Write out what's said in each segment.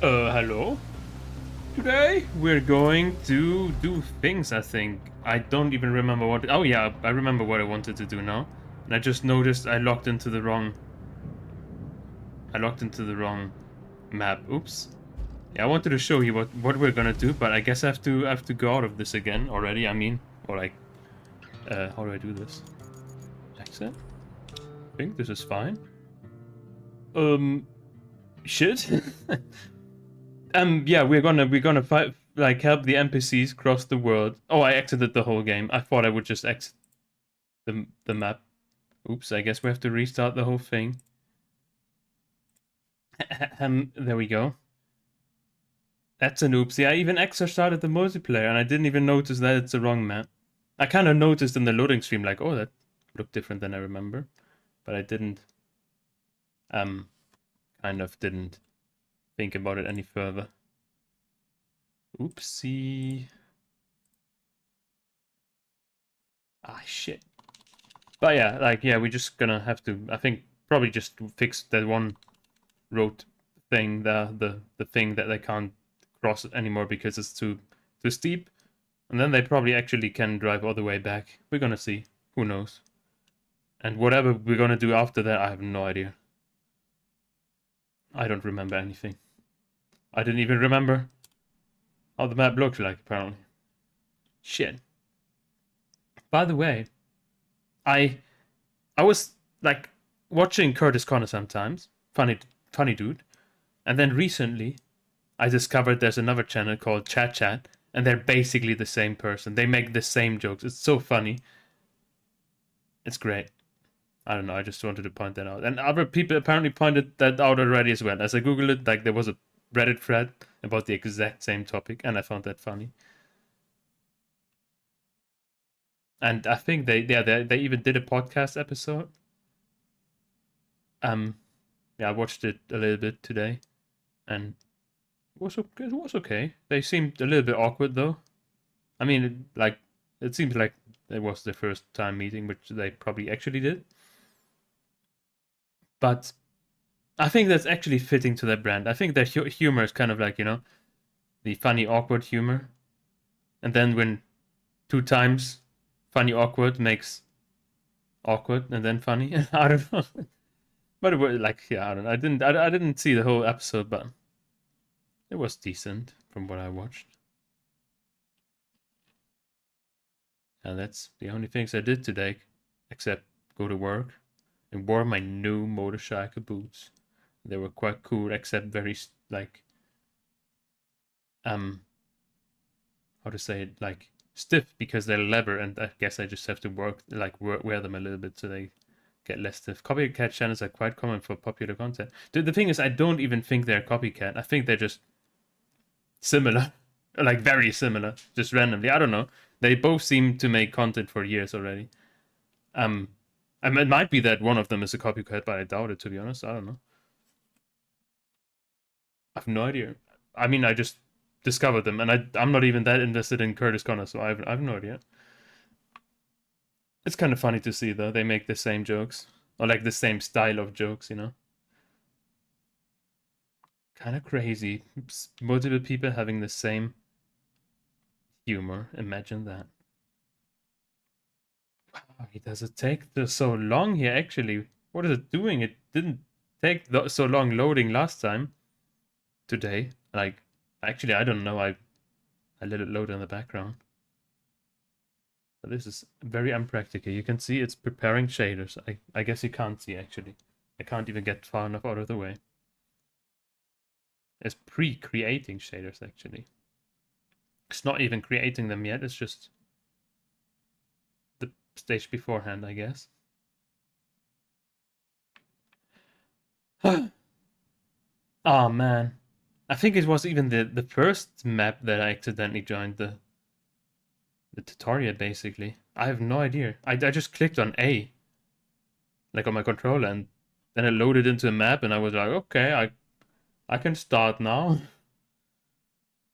Hello. Today we're going to do things, I think. I don't even remember what... Oh yeah, I remember what I wanted to do now. And I just noticed I logged into the wrong... I logged into the wrong map. Oops. Yeah, I wanted to show you what we're gonna do, but I guess I have to go out of this again already. I mean, or like... how do I do this? Exit? I think this is fine. Shit. Yeah, we're gonna fight, like, help the NPCs cross the world. Oh, I exited the whole game. I thought I would just exit the map. Oops, I guess we have to restart the whole thing. There we go. That's an oopsie. I even extra started the multiplayer and I didn't even notice that it's the wrong map. I kind of noticed in the loading stream, like, oh, that looked different than I remember, but I didn't. Kind of didn't think about it any further. Oopsie. Ah, shit. But yeah, like, yeah, we're just gonna have to, I think, probably just fix that one road thing, the thing that they can't cross it anymore because it's too steep. And then they probably actually can drive all the way back. We're gonna see. Who knows? And whatever we're gonna do after that, I have no idea. I don't remember anything. I didn't even remember how the map looks like, apparently. Shit. By the way, I was like watching Curtis Connor sometimes. Funny dude. And then recently I discovered there's another channel called Chat Chat, and they're basically the same person. They make the same jokes. It's so funny. It's great. I don't know, I just wanted to point that out. And other people apparently pointed that out already as well. As I googled it, like, there was a Reddit thread about the exact same topic, and I found that funny. And I think they even did a podcast episode. Yeah, I watched it a little bit today, and it was okay. They seemed a little bit awkward though. I mean, it seems like it was their first time meeting, which they probably actually did. But I think that's actually fitting to their brand. I think their humor is kind of like, the funny, awkward humor. And then when 2 times funny, awkward makes awkward and then funny. I don't know. But it was like, yeah, I don't know. I didn't see the whole episode, but it was decent from what I watched. And that's the only things I did today, except go to work and wore my new motorcycle boots. They were quite cool, except very, like, how to say it, like, stiff because they're leather, and I guess I just have to wear them a little bit so they get less stiff. Copycat channels are quite common for popular content. The thing is, I don't even think they're copycat. I think they're just similar, like very similar, just randomly. I don't know. They both seem to make content for years already. It might be that one of them is a copycat, but I doubt it, to be honest. I don't know. I have no idea. I mean, I just discovered them, and I'm not even that invested in Curtis Connor, so I've no idea. It's kind of funny to see, though. They make the same jokes, or like the same style of jokes. Kind of crazy. Multiple people having the same humor. Imagine that. Wow, does it take so long here, actually? What is it doing? It didn't take so long loading last time. Today. Like, actually, I don't know. I let it load in the background. But this is very unpractical. You can see it's preparing shaders. I guess you can't see, actually. I can't even get far enough out of the way. It's pre-creating shaders, actually. It's not even creating them yet. It's just the stage beforehand, I guess. Oh, man. I think it was even the first map that I accidentally joined the tutorial, basically. I have no idea. I just clicked on A, like on my controller, and then it loaded into a map, and I was like, okay, I can start now.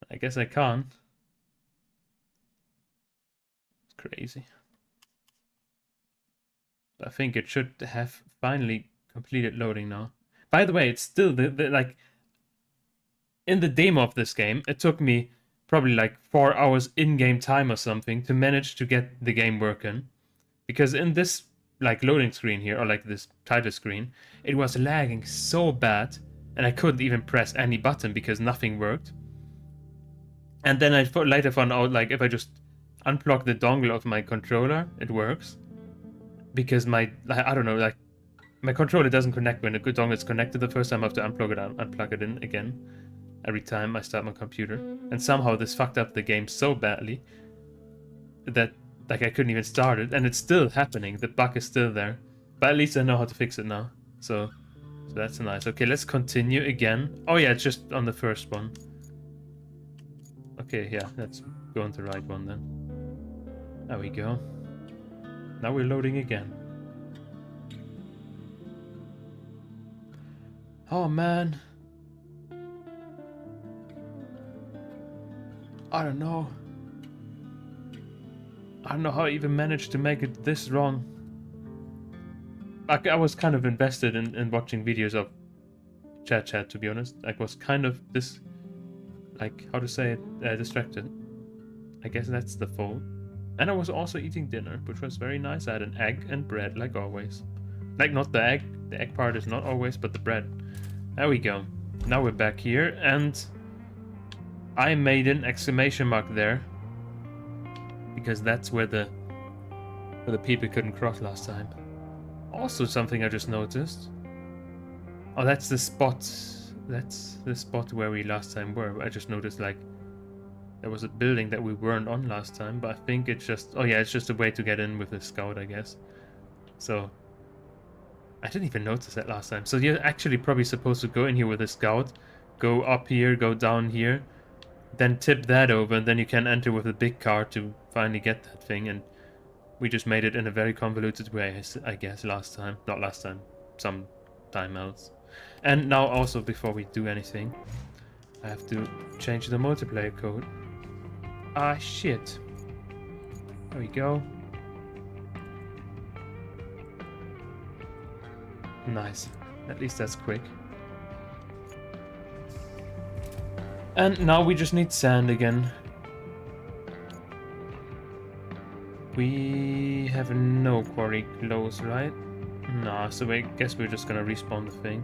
I guess I can't. It's crazy. But I think it should have finally completed loading now. By the way, it's still the like, in the demo of this game, it took me probably like 4 hours in-game time or something to manage to get the game working. Because in this like loading screen here, or like this title screen, it was lagging so bad, and I couldn't even press any button because nothing worked. And then I later found out, like, if I just unplug the dongle of my controller, it works. Because my, I don't know, like, my controller doesn't connect when the dongle is connected the first time. I have to unplug it out, unplug it in again every time I start my computer. And somehow this fucked up the game so badly that, like, I couldn't even start it. And it's still happening. The bug is still there. But at least I know how to fix it now. So that's nice. Okay, let's continue again. Oh yeah, it's just on the first one. Okay, yeah, let's go on the right one then. There we go. Now we're loading again. Oh man. I don't know. I don't know how I even managed to make it this wrong. I was kind of invested in watching videos of Chat, to be honest. I was kind of like, how to say it, distracted. I guess that's the fault. And I was also eating dinner, which was very nice. I had an egg and bread, like always. Like, not the egg part is not always, but the bread. There we go. Now we're back here, and I made an exclamation mark there. Because that's where the people couldn't cross last time. Also something I just noticed. Oh, that's the spot. That's the spot where we last time were. I just noticed, like, there was a building that we weren't on last time, but I think it's just... Oh yeah, it's just a way to get in with the scout, I guess. So, I didn't even notice that last time. So you're actually probably supposed to go in here with a scout, go up here, go down here, then tip that over, and then you can enter with a big car to finally get that thing. And we just made it in a very convoluted way, I guess, last time. Not last time, some time else. And now also, before we do anything, I have to change the multiplayer code. Ah, shit. There we go. Nice. At least that's quick. And now we just need sand again. We have no quarry close, right? Nah, so I guess we're just gonna respawn the thing.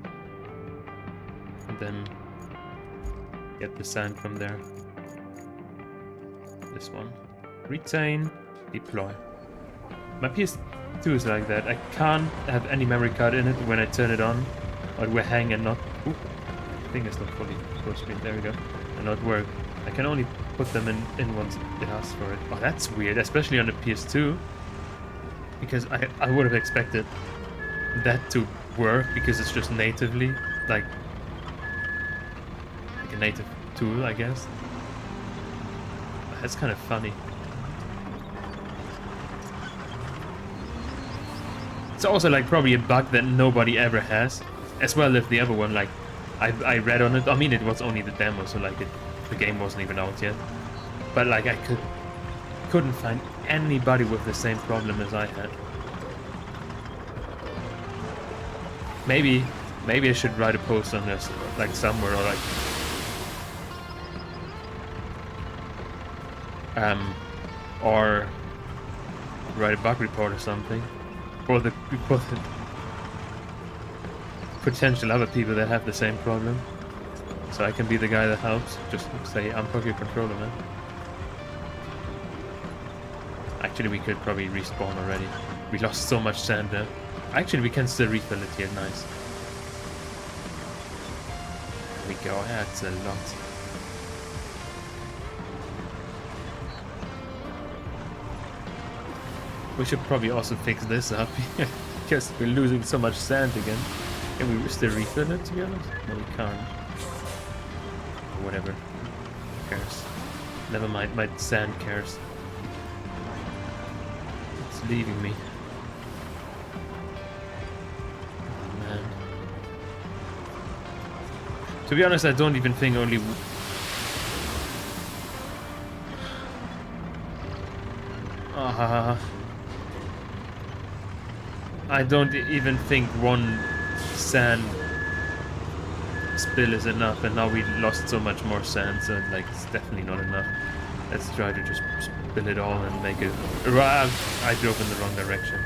And then get the sand from there. This one. Retain, deploy. My PS2 is like that. I can't have any memory card in it when I turn it on. Or it will hang and not... Ooh, I think it's not fully full screen. There we go. And not work. I can only put them in once it asks for it. Oh, that's weird, especially on the PS2. Because I would have expected that to work, because it's just natively, like a native tool, I guess. That's kind of funny. It's also like probably a bug that nobody ever has, as well as the other one. Like I read on it. I mean, it was only the demo, so like the game wasn't even out yet. But like I couldn't find anybody with the same problem as I had. Maybe I should write a post on this, like somewhere, or like or write a bug report or something for the potential other people that have the same problem, so I can be the guy that helps. Just say, unplug your controller, man. Actually, we could probably respawn already. We lost so much sand there. Actually, we can still refill it here. Nice. There we go. That's a lot. We should probably also fix this up, because we're losing so much sand again. Can we still refill it, to be honest? No, we can't. Whatever. Who cares? Never mind, my sand cares. It's leaving me. Oh, man. To be honest, I don't even think only... I don't even think one sand spill is enough, and now we lost so much more sand, so like it's definitely not enough. Let's try to just spill it all and make it... I drove in the wrong direction.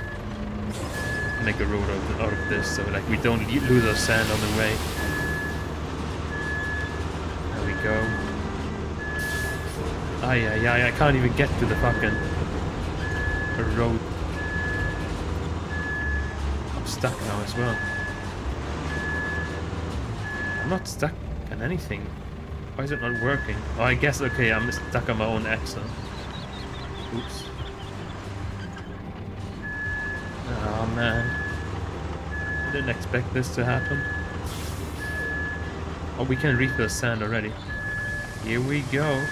Make a road out of this, so like we don't lose our sand on the way. There we go. I can't even get to the fucking road. I'm stuck now as well. I'm not stuck on anything. Why is it not working? Oh, I guess, okay, I'm stuck on my own axle. Oops. Oh man. I didn't expect this to happen. Oh, we can refill sand already. Here we go.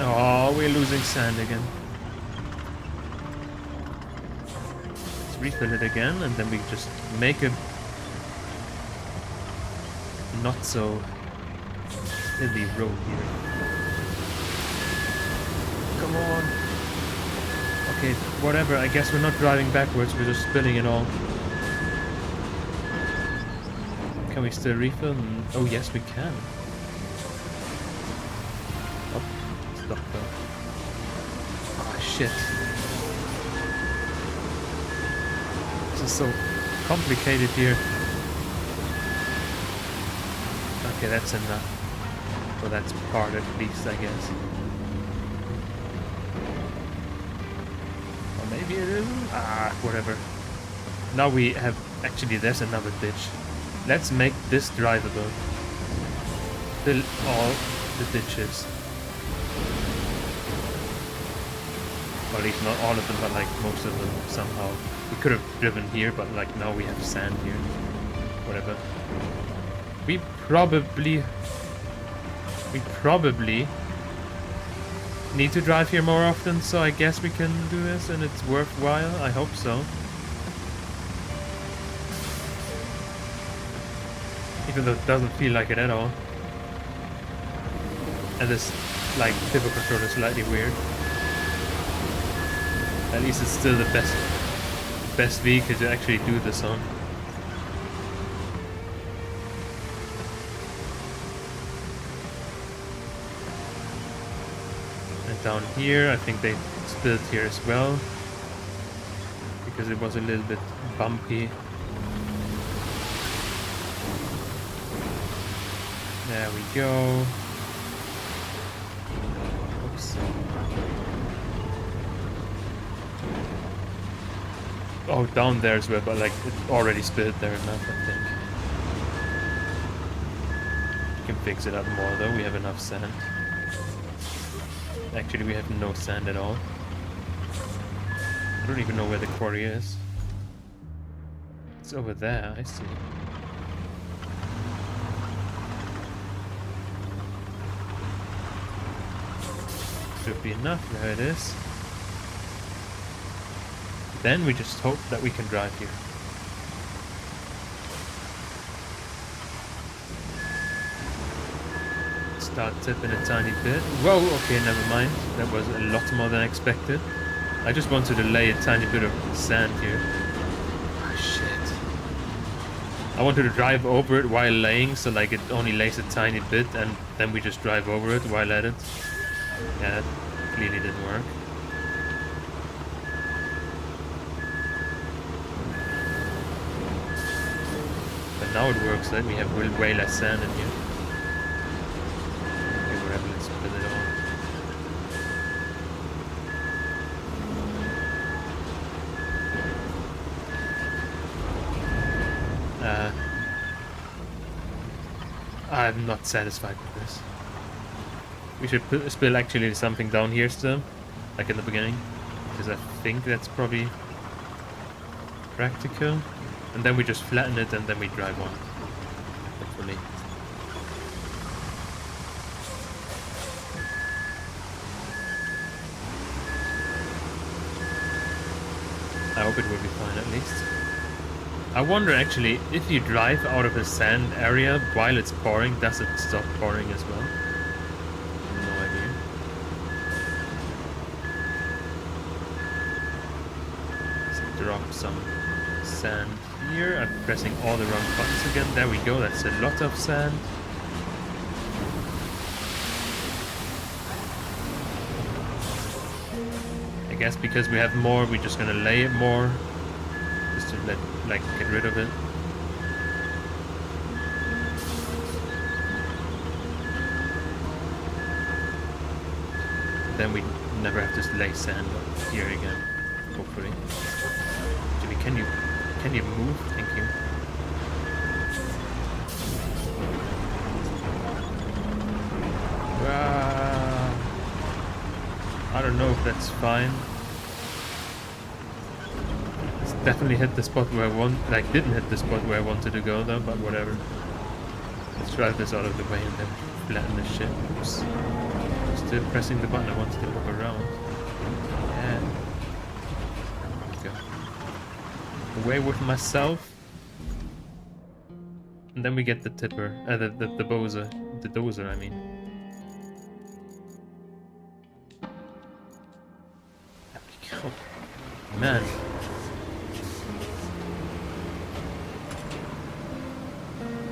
Oh, we're losing sand again. Let's refill it again, and then we just make a not so hilly road here. Come on. Okay, whatever. I guess we're not driving backwards. We're just spinning it all. Can we still refill? Oh, yes, we can. Oh, stop though. Ah, shit. This is so complicated here. Okay, that's enough. Well, that's part at least, I guess. Or maybe it isn't. Ah, whatever. Now we have... Actually, there's another ditch. Let's make this drivable. Fill all the ditches. Or at least not all of them, but like most of them somehow. We could have driven here, but like now we have sand here. Whatever. We probably need to drive here more often, so I guess we can do this and it's worthwhile. I hope so. Even though it doesn't feel like it at all. And this, like, pivot control is slightly weird. At least it's still the best vehicle to actually do this on. And down here, I think they spilled here as well. Because it was a little bit bumpy. There we go. Oops. Oh, down there as well, but like it already spilled there enough, I think. We can fix it up more though, we have enough sand. Actually, we have no sand at all. I don't even know where the quarry is. It's over there, I see. Should be enough, there it is. Then we just hope that we can drive here. Start tipping a tiny bit. Whoa, okay, never mind. That was a lot more than expected. I just wanted to lay a tiny bit of sand here. Ah, shit. I wanted to drive over it while laying, so like it only lays a tiny bit, and then we just drive over it while at it. Yeah, that clearly didn't work. But now it works, that we have way less sand in here. Okay, whatever, let's fill it all. I'm not satisfied with this. We should spill actually something down here still, like in the beginning, because I think that's probably practical. And then we just flatten it and then we drive on, hopefully. I hope it will be fine at least. I wonder actually, if you drive out of a sand area while it's pouring, does it stop pouring as well? No idea. Let's drop some sand here. I'm pressing all the wrong buttons again. There we go, that's a lot of sand. I guess because we have more, we're just gonna lay it more. Just to get rid of it. Then we never have to lay sand here again, hopefully. Jimmy, can you move? Thank you. I don't know if that's fine. It's definitely hit the spot where didn't hit the spot where I wanted to go though, but whatever. Let's drive this out of the way and then flatten this shit. Oops. Still pressing the button I wanted to look around. Yeah. Let's go. Away with myself. And then we get the tipper. The bozer. The dozer, I mean. There we go. Man.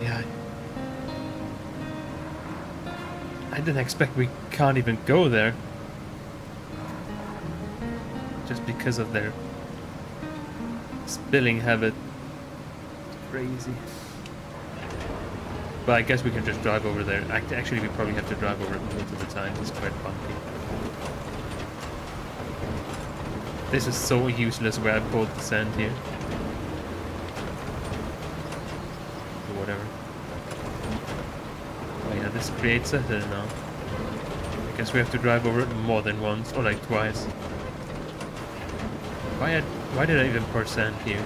Yeah. I didn't expect we can't even go there. Just because of their spilling habit. Crazy. But I guess we can just drive over there. Actually, we probably have to drive over it most of the time. It's quite bumpy. This is so useless where I pulled the sand here. Or whatever. Oh yeah, this creates a hill now. I guess we have to drive over it more than once, or like twice. Why did I even pour sand here?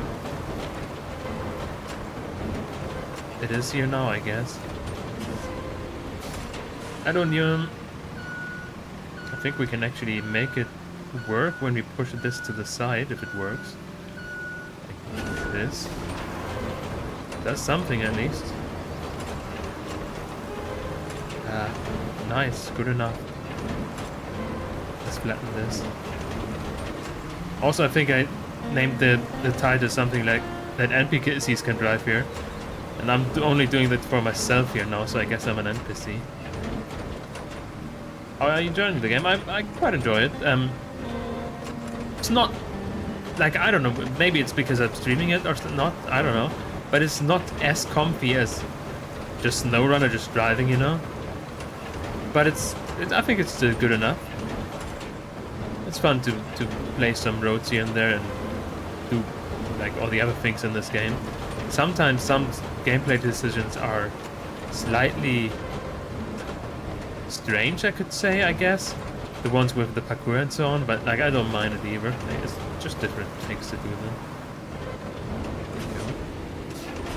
It is here now, I guess. I think we can actually make it work when we push this to the side, if it works. Like this. Does something at least. Nice, good enough. Let's flatten this. Also, I think I named the title something like that NPCs can drive here. And I'm only doing that for myself here now, so I guess I'm an NPC. How are you enjoying the game? I quite enjoy it. It's not, like, I don't know, maybe it's because I'm streaming it or not, I don't know. But it's not as comfy as just SnowRunner, just driving, you know? But I think it's still good enough. It's fun to play some roads here and there and do like all the other things in this game. Sometimes some gameplay decisions are slightly strange, I could say, I guess. The ones with the parkour and so on, but like I don't mind it either. It's just different things to do then.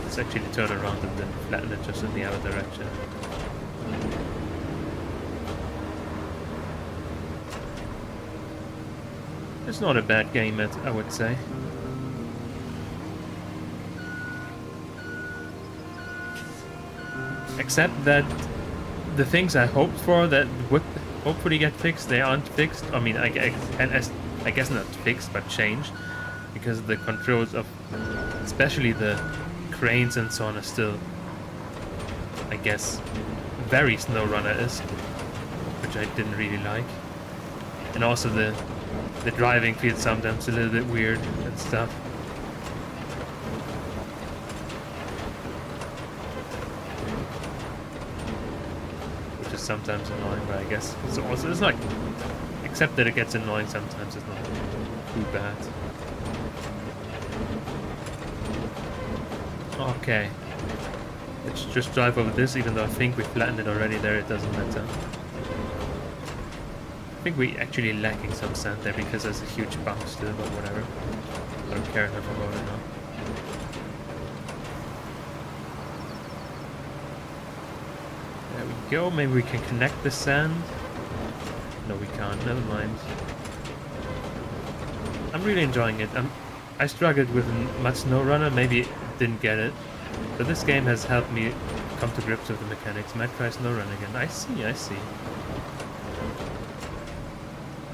Let's actually turn around and then flatten it just in the other direction. It's not a bad game, I would say. Except that the things I hoped for that would hopefully get fixed, they aren't fixed. I mean, I guess not fixed, but changed. Because the controls of, especially the cranes and so on, are still, I guess, very SnowRunner-esque. Which I didn't really like. And also the driving feels sometimes a little bit weird and stuff. Which is sometimes annoying, but I guess it's not, except that it gets annoying sometimes, it's not too bad. Okay. Let's just drive over this, even though I think we flattened it already there, it doesn't matter. I think we're actually lacking some sand there because there's a huge bump still, but whatever. I don't care enough about it now. There we go, maybe we can connect the sand. No, we can't, never mind. I'm really enjoying it. I struggled with much SnowRunner, maybe didn't get it. But this game has helped me come to grips with the mechanics. Might try SnowRunner again. I see.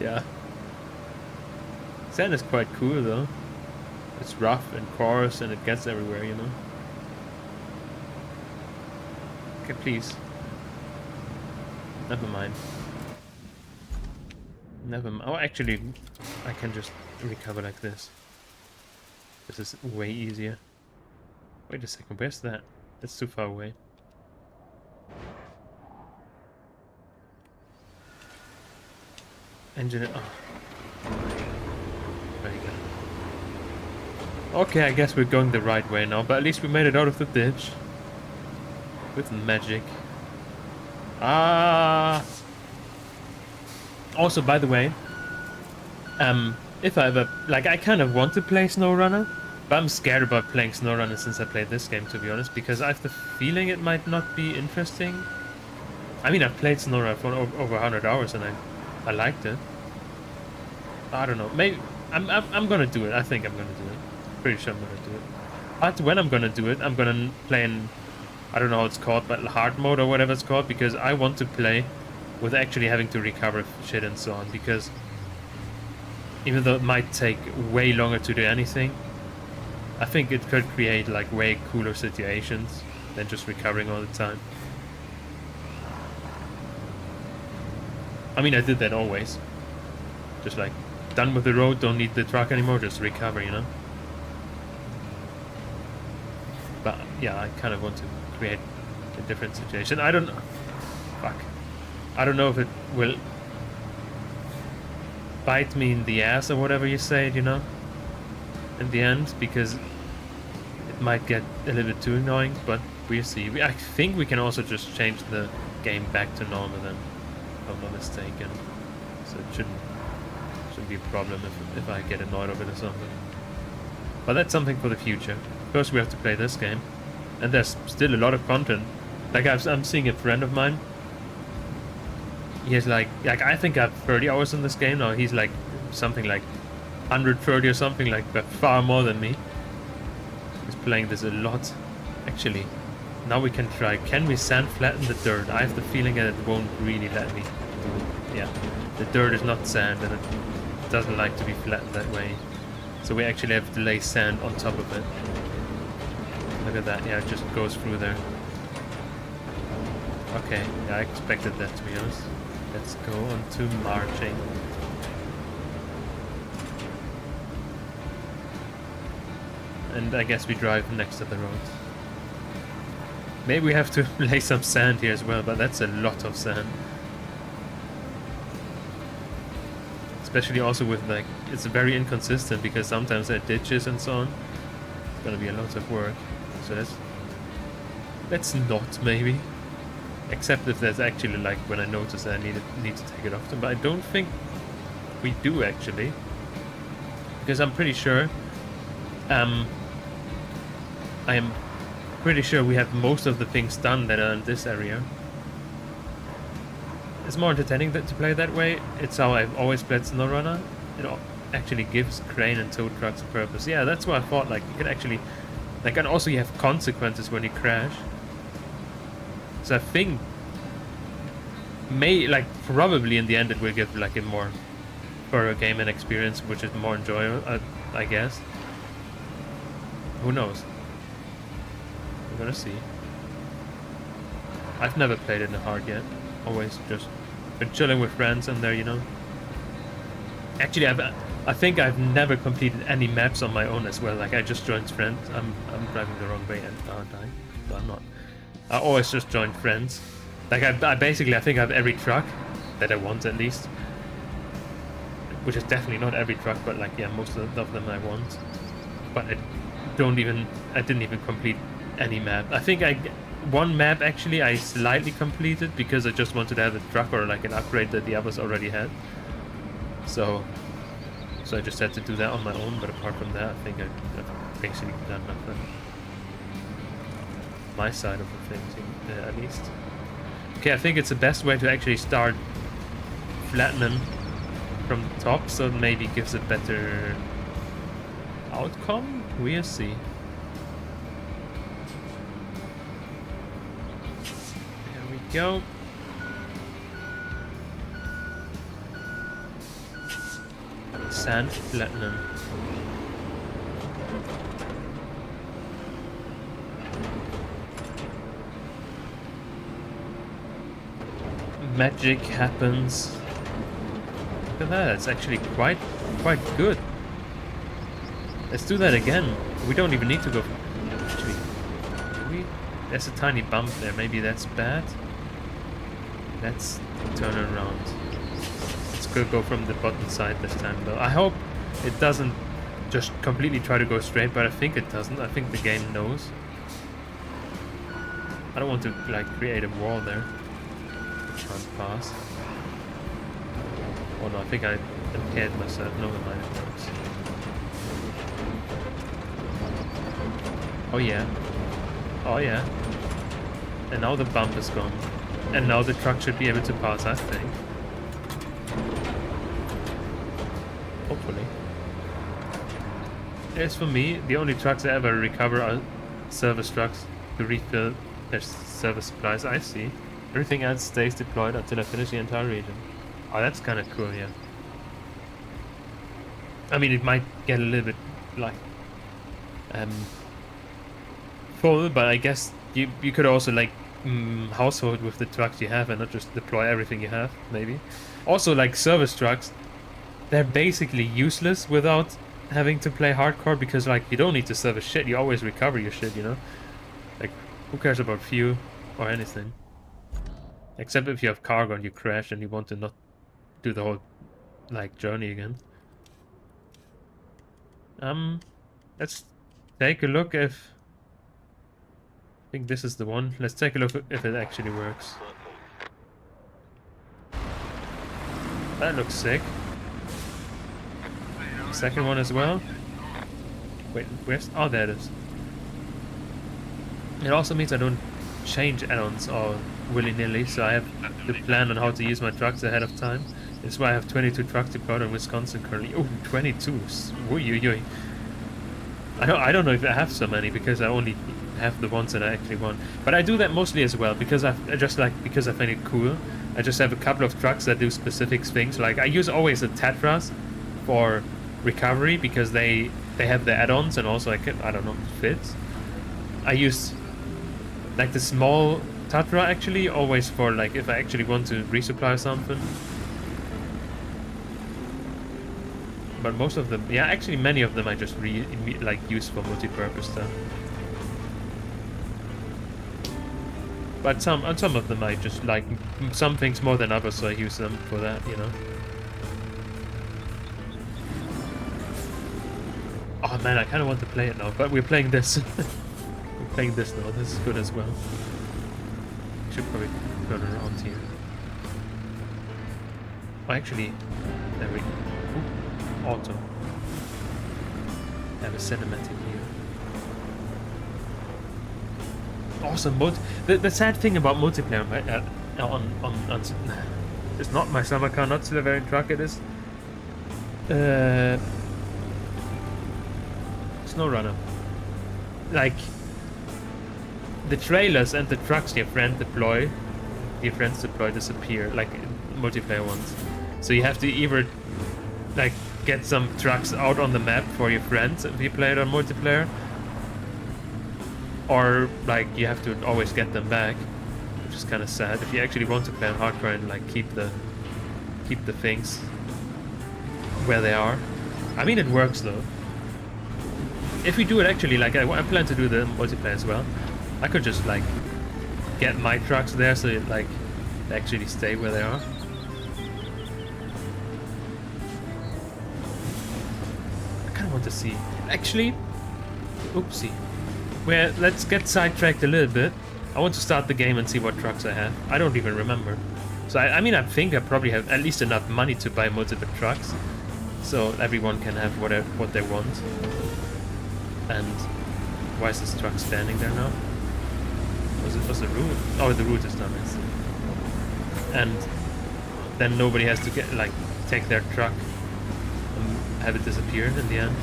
Yeah. Sand is quite cool though. It's rough and coarse and it gets everywhere, you know. Okay, please. Never mind. Never mind. Oh, actually, I can just recover like this. This is way easier. Wait a second, where's that? That's too far away. Engine. Oh. There you go. Okay, I guess we're going the right way now, but at least we made it out of the ditch. With magic. Ah. Also, by the way, if I ever, like, I kind of want to play SnowRunner, but I'm scared about playing SnowRunner since I played this game, to be honest, because I have the feeling it might not be interesting. I mean, I've played SnowRunner for over 100 hours and I liked it. I don't know. Maybe I'm gonna do it. I think I'm gonna do it. Pretty sure I'm gonna do it. But when I'm gonna do it, I'm gonna play in, I don't know how it's called, but hard mode or whatever it's called, because I want to play with actually having to recover shit and so on, because even though it might take way longer to do anything, I think it could create like way cooler situations than just recovering all the time. I mean, I did that always. Just like, done with the road, don't need the truck anymore, just recover, you know? But yeah, I kind of want to create a different situation. I don't know. Fuck. I don't know if it will bite me in the ass or whatever you say, you know? In the end, because it might get a little bit too annoying, but we'll see. I think we can also just change the game back to normal then, if I'm not mistaken. So it shouldn't be a problem if I get annoyed of it or something. But that's something for the future. First we have to play this game. And there's still a lot of content. Like I'm seeing a friend of mine. He has like I think I have 30 hours in this game now. He's like something like 130 or something, like far more than me. He's playing this a lot. Actually, now we can try. Can we sand flatten the dirt? I have the feeling that it won't really let me do it. Yeah, the dirt is not sand and it doesn't like to be flattened that way. So we actually have to lay sand on top of it. Look at that. Yeah, it just goes through there. Okay, yeah, I expected that, to be honest. Let's go on to marching. And I guess we drive next to the road. Maybe we have to lay some sand here as well, but that's a lot of sand. Especially also with like, it's very inconsistent because sometimes there are ditches and so on. It's gonna be a lot of work. So let's not maybe. Except if there's actually like when I notice that I need to take it off them. But I don't think we do actually. Because I'm pretty sure I am pretty sure we have most of the things done that are in this area. It's more entertaining to play that way. It's how I've always played SnowRunner. It actually gives crane and tow trucks a purpose. Yeah, that's what I thought. Like you can actually, like, and also you have consequences when you crash. So I think, probably in the end it will give like a more thorough game and experience, which is more enjoyable, I guess. Who knows? We're gonna see. I've never played it in hard yet. Always just been chilling with friends and there, you know. Actually, I think I've never completed any maps on my own as well. Like I just joined friends. I'm driving the wrong way and dying. No, I'm not. I always just join friends. Like I basically, I think I have every truck that I want at least. Which is definitely not every truck, but like, yeah, most of them I want. But I didn't even complete any map. I think one map actually I slightly completed because I just wanted to have a truck or like an upgrade that the others already had. So I just had to do that on my own, but apart from that, I think I've basically done nothing. My side of the things, at least. Okay, I think it's the best way to actually start flattening from the top, so it maybe gives a better outcome. We'll see. There we go. Sand platinum. Magic happens. Look at that, it's actually quite good. Let's do that again. We don't even need to go. Actually, there's a tiny bump there. Maybe that's bad. Let's turn around. Let's go from the bottom side this time, though. I hope it doesn't just completely try to go straight, but I think it doesn't. I think the game knows. I don't want to like create a wall there. Can't pass. Oh no, I think I impaired myself. No, it might have works. Oh yeah. Oh yeah. And now the bump is gone. And now the truck should be able to pass, I think. Hopefully. As for me, the only trucks I ever recover are service trucks to refill their service supplies. I see. Everything else stays deployed until I finish the entire region. Oh, that's kind of cool, yeah. I mean, it might get a little bit, like, full, but I guess you could also, like, household with the trucks you have and not just deploy everything you have, maybe. Also, like, service trucks, they're basically useless without having to play hardcore because, like, you don't need to service shit. You always recover your shit, you know? Like, who cares about fuel or anything? Except if you have cargo and you crash and you want to not do the whole, like, journey again. Let's take a look if... I think this is the one. Let's take a look if it actually works. That looks sick. Second one as well. Wait, where's... Oh, there it is. It also means I don't change add-ons or willy-nilly, so I have to plan on how to use my trucks ahead of time. That's why I have 22 trucks deployed in Wisconsin currently. Oh, 22. I don't know if I have so many because I only have the ones that I actually want. But I do that mostly as well because because I find it cool. I just have a couple of trucks that do specific things. Like I use always the Tetras for recovery because they have the add-ons and also I don't know, it fits. I use like the small Tatra actually always for like if I actually want to resupply something. But most of them, yeah, actually many of them I just use for multi-purpose stuff. But some of them I just like some things more than others, so I use them for that, you know. Oh man, I kind of want to play it now, but we're playing this. We're playing this now. This is good as well. Should probably turn around here. Oh, actually, there we go. Ooh, auto. Have a cinematic here. Awesome mode. The sad thing about multiplayer on it's not my summer car, not Silverian truck. It is SnowRunner. Like the trailers and the trucks your friends deploy disappear, like multiplayer ones. So you have to either like get some trucks out on the map for your friends if you play it on multiplayer, or like you have to always get them back, which is kind of sad if you actually want to play on hardcore and like keep the things where they are. I mean, it works though. If we do it actually, like I plan to do the multiplayer as well, I could just like get my trucks there so it, like they actually stay where they are. I kind of want to see. Actually, oopsie. Well, let's get sidetracked a little bit. I want to start the game and see what trucks I have. I don't even remember. So I mean, I think I probably have at least enough money to buy multiple trucks, so everyone can have what they want. And why is this truck standing there now? Was the route? Oh, the route is done. And then nobody has to take their truck and have it disappear in the end.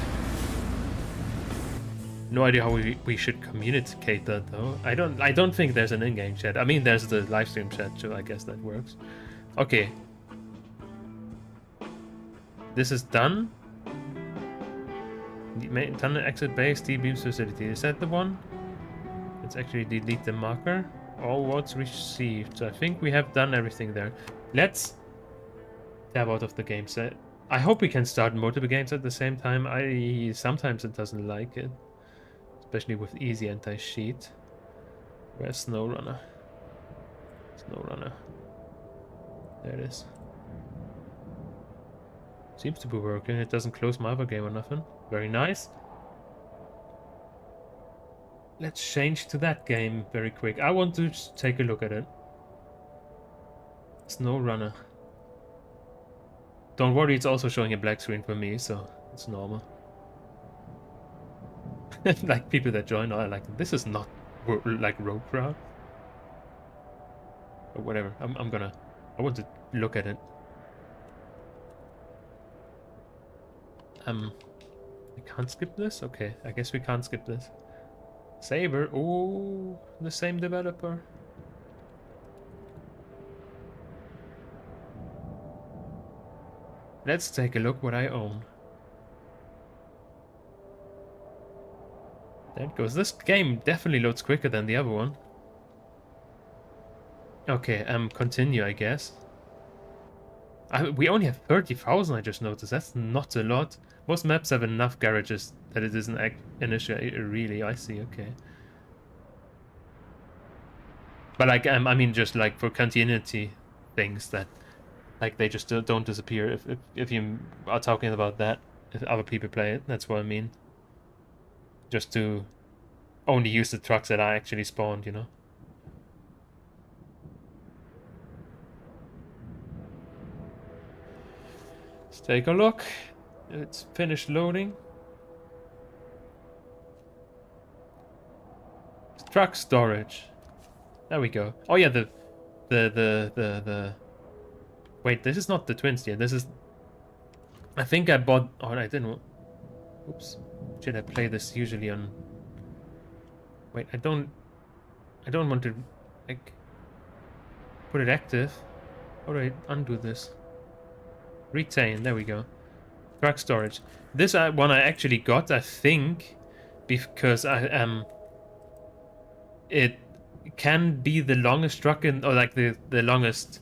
No idea how we should communicate that though. I don't think there's an in-game chat. I mean, there's the live stream chat, so I guess that works. Okay. This is done. Tunnel exit base, T-beams facility. Is that the one? Let's actually delete the marker. All votes received. So I think we have done everything there. Let's tab out of the game set. I hope we can start multiple games at the same time. Sometimes it doesn't like it. Especially with easy anti-cheat. Where's SnowRunner? SnowRunner. There it is. Seems to be working. It doesn't close my other game or nothing. Very nice. Let's change to that game very quick. I want to just take a look at it. SnowRunner. Don't worry, it's also showing a black screen for me, so it's normal. Like people that join are like, this is not like RoadCraft. Or whatever. I want to look at it. We can't skip this? Okay, I guess we can't skip this. Saber, ooh, the same developer. Let's take a look what I own. There it goes. This game definitely loads quicker than the other one. Okay, continue, I guess. We only have 30,000, I just noticed. That's not a lot. Most maps have enough garages that it isn't initially really. I see, okay. But like, I mean, just like for continuity things that, like, they just don't disappear if you are talking about that. If other people play it, that's what I mean. Just to only use the trucks that are actually spawned, you know. Let's take a look. It's finished loading. Truck storage. There we go. Oh yeah, the wait, this is not the twins yet. This is, I think I bought, oh I didn't, oops. Should I play this usually on, wait, I don't want to like put it active. How do I undo this? Retain, there we go. Truck storage. This one I actually got, I think, because it can be the longest truck in, or like the longest,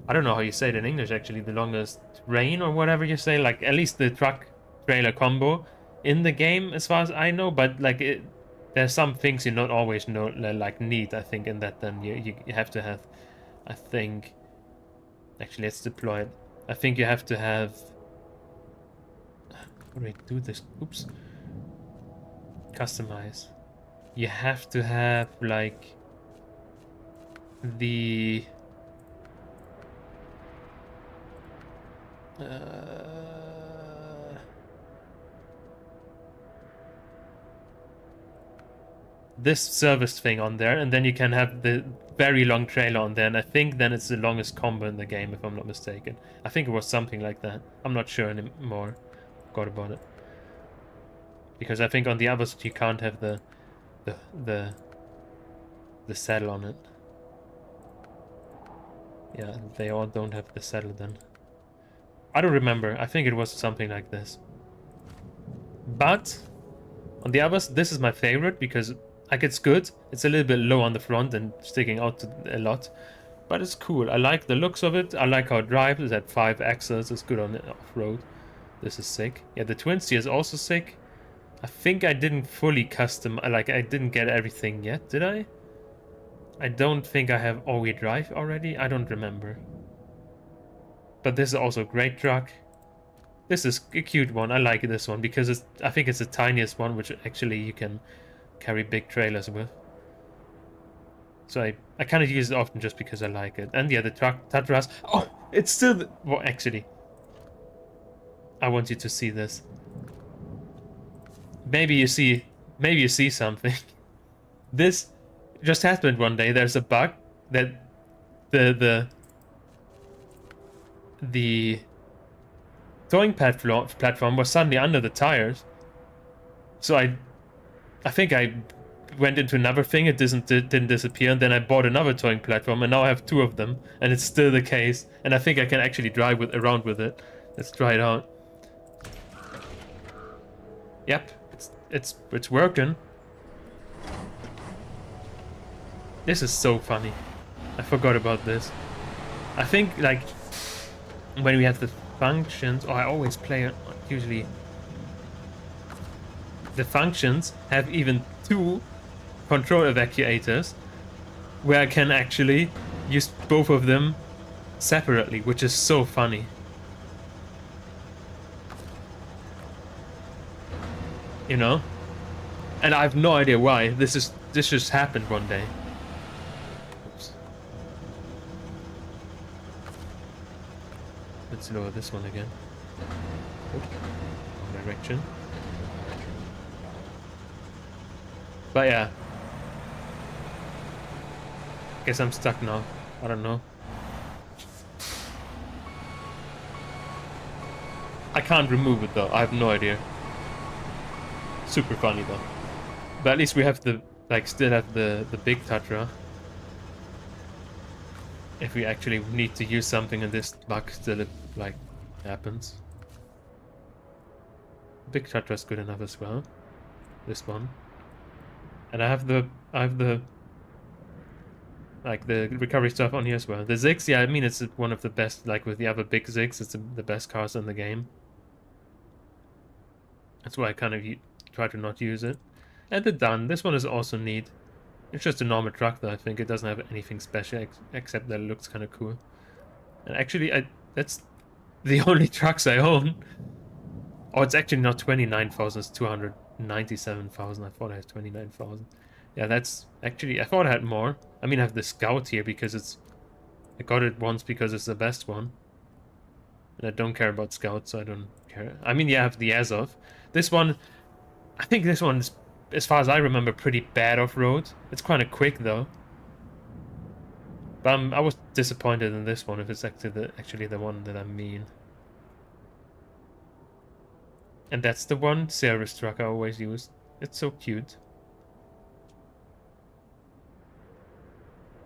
I don't know how you say it in English actually, the longest train or whatever you say, like at least the truck trailer combo in the game as far as I know, but like there's some things you not always know, like need, I think, in that then you have to have, I think, actually let's deploy it. I think you have to have, how do I do this? Oops. Customize. You have to have like the this service thing on there, and then you can have the very long trailer on there, and I think then it's the longest combo in the game, if I'm not mistaken. I think it was something like that. I'm not sure anymore. Forgot about it. Because I think on the others you can't have the saddle on it. Yeah, they all don't have the saddle then. I don't remember. I think it was something like this. But on the others, this is my favorite because like it's good. It's a little bit low on the front and sticking out a lot, but it's cool. I like the looks of it. I like how it drives. It's at 5 axles. It's good on off-road. This is sick. Yeah, the twin steer is also sick. I think I didn't fully custom, like I didn't get everything yet, did I? I don't think I have all-wheel drive already. I don't remember. But this is also a great truck. This is a cute one. I like this one because I think it's the tiniest one, which actually you can carry big trailers with. So I kind of use it often just because I like it. And yeah, the truck Tatras. Oh, it's still well, actually, I want you to see this. Maybe you see something. This just happened one day. There's a bug that the towing platform was suddenly under the tires. So I think I went into another thing. It didn't disappear, and then I bought another towing platform, and now I have 2 of them, and it's still the case. And I think I can actually drive around with it. Let's try it out. Yep, it's working. This is so funny. I forgot about this. I think like when we have the functions, I always play it usually. The functions have even 2 control evacuators where I can actually use both of them separately, which is so funny. You know? And I have no idea why. This just happened one day. Oops. Let's lower this one again. Oops. Wrong direction. But yeah. Guess I'm stuck now. I don't know. I can't remove it though. I have no idea. Super funny though. But at least we have the still have the big Tatra. If we actually need to use something and this bug still happens. Big Tatra is good enough as well. This one. And I have the the recovery stuff on here as well. The Ziggs, yeah, I mean it's one of the best, like with the other big Ziggs, it's the best cars in the game. That's why I kind of try to not use it. And the Dun, this one is also neat. It's just a normal truck though, I think. It doesn't have anything special except that it looks kind of cool. And actually, that's the only trucks I own. Oh, it's actually not 29,000, it's 297,000. I thought I had 29,000. Yeah, that's actually, I thought I had more. I mean, I have the Scout here because I got it once because it's the best one. And I don't care about Scout, so I don't care. I mean, yeah, I have the Azov. This one, I think this one is, as far as I remember, pretty bad off-road. It's kind of quick, though. But I was disappointed in this one, if it's actually the one that I mean. And that's the one service truck I always use. It's so cute.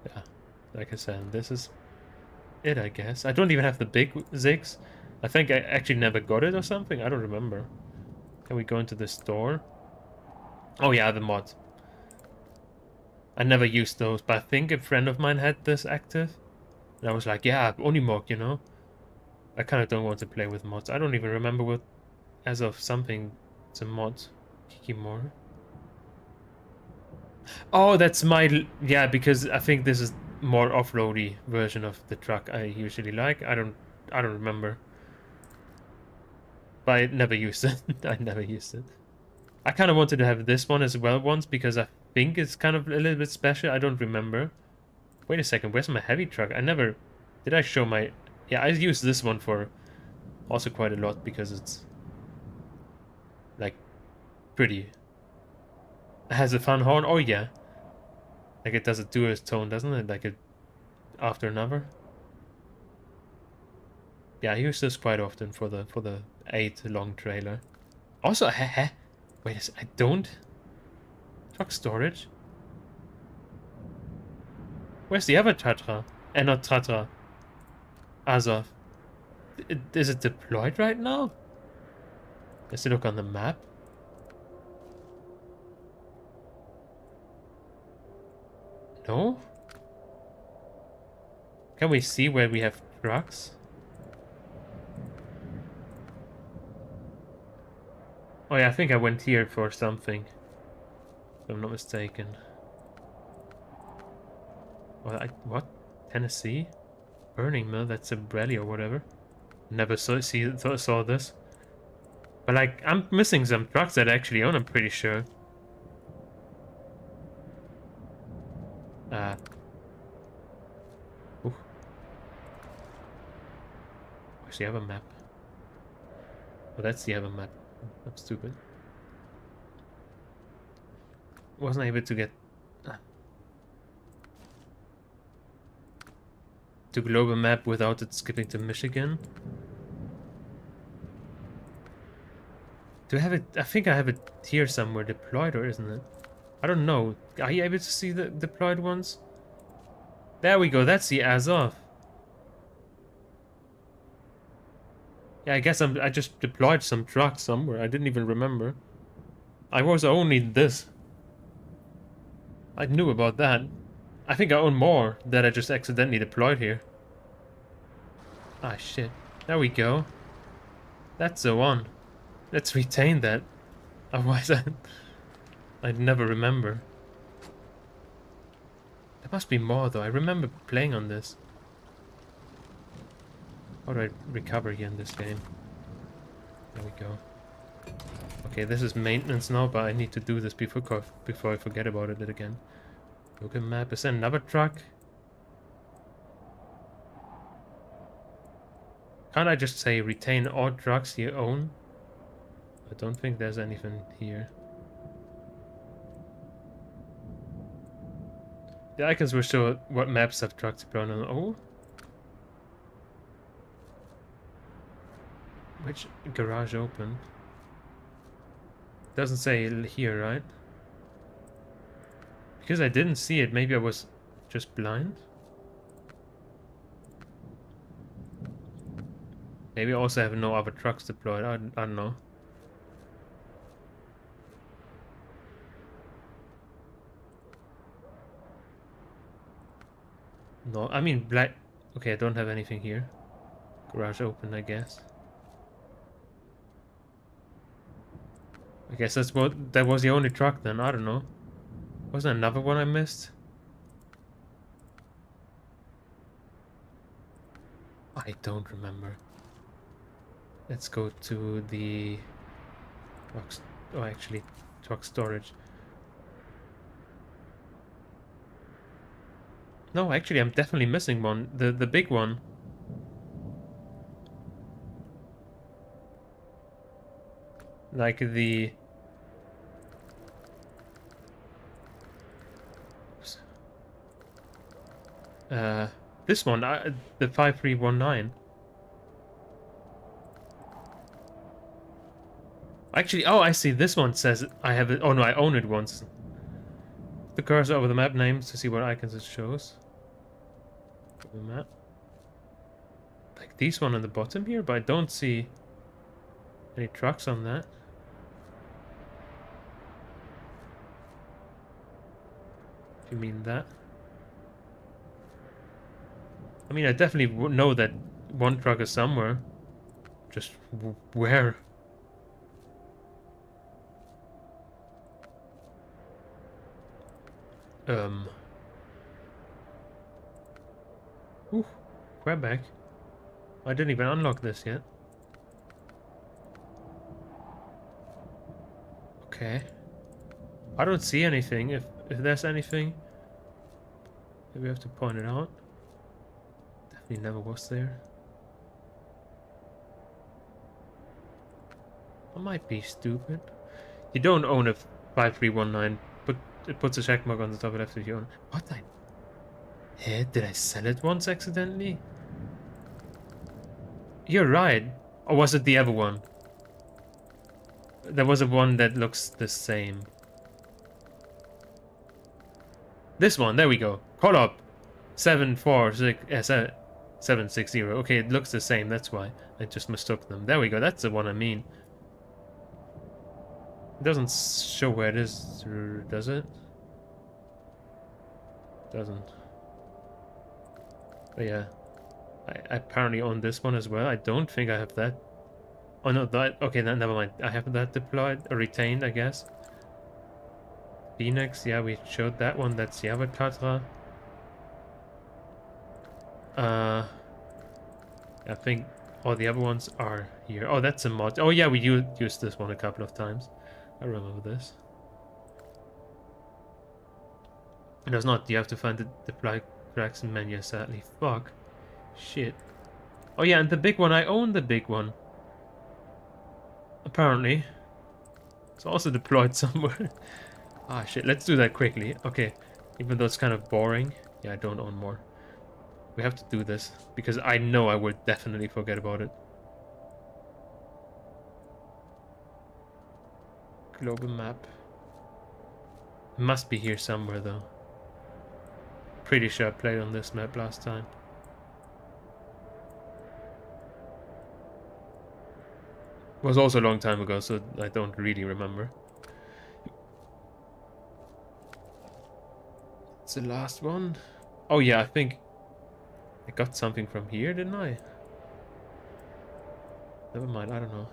Yeah, like I said, this is it, I guess. I don't even have the big Ziggs. I think I actually never got it or something. I don't remember. Can we go into the store? Oh yeah, the mod. I never used those, but I think a friend of mine had this active. And I was like, yeah, Unimog, you know? I kind of don't want to play with mods. I don't even remember what, as of something, it's a mod. Kikimori. Oh, that's my, yeah, because I think this is more off-roady version of the truck I usually like. I don't remember. But I never used it. I never used it. I kind of wanted to have this one as well once because I think it's kind of a little bit special. I don't remember. Wait a second, where's my heavy truck? I never... Did I show my... Yeah, I used this one for also quite a lot because it's like pretty. It has a fun horn. Oh yeah. Like it does a dual tone, doesn't it? Like it after another. Yeah, I use this quite often for the 8 long trailer. Also, wait a second, I don't. Truck storage. Where's the other Tatra? Not Tatra. Azov. Is it deployed right now? Let's look on the map. No? Can we see where we have trucks? Oh yeah, I think I went here for something. If I'm not mistaken. Well, what? Tennessee? Burning Mill? That's a rally or whatever. Never saw this. But like, I'm missing some trucks that I actually own, I'm pretty sure. Where's the other map? Oh, that's the other map. I'm stupid. Wasn't able to get to global map without it skipping to Michigan. Do I have it? I think I have it here somewhere deployed, or isn't it? I don't know. Are you able to see the deployed ones? There we go. That's the Azov. Yeah, I guess I just deployed some trucks somewhere. I didn't even remember. I was only this. I knew about that. I think I own more that I just accidentally deployed here. Ah, shit. There we go. That's the one. Let's retain that. Otherwise, I'd never remember. There must be more, though. I remember playing on this. How do I recover here in this game? There we go. Okay, this is maintenance now, but I need to do this before I forget about it again. Look at map. Is there another truck? Can't I just say retain all trucks you own? I don't think there's anything here. The icons will show what maps have trucks deployed on. Oh? Which garage opened? Doesn't say here, right? Because I didn't see it, maybe I was just blind? Maybe I also have no other trucks deployed, I don't know. No, I mean black... Okay, I don't have anything here. Garage open, I guess. I guess that was the only truck then, I don't know. Was there another one I missed? I don't remember. Let's go to the... Oh, actually, truck storage. No, actually, I'm definitely missing one. The big one. Like the... Oops. This one, the 5319. Actually, oh, I see. This one says I have it. Oh no, I own it once. The cursor over the map names to see what icons it shows. The map. Like these one on the bottom here, but I don't see any trucks on that. If you mean that. I mean, I definitely would know that one truck is somewhere. Just where? Ooh, Quebec. I didn't even unlock this yet. Okay. I don't see anything. If there's anything, maybe we have to point it out. Definitely never was there. I might be stupid. You don't own a 5319, but it puts a check mark on the top left if you own. What did I sell it once accidentally? You're right. Or was it the other one? There was a one that looks the same. This one, there we go. Call up. 760. Okay, it looks the same, that's why. I just mistook them. There we go, that's the one I mean. It doesn't show where it is, does it? Doesn't. But yeah. I apparently own this one as well. I don't think I have that. Oh no, that... Okay, then never mind. I have that deployed, or retained, I guess. Phoenix, yeah, we showed that one. That's the other Tatra. I think all the other ones are here. Oh, that's a mod. Oh yeah, we used this one a couple of times. I remember this. It does not. You have to find the deploy tracks menu, sadly. Fuck. Shit. Oh yeah, and the big one. I own the big one. Apparently. It's also deployed somewhere. Ah, shit. Let's do that quickly. Okay. Even though it's kind of boring. Yeah, I don't own more. We have to do this. Because I know I would definitely forget about it. Global map. It must be here somewhere, though. Pretty sure I played on this map last time. It was also a long time ago, so I don't really remember. It's the last one. Oh yeah, I think I got something from here, didn't I? Never mind, I don't know.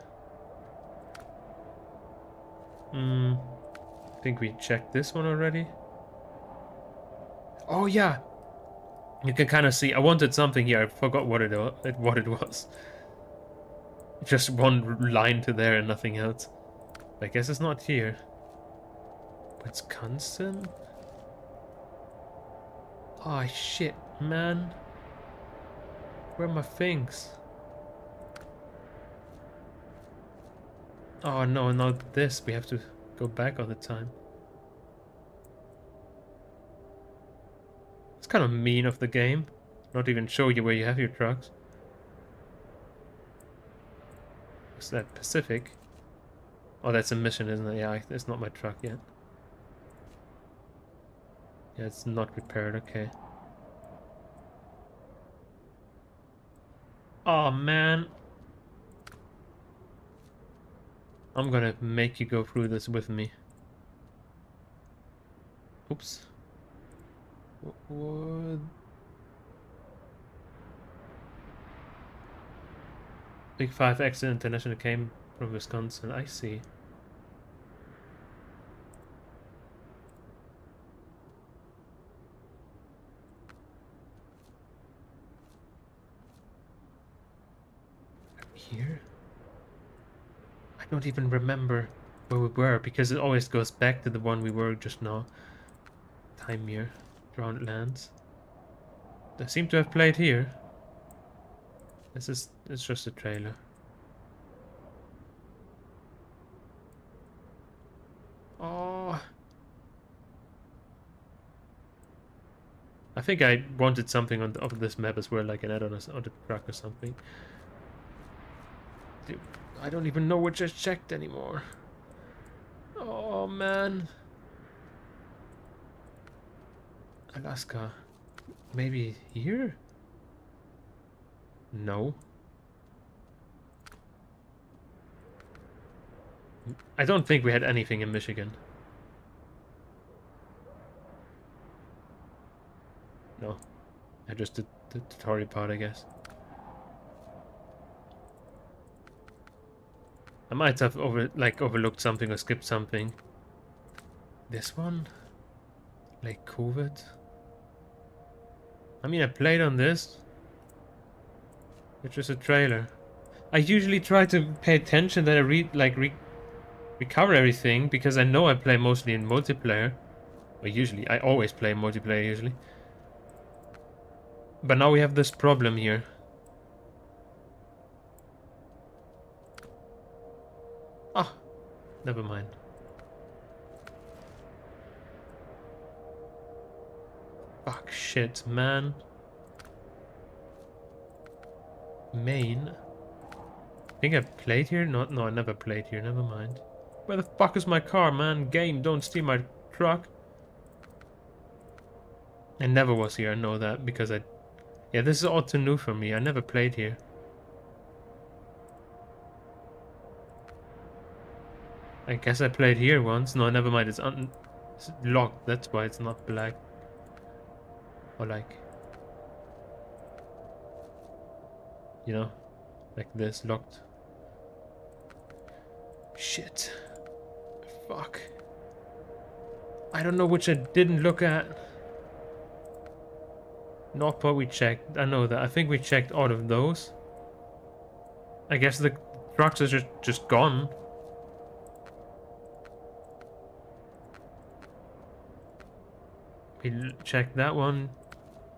I think we checked this one already. Oh yeah, you can kind of see. I wanted something here. I forgot what it was. Just one line to there and nothing else. I guess it's not here. Wisconsin? Oh shit, man. Where are my things? Oh no, not this. We have to go back all the time. It's kind of mean of the game. Not even show you where you have your trucks. What's that? Pacific? Oh, that's a mission, isn't it? Yeah, it's not my truck yet. Yeah, it's not repaired. Okay. Oh man. I'm gonna make you go through this with me. Oops. What? Big 5 accident international came from Wisconsin. I see. Here? I don't even remember where we were because it always goes back to the one we were just now. Timir, Drowned Lands. I seem to have played here. It's just a trailer. Oh, I think I wanted something on of this map as well, like an add-on on the truck or something. Dude, I don't even know which I checked anymore. Oh man. Alaska. Maybe here? No. I don't think we had anything in Michigan. No. I just did the tutorial part, I guess. I might have overlooked something or skipped something. This one? Like COVID? I mean, I played on this. It's just a trailer. I usually try to pay attention that I recover everything because I know I play mostly in multiplayer. Or usually, I always play multiplayer usually. But now we have this problem here. Ah, never mind. Fuck shit, man. Maine. I think I played here? No, I never played here. Never mind. Where the fuck is my car, man? Game, don't steal my truck. I never was here. I know that because yeah, this is all too new for me. I never played here. I guess I played here once. No, never mind. It's locked. That's why it's not black. Or like, you know, like this, locked. Shit. Fuck. I don't know which I didn't look at. Northport we checked. I know that. I think we checked all of those. I guess the trucks are just gone. We checked that one.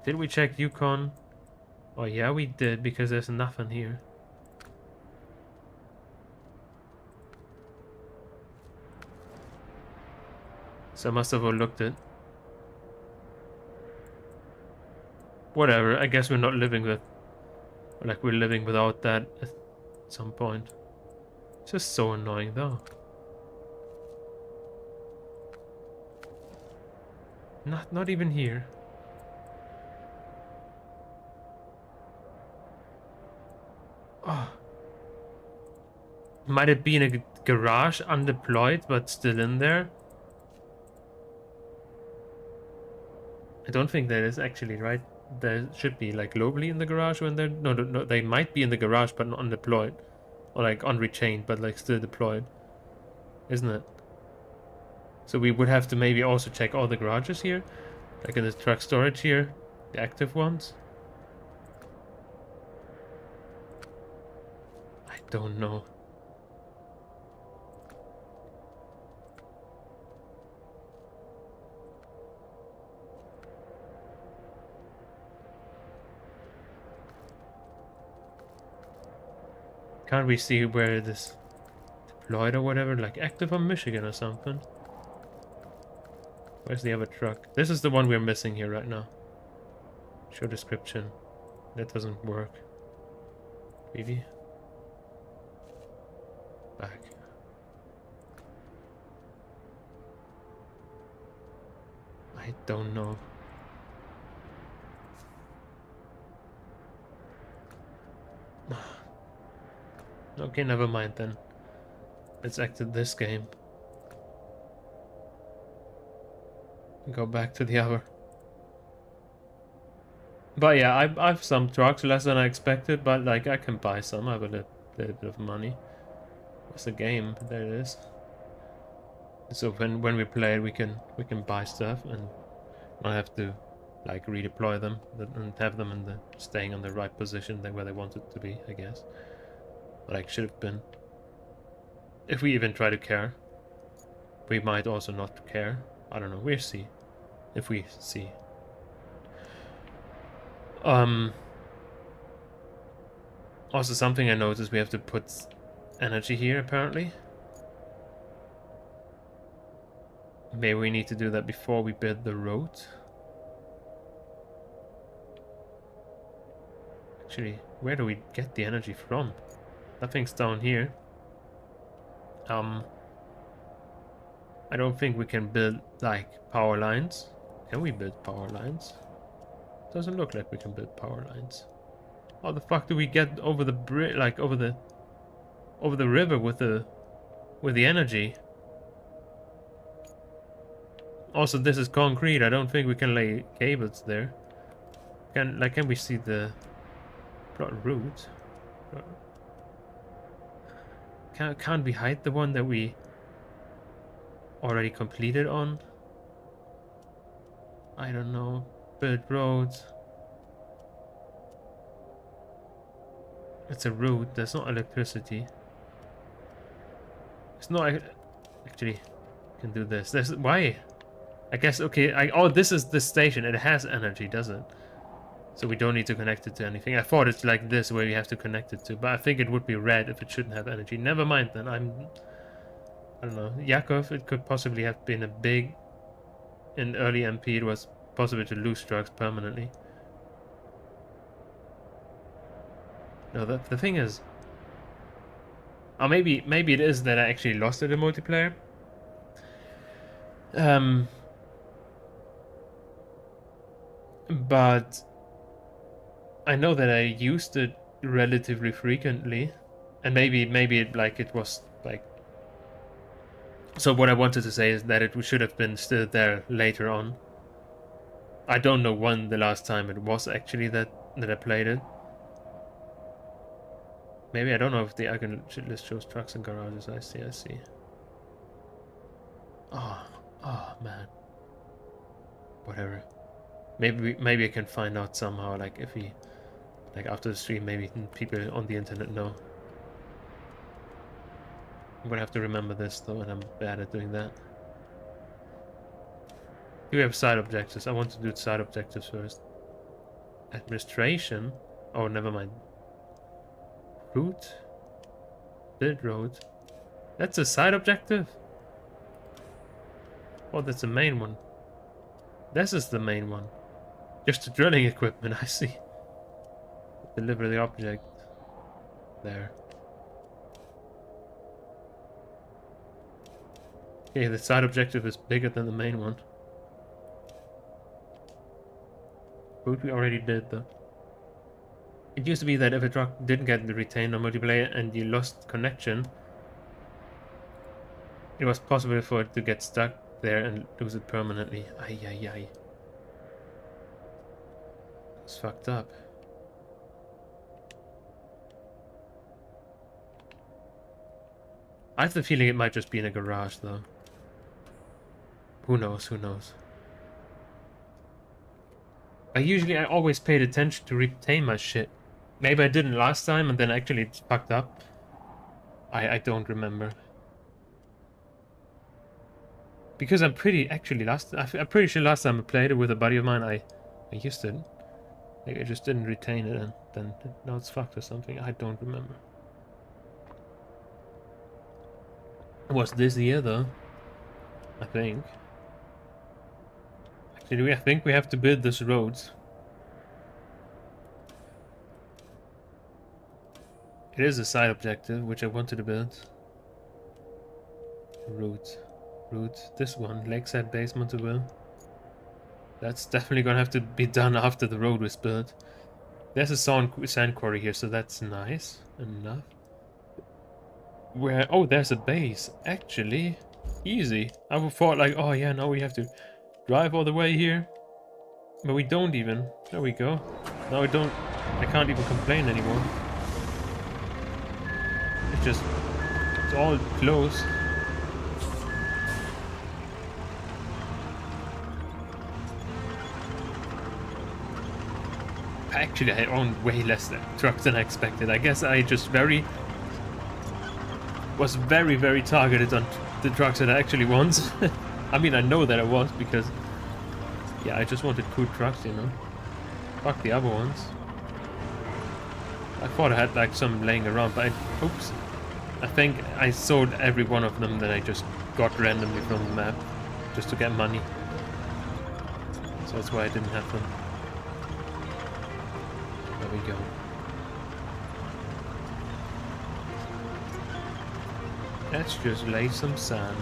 Did we check Yukon? Oh yeah, we did because there's nothing here. So I must have overlooked it. Whatever, I guess we're not living with... Like, we're living without that at some point. It's just so annoying, though. Not even here. Oh. Might it be in a garage, undeployed, but still in there? I don't think there is actually, right? There should be like globally in the garage when they're no, they might be in the garage but not undeployed, or like unrechained but like still deployed, isn't it? So we would have to maybe also check all the garages here, like in the truck storage here, the active ones. I don't know. Can't we see where it is deployed or whatever? Like active on Michigan or something? Where's the other truck? This is the one we're missing here right now. Show description. That doesn't work. Really? Back. I don't know. Okay, never mind then. Let's exit this game. Go back to the other. But yeah, I've some trucks, less than I expected, but like I can buy some. I have a little bit of money. What's the game? There it is. So when we play it, we can buy stuff and not have to like redeploy them and have them in the staying on the right position where they want it to be, I guess. But like should have been. If we even try to care, we might also not care. I don't know. We'll see. If we see. Also something I noticed, we have to put energy here apparently. Maybe we need to do that before we build the road. Actually, where do we get the energy from? Nothing's down here. I don't think we can build like power lines. Can we build power lines? Doesn't look like we can build power lines. How the fuck do we get over the bridge, like over the river with the energy? Also, this is concrete. I don't think we can lay cables there. Can we see the route? Can't we hide the one that we already completed on? I don't know. Build roads. It's a route. There's not electricity. It's not actually. Can do this. Why? I guess okay. Oh, this is the station. It has energy, does it? So we don't need to connect it to anything. I thought it's like this where you have to connect it to, but I think it would be red if it shouldn't have energy. Never mind then. I don't know. Yakov, it could possibly have been a big. In early MP, it was possible to lose trucks permanently. No, the thing is, or maybe it is that I actually lost it in multiplayer. But I know that I used it relatively frequently, and maybe it was like. So what I wanted to say is that it should have been still there later on. I don't know when the last time it was actually that I played it. Maybe I don't know if the icon list shows trucks and garages. I see. Oh man. Whatever. Maybe I can find out somehow. Like if we, like after the stream, maybe people on the internet know. I'm gonna have to remember this though, and I'm bad at doing that. Do we have side objectives? I want to do side objectives first. Administration? Oh, never mind. Route? Build road? That's a side objective? Oh, that's the main one. This is the main one. Just the drilling equipment, I see. Deliver the object. There. Okay, the side objective is bigger than the main one. Route we already did though. It used to be that if a truck didn't get retained on multiplayer and you lost connection, it was possible for it to get stuck there and lose it permanently. Ay. It's fucked up. I have the feeling it might just be in a garage, though. Who knows? Who knows? I always paid attention to retain my shit. Maybe I didn't last time, and then actually it's fucked up. I don't remember. Because I'm pretty I'm pretty sure last time I played it with a buddy of mine, I used it. Maybe I just didn't retain it, and then now it's fucked or something. I don't remember. It was this year though, I think. Actually, I think we have to build this road. It is a side objective, which I wanted to build. Route. This one, Lakeside Base Monteville. That's definitely gonna have to be done after the road was built. There's a sand quarry here, so that's nice enough. Where? Oh, there's a base. Actually, easy. I would thought like, oh yeah, now we have to drive all the way here. But we don't even. There we go. Now I can't even complain anymore. It's all close. Actually, I own way less trucks than I expected. I guess I just was very targeted on the trucks that I actually want. I mean, I know that I was because, yeah, I just wanted cool trucks, you know. Fuck the other ones. I thought I had like some laying around, but oops. I think I sold every one of them that I just got randomly from the map, just to get money. So that's why I didn't have them. There we go. Let's just lay some sand.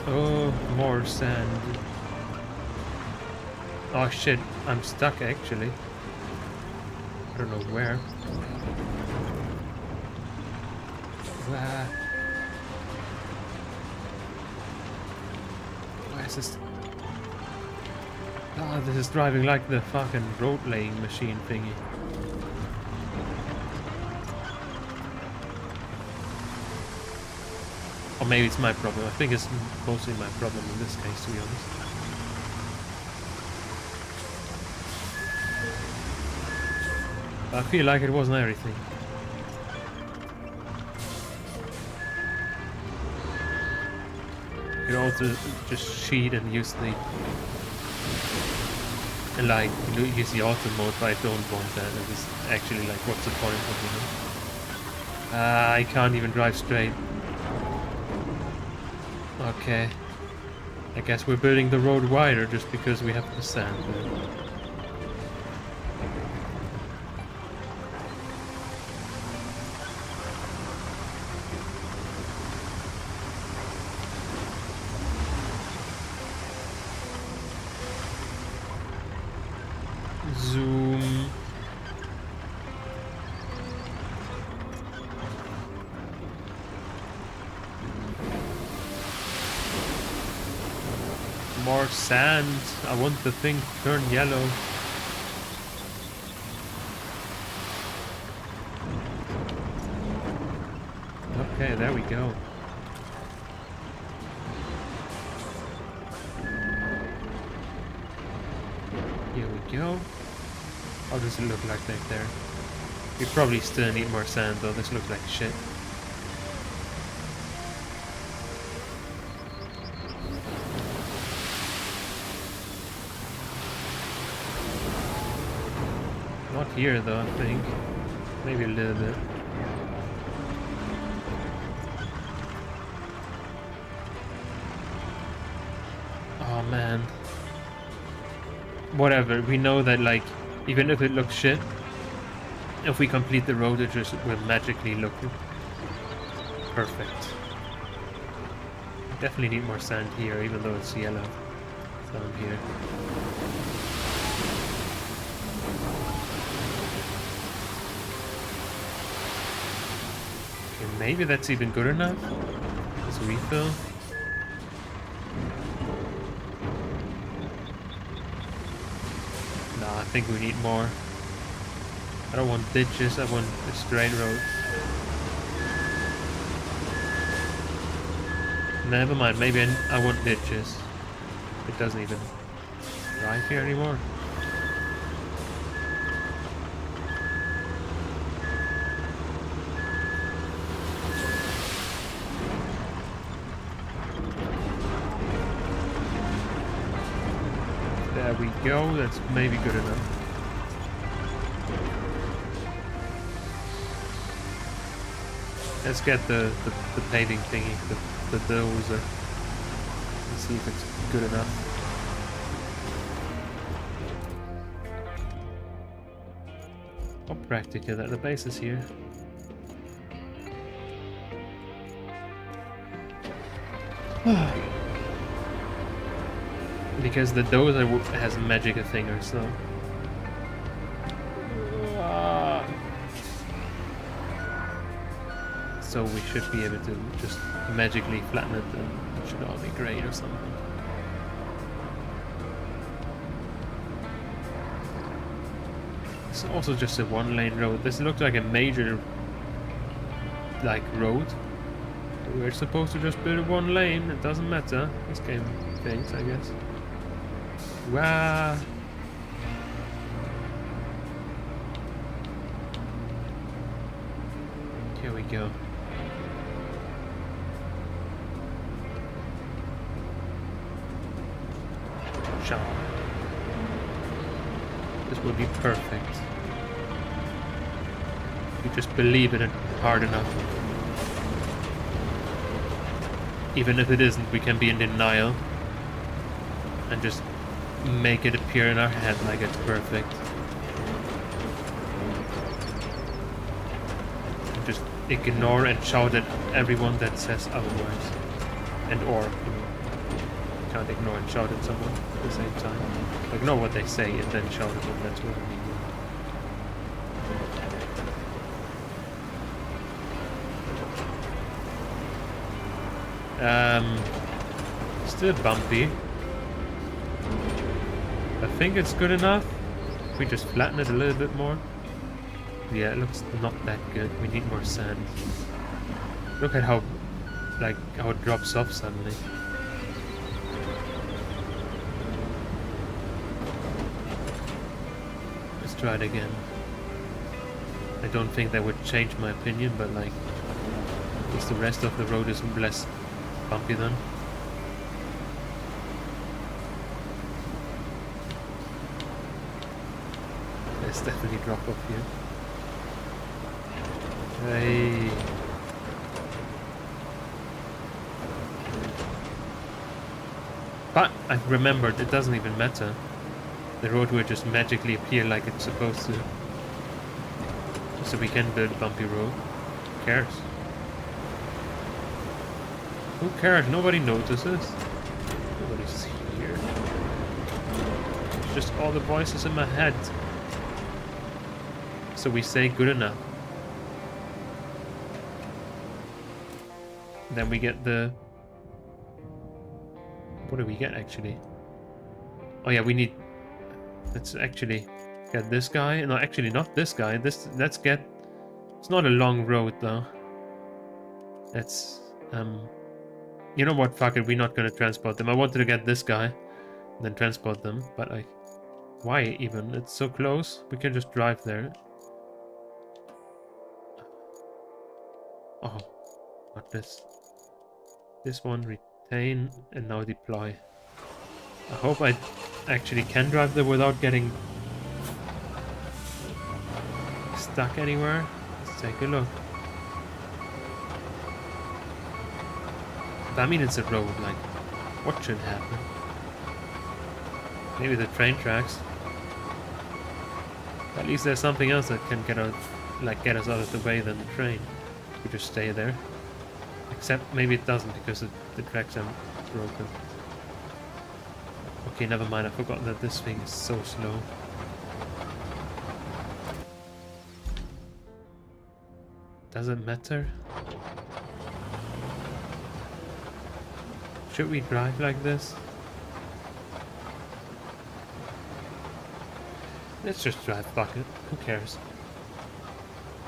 Oh, more sand. Oh shit, I'm stuck actually. I don't know where. Ah. Why is this? Ah, this is driving like the fucking road laying machine thingy. Or maybe it's my problem. I think it's mostly my problem in this case, to be honest. I feel like it wasn't everything. You can also just cheat and use the use the auto mode, but I don't want that. It is actually like, what's the point of it? I can't even drive straight. Okay. I guess we're building the road wider just because we have the sand there. Zoom. More sand. I want the thing to turn yellow. Okay, there we go. Here we go. How does it look like back there? We probably still need more sand though. This looks like shit. Not here though, I think. Maybe a little bit. Oh man. Whatever, we know that like, even if it looks shit, if we complete the road it just will magically look perfect. Definitely need more sand here, even though it's yellow down here. Okay, maybe that's even good enough. Let's refill. think we need more. I don't want ditches, I want a straight road. Never mind, maybe I want ditches. It doesn't even drive here anymore. There we go, that's maybe good enough. Let's get the paving thingy, the dozer. Let's see if it's good enough. How practical that the base is here. Because the dozer has a magic thinger, so. So we should be able to just magically flatten it, and it should all be great or something. It's also just a one-lane road. This looks like a major, like, road. We're supposed to just build one lane. It doesn't matter. This game thinks, I guess. Wow. Here we go. This will be perfect. You just believe in it hard enough. Even if it isn't, we can be in denial and just make it appear in our head like it's perfect. And just ignore and shout at everyone that says otherwise. And or, you know, can't ignore and shout at someone at the same time. Ignore what they say and then shout at them, that's what I mean. Still bumpy. I think it's good enough. If we just flatten it a little bit more. Yeah, it looks not that good. We need more sand. Look at how, like, how it drops off suddenly. Let's try it again. I don't think that would change my opinion, but like, at least the rest of the road is less bumpy then. There's definitely drop off here. Hey. But I remembered, it doesn't even matter. The road will just magically appear like it's supposed to. So we can build a bumpy road. Who cares? Who cares? Nobody notices. Nobody's here. It's just all the voices in my head. So we say good enough. Then we get the... What do we get actually? Oh yeah, we need... Let's actually get this guy. No, actually not this guy. Let's get... It's not a long road though. Let's... You know what? Fuck it. We're not gonna transport them. I wanted to get this guy and then transport them, but like... Why even? It's so close. We can just drive there. Oh, not this. This one, retain, and now deploy. I hope I actually can drive there without getting stuck anywhere. Let's take a look. I mean, it's a road, like, what should happen? Maybe the train tracks. At least there's something else that can get out, like, get us out of the way than the train. We just stay there. Except maybe it doesn't because the tracks are broken. Okay, never mind. I forgot that this thing is so slow. Does it matter? Should we drive like this? Let's just drive, fuck it. Who cares?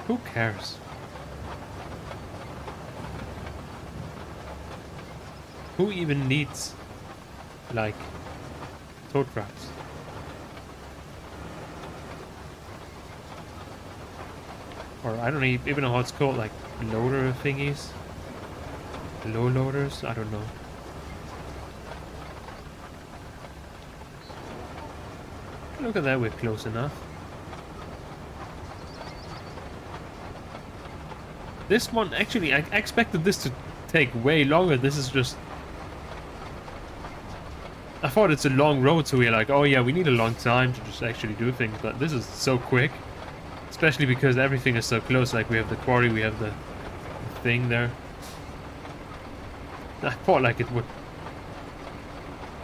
Who cares? Who even needs, like, tow trucks? Or I don't even know how it's called, like, loader thingies? Low loaders? I don't know. Look at that, we're close enough. This one, actually, I expected this to take way longer. This is just... I thought it's a long road, so we're like, oh yeah, we need a long time to just actually do things, but this is so quick. Especially because everything is so close, like we have the quarry, we have the thing there. I thought like it would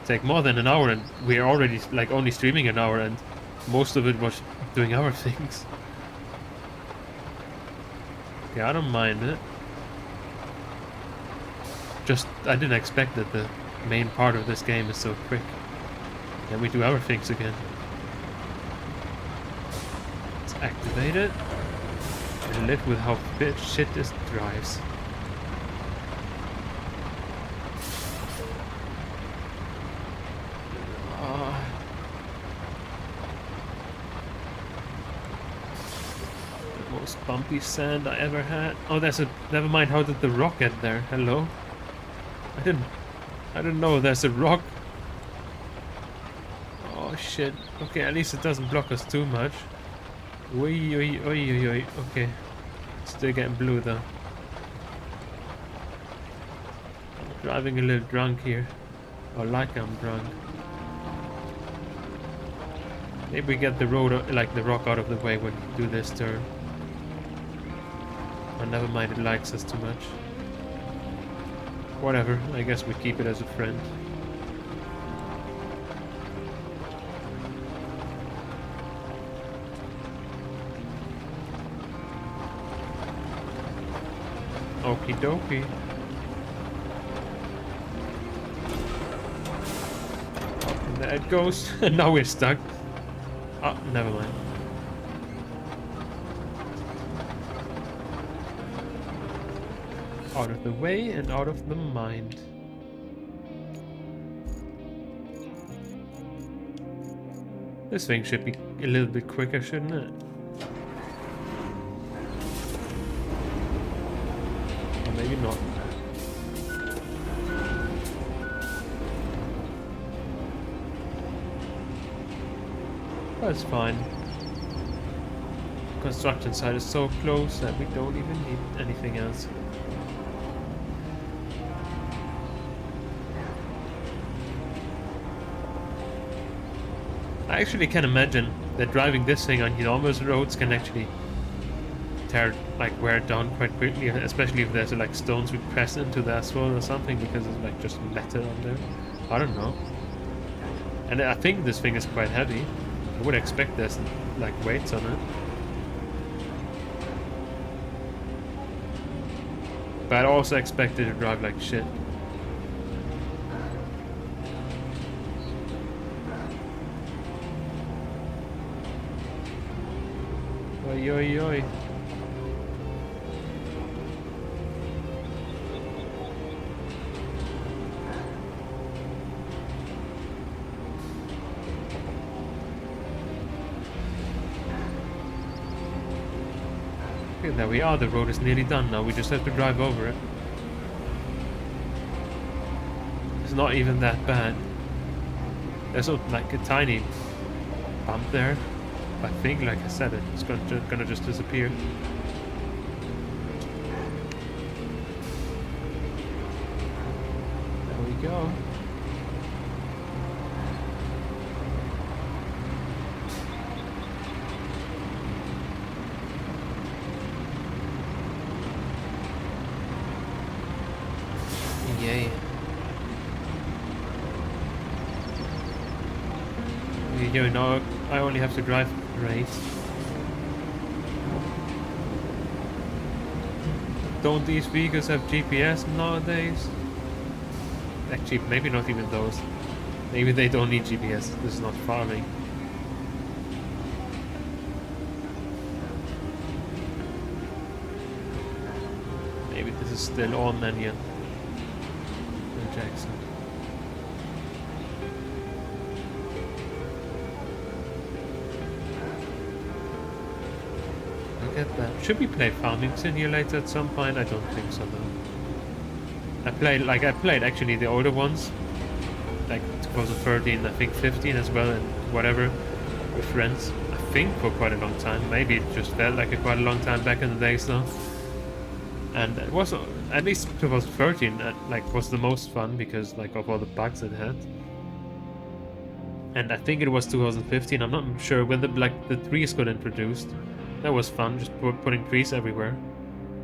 take more than an hour, and we're already like only streaming an hour, and most of it was doing other things. Yeah, I don't mind it. Just, I didn't expect that the main part of this game is so quick. Then we do other things again. Let's activate it. And live with how shit this drives. The most bumpy sand I ever had. Oh, there's a... Never mind, how did the rock get there? Hello? I didn't know there's a rock. Oh shit. Okay, at least it doesn't block us too much. Oi, oi, oi, oi, oi. Okay. Still getting blue though. I'm driving a little drunk here. Or like I'm drunk. Maybe we get the road, like the rock out of the way when we do this turn. Oh, never mind, it likes us too much. Whatever, I guess we keep it as a friend. Okie dokie. And there it goes. And now we're stuck. Oh, never mind. Out of the way and out of the mind. This thing should be a little bit quicker, shouldn't it? Or maybe not. That's fine. Construction site is so close that we don't even need anything else. I actually can imagine that driving this thing on enormous roads can actually wear it down quite quickly, especially if there's like stones we press into the asphalt or something, because it's like just metal on there. I don't know. And I think this thing is quite heavy. I would expect there's like weights on it. But I also expect it to drive like shit. Oi, oi, oi. Okay, there we are. The road is nearly done now. We just have to drive over it. It's not even that bad. There's like a tiny bump there. I think, like I said, it's gonna just disappear. There we go. Yay. You know, I only have to drive right. Don't these vehicles have GPS nowadays? Actually, maybe not even those. Maybe they don't need GPS. This is not farming. is still all Mannion. And Jackson. Look at that. Should we play Farming Simulator at some point? I don't think so though. I played actually the older ones. Like 2013, I think 15 as well, and whatever, with friends. I think for quite a long time. Maybe it just felt like quite a long time back in the days though. And it was, at least 2013, was the most fun because like of all the bugs it had. And I think it was 2015. I'm not sure when the trees got introduced. That was fun, just putting trees everywhere.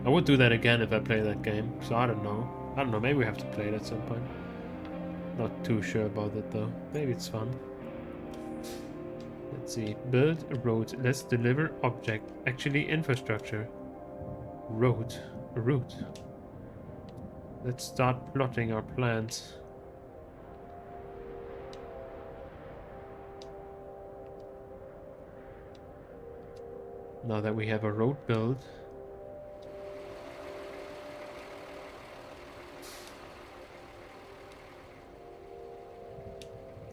I would do that again if I play that game. So I don't know. Maybe we have to play it at some point. Not too sure about it though. Maybe it's fun. Let's see. Build a road. Let's deliver object. Actually, infrastructure. Road. Route. Let's start plotting our plans. Now that we have a road built.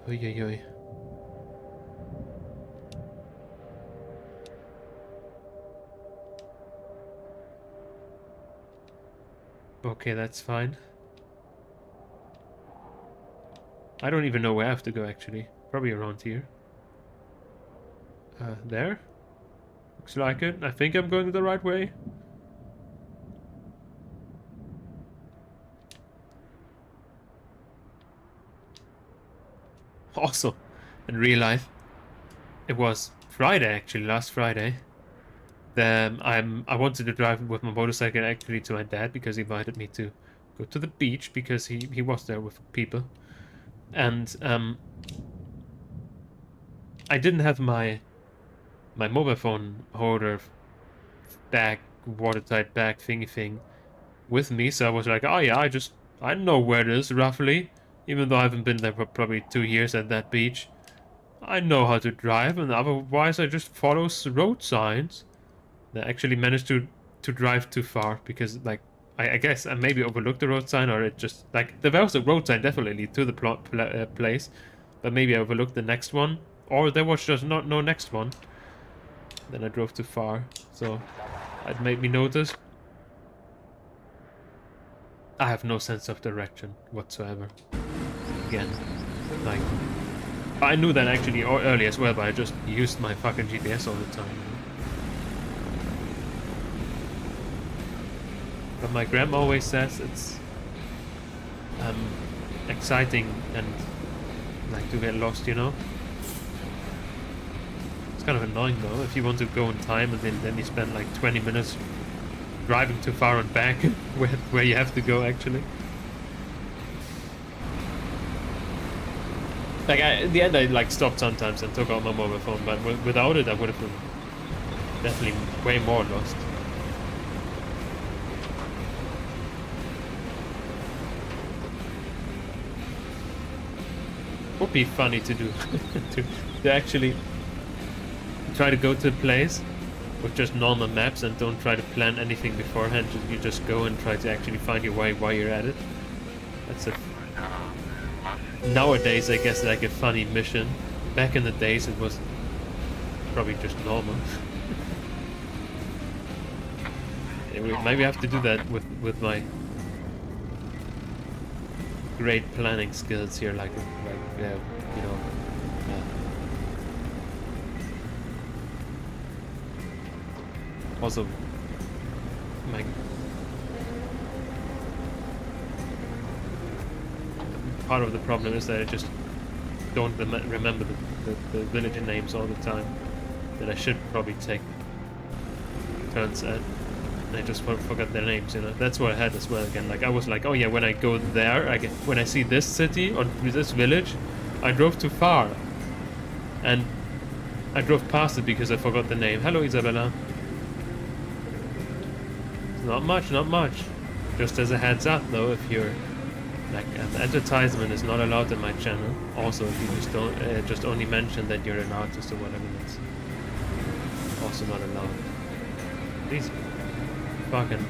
Oi, oi, oi. Okay, that's fine. I don't even know where I have to go actually. Probably around here. There? Looks like it. I think I'm going the right way. Also, in real life, it was Friday actually, last Friday. I wanted to drive with my motorcycle actually to my dad because he invited me to go to the beach because he was there with people. And I didn't have my mobile phone holder bag, watertight bag thingy thing with me, so I was like, oh yeah, I know where it is roughly, even though I haven't been there for probably 2 years at that beach. I know how to drive, and otherwise I just follow road signs. I actually managed to drive too far because like I guess I maybe overlooked the road sign, or it just like there was a road sign definitely to the place, but maybe I overlooked the next one, or there was just no next one. Then I drove too far, so it made me notice. I have no sense of direction whatsoever. Again, like I knew that actually early as well, but I just used my fucking GPS all the time. But my grandma always says it's exciting and like to get lost, you know. It's kind of annoying though if you want to go in time and then you spend like 20 minutes driving too far and back where you have to go actually. Like in the end I like stopped sometimes and took out my mobile phone, but without it I would have been definitely way more lost. Would be funny to do to actually try to go to a place with just normal maps and don't try to plan anything beforehand. You just go and try to actually find your way while you're at it. That's nowadays I guess like a funny mission. Back in the days it was probably just normal. Maybe I have to do that with my great planning skills here, like you know. Also, my part of the problem is that I just don't remember the village names all the time. That I should probably take turns at. I just forgot their names, you know. That's what I had as well again. Like I was like, oh yeah, when I go there, when I see this city or this village, I drove too far, and I drove past it because I forgot the name. Hello, Isabella. Not much, not much. Just as a heads up, though, if you're like, advertisement is not allowed in my channel. Also, if you just don't just only mention that you're an artist or whatever, that's also not allowed. These fucking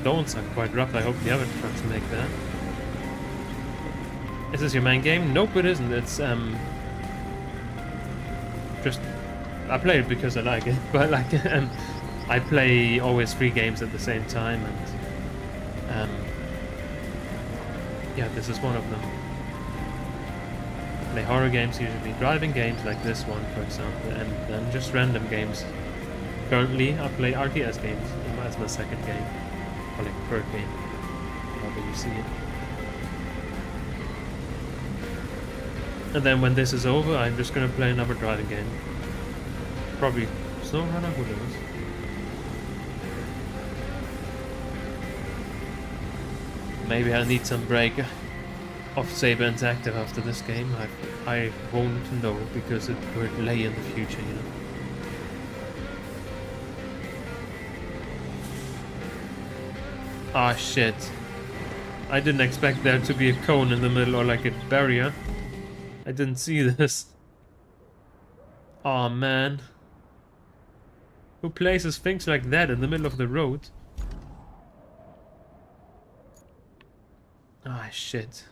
stones are quite rough. I hope the other trucks make that. Is this your main game? Nope, it isn't. It's just I play it because I like it, but like I play always 3 games at the same time, and yeah, this is one of them. I play horror games usually, driving games like this one, for example, and then just random games. Currently, I play RTS games as my second game, or like third game, however you see it. And then when this is over, I'm just gonna play another driving game. Probably SnowRunner, who knows? Maybe I need some break of Saber Interactive after this game. I won't know because it will lay in the future, you know. Ah, shit. I didn't expect there to be a cone in the middle or like a barrier. I didn't see this. Aw, man. Who places things like that in the middle of the road? Ah, shit.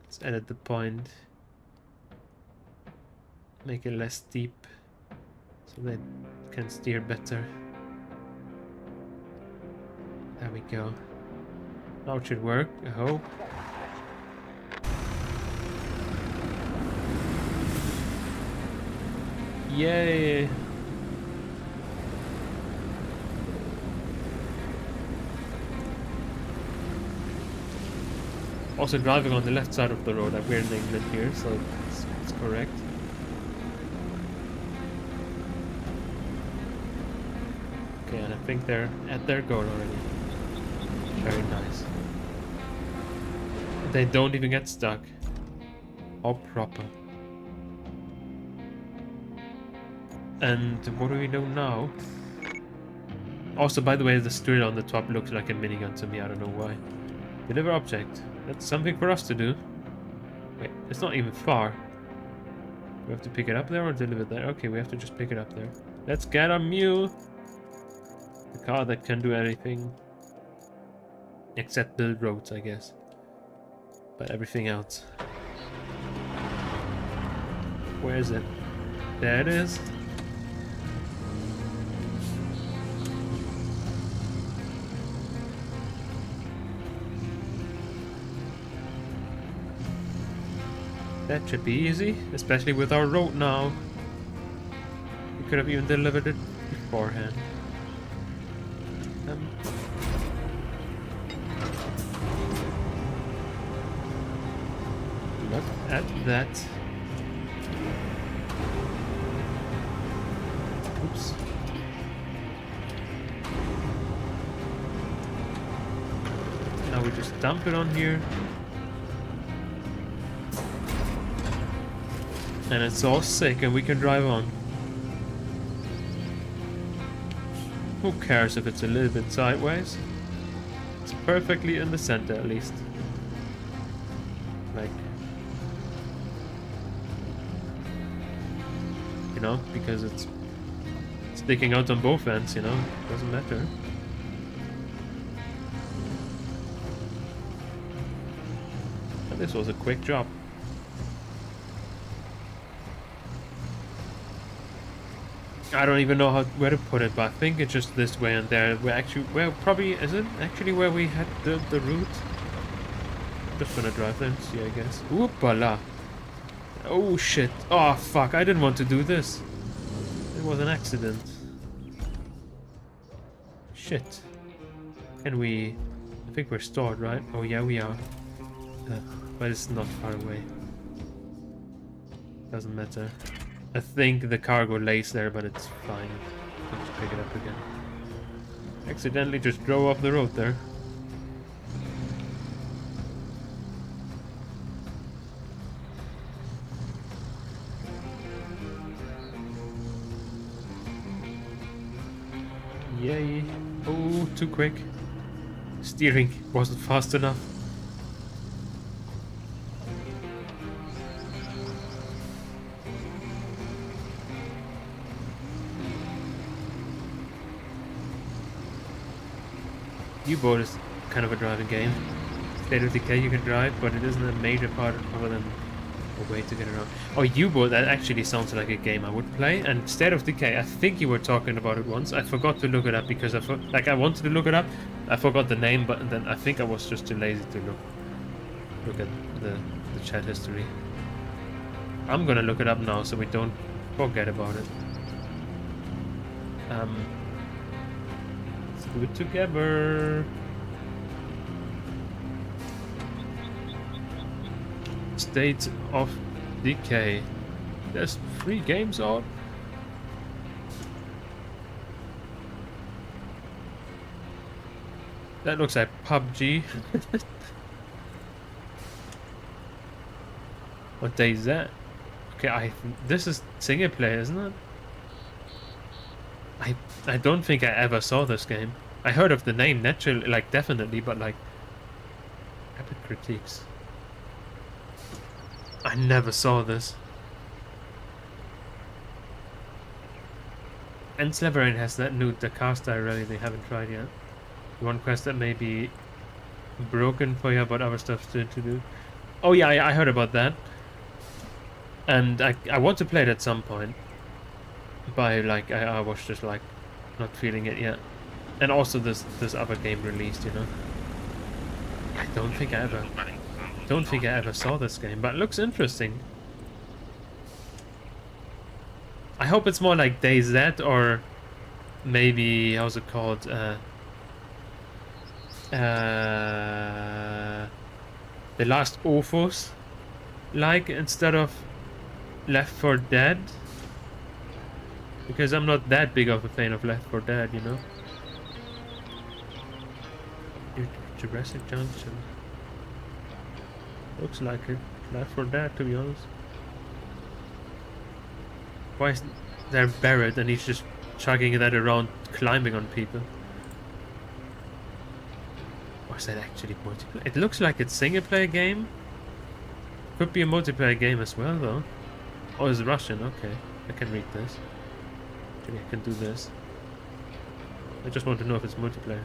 Let's edit the point. Make it less steep so they can steer better. There we go. Now it should work, I hope. Yay! Also driving on the left side of the road. We're in England here, so it's correct. Okay, and I think they're at their goal already. Very nice. They don't even get stuck. All proper. And what do we do now? Also, by the way, the strill on the top looks like a minigun to me. I don't know why. Deliver object. That's something for us to do. Wait, it's not even far. We have to pick it up there or deliver it there? Okay, we have to just pick it up there. Let's get a mule. The car that can do anything. Except build roads, I guess. But everything else. Where is it? There it is. That should be easy, especially with our road now. We could have even delivered it beforehand. Look at that. Oops. Now we just dump it on here. And it's all sick and we can drive on. Who cares if it's a little bit sideways? It's perfectly in the center at least. Like, you know, because it's sticking out on both ends, you know, doesn't matter. But this was a quick job. I don't even know where to put it, but I think it's just this way and there. We're actually, well, probably, is it actually where we had the route? I'm just gonna drive there and see, I guess. Oopala! Oh shit! Oh fuck! I didn't want to do this. It was an accident. Shit. Can we? I think we're stored, right? Oh yeah, we are. But it's not far away. Doesn't matter. I think the cargo lays there, but it's fine. I'll just pick it up again. Accidentally just drove off the road there. Yay. Oh, too quick. Steering wasn't fast enough. U-Boat is kind of a driving game. State of Decay you can drive, but it isn't a major part other than a way to get around. Oh, U-Boat, that actually sounds like a game I would play. And State of Decay, I think you were talking about it once. I forgot to look it up because I wanted to look it up. I forgot the name, but then I think I was just too lazy to look at the chat history. I'm gonna look it up now so we don't forget about it. Let's do it together. State of Decay. There's 3 games out. That looks like PUBG. What day is that? Okay, this is single player, isn't it? I don't think I ever saw this game. I heard of the name naturally, like definitely, but like epic critiques. I never saw this. And Sleverain has that new Dakar style rally they haven't tried yet. One quest that may be broken for you, but other stuff still to do. Oh yeah, I heard about that. And I want to play it at some point. But like I was just like not feeling it yet. And also this other game released, you know. I don't think I ever saw this game, but it looks interesting. I hope it's more like DayZ or maybe how's it called? The Last Ophos, like, instead of Left 4 Dead, because I'm not that big of a fan of Left 4 Dead, you know. Jurassic Junction. Looks like it. Left 4 Dead, to be honest. Why is there Barrett and he's just chugging that around, climbing on people? Or is that actually multiplayer? It looks like it's single player game. Could be a multiplayer game as well, though. Oh, it's Russian. Okay, I can read this. Actually, I can do this. I just want to know if it's multiplayer.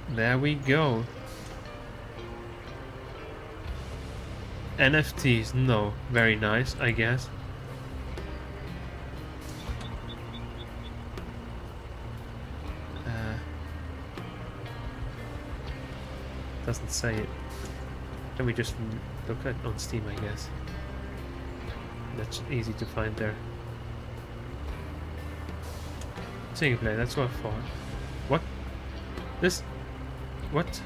There we go. NFTs, no. Very nice, I guess. Doesn't say it. Can we just look at on Steam, I guess? That's easy to find there. Single player, that's what I thought. What? This? What?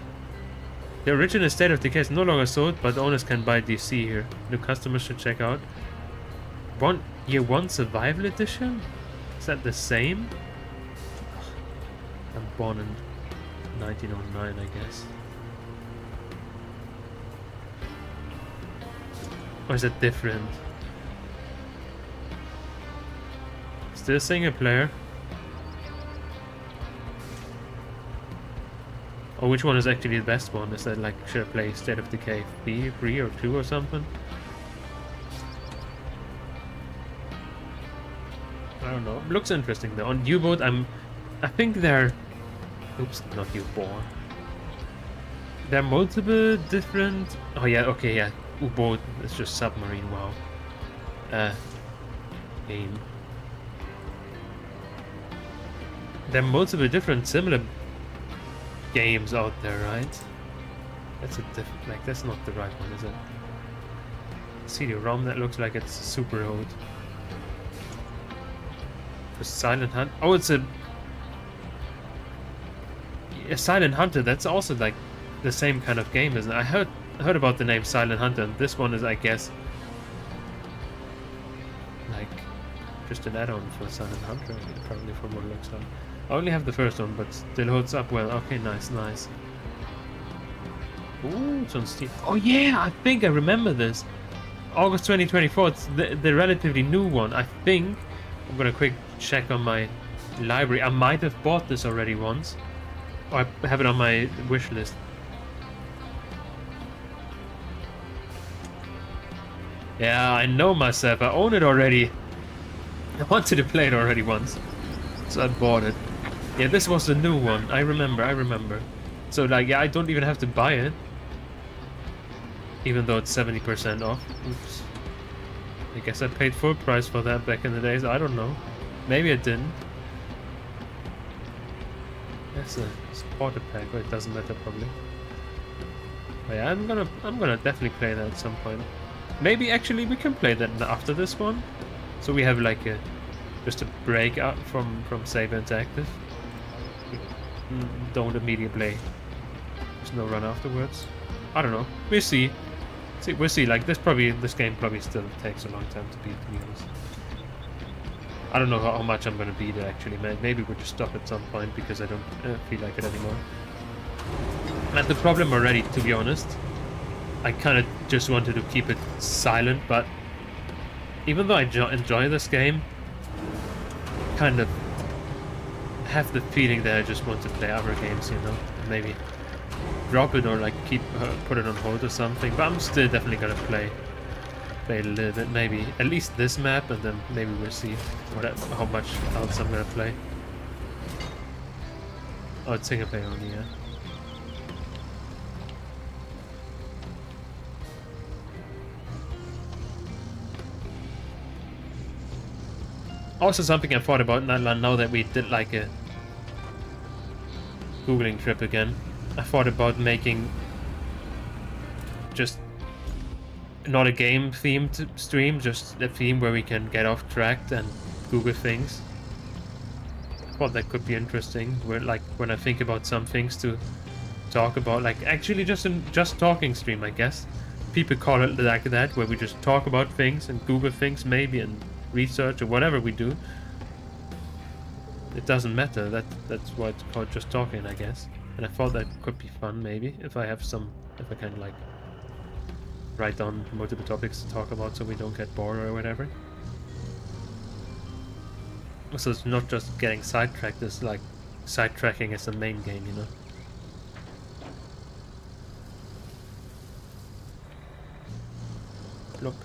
The original State of Decay is no longer sold, but owners can buy DC here. New customers should check out. Year 1 Survival Edition? Is that the same? I'm born in 1909, I guess. Or is it different? Still single player. Or which one is actually the best one? Is that like, should I play State of Decay 3 or 2 or something? I don't know. Looks interesting though. On U-Boat, I think they're... Oops, not U-Boat. There are multiple different... Oh yeah, okay, yeah. U-Boat is just submarine, wow. Game. There are multiple different similar games out there, right? That's a like, that's not the right one, is it? CD-ROM, that looks like it's super old. For Silent Hunt. Oh, it's a Silent Hunter. That's also like the same kind of game, isn't it? I heard about the name Silent Hunter, and this one is, I guess, like just an add-on for Silent Hunter, probably, from what it looks like. I only have the first one, but still holds up well. Okay, nice, nice. Ooh, it's on Steam. Oh yeah, I think I remember this. August 2024. It's the relatively new one. I think I'm gonna quick check on my library. I might have bought this already once, or I have it on my wish list. Yeah, I know myself. I own it already. I wanted to play it already once, so I bought it. Yeah, this was the new one. I remember. So like, yeah, I don't even have to buy it. Even though it's 70% off. Oops. I guess I paid full price for that back in the days. I don't know. Maybe I didn't. That's a supported pack, but it doesn't matter probably. But yeah, I'm gonna definitely play that at some point. Maybe actually we can play that after this one. So we have like just a break out from Saber Interactive. Don't immediately. There's no run afterwards. I don't know. We'll see. We'll see. Like this game probably still takes a long time to beat, to be honest. I don't know how much I'm gonna beat it actually, man. Maybe we'll just stop at some point because I don't feel like it anymore. And the problem already, to be honest, I kind of just wanted to keep it silent, but even though I enjoy this game, kind of have the feeling that I just want to play other games, you know, maybe drop it or like put it on hold or something. But I'm still definitely gonna play it a little bit, maybe at least this map, and then maybe we'll see how much else I'm gonna play. Oh, it's single player only, yeah. Also, something I thought about now that we did like a Googling trip again. I thought about making just not a game themed stream, just a theme where we can get off track and Google things. I thought that could be interesting. Where like when I think about some things to talk about, like actually just talking stream, I guess. People call it like that, where we just talk about things and Google things maybe and research or whatever we do. It doesn't matter. That's why it's called just talking, I guess. And I thought that could be fun maybe if I can like write down multiple topics to talk about so we don't get bored or whatever. So it's not just getting sidetracked, it's like sidetracking as the main game, you know. Look.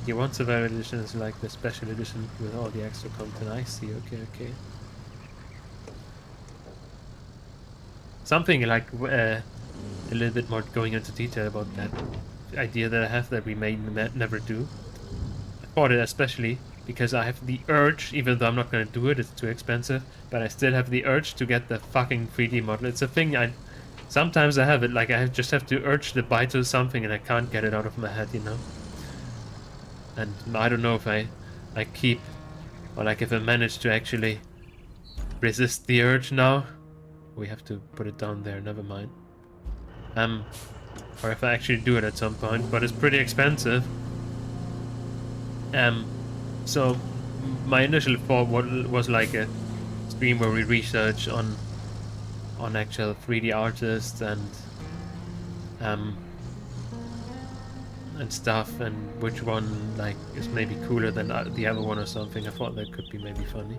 You want survival edition is like the special edition with all the extra content. I see, okay. Something like a little bit more going into detail about that idea that I have that we may never do. I thought it especially because I have the urge, even though I'm not going to do it, it's too expensive, but I still have the urge to get the fucking 3D model. It's a thing sometimes I have it, like I just have to urge to buy to something and I can't get it out of my head, you know? And I don't know if I keep, or like if I manage to actually resist the urge now. We have to put it down there, never mind. Or if I actually do it at some point, but it's pretty expensive. So my initial thought was like a stream where we research on actual 3D artists and stuff, and which one like is maybe cooler than the other one or something. I thought that could be maybe funny.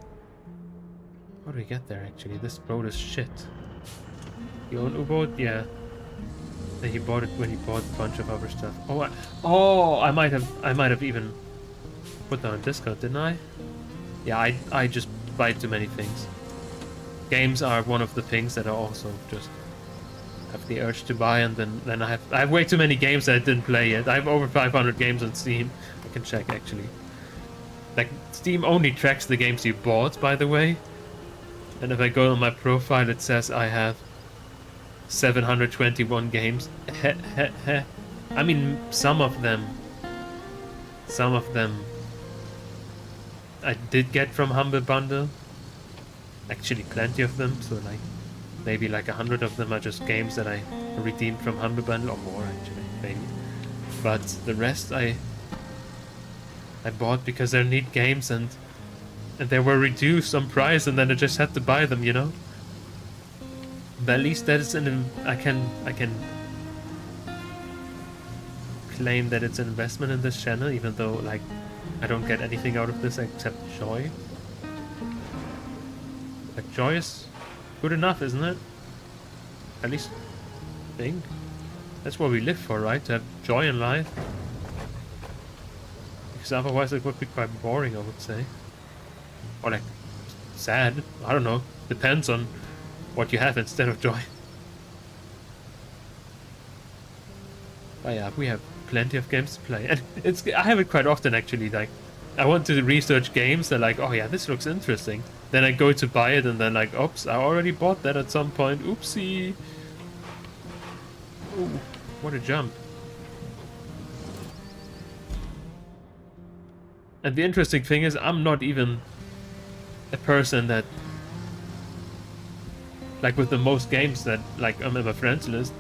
How do we get there actually? This road is shit. You own U-boat? Yeah. He bought it when he bought a bunch of other stuff. I might have even put that on Discord, didn't I? Yeah, I just buy too many things. Games are one of the things that I also just have the urge to buy, and then I have way too many games that I didn't play yet. I have over 500 games on Steam. I can check actually. Like Steam only tracks the games you bought, by the way. And if I go on my profile, it says I have 721 games. I mean, some of them I did get from Humble Bundle. Actually, plenty of them. So like, maybe like 100 of them are just games that I redeemed from Humble Bundle, or more actually, maybe. But the rest I bought because they're neat games and they were reduced on price, and then I just had to buy them, you know. But at least that is I can claim that it's an investment in this channel, even though like I don't get anything out of this except joy. Like joy is good enough, isn't it? At least I think that's what we live for, right? To have joy in life. because otherwise it would be quite boring, I would say. Or like, sad. I don't know. Depends on what you have instead of joy. But yeah, we have plenty of games to play. And I have it quite often, actually. Like, I want to research games that like, oh yeah, this looks interesting. Then I go to buy it and then like, oops, I already bought that at some point. Oopsie. Ooh, what a jump. And the interesting thing is, I'm not even a person that, like with the most games that like I'm in my friends list.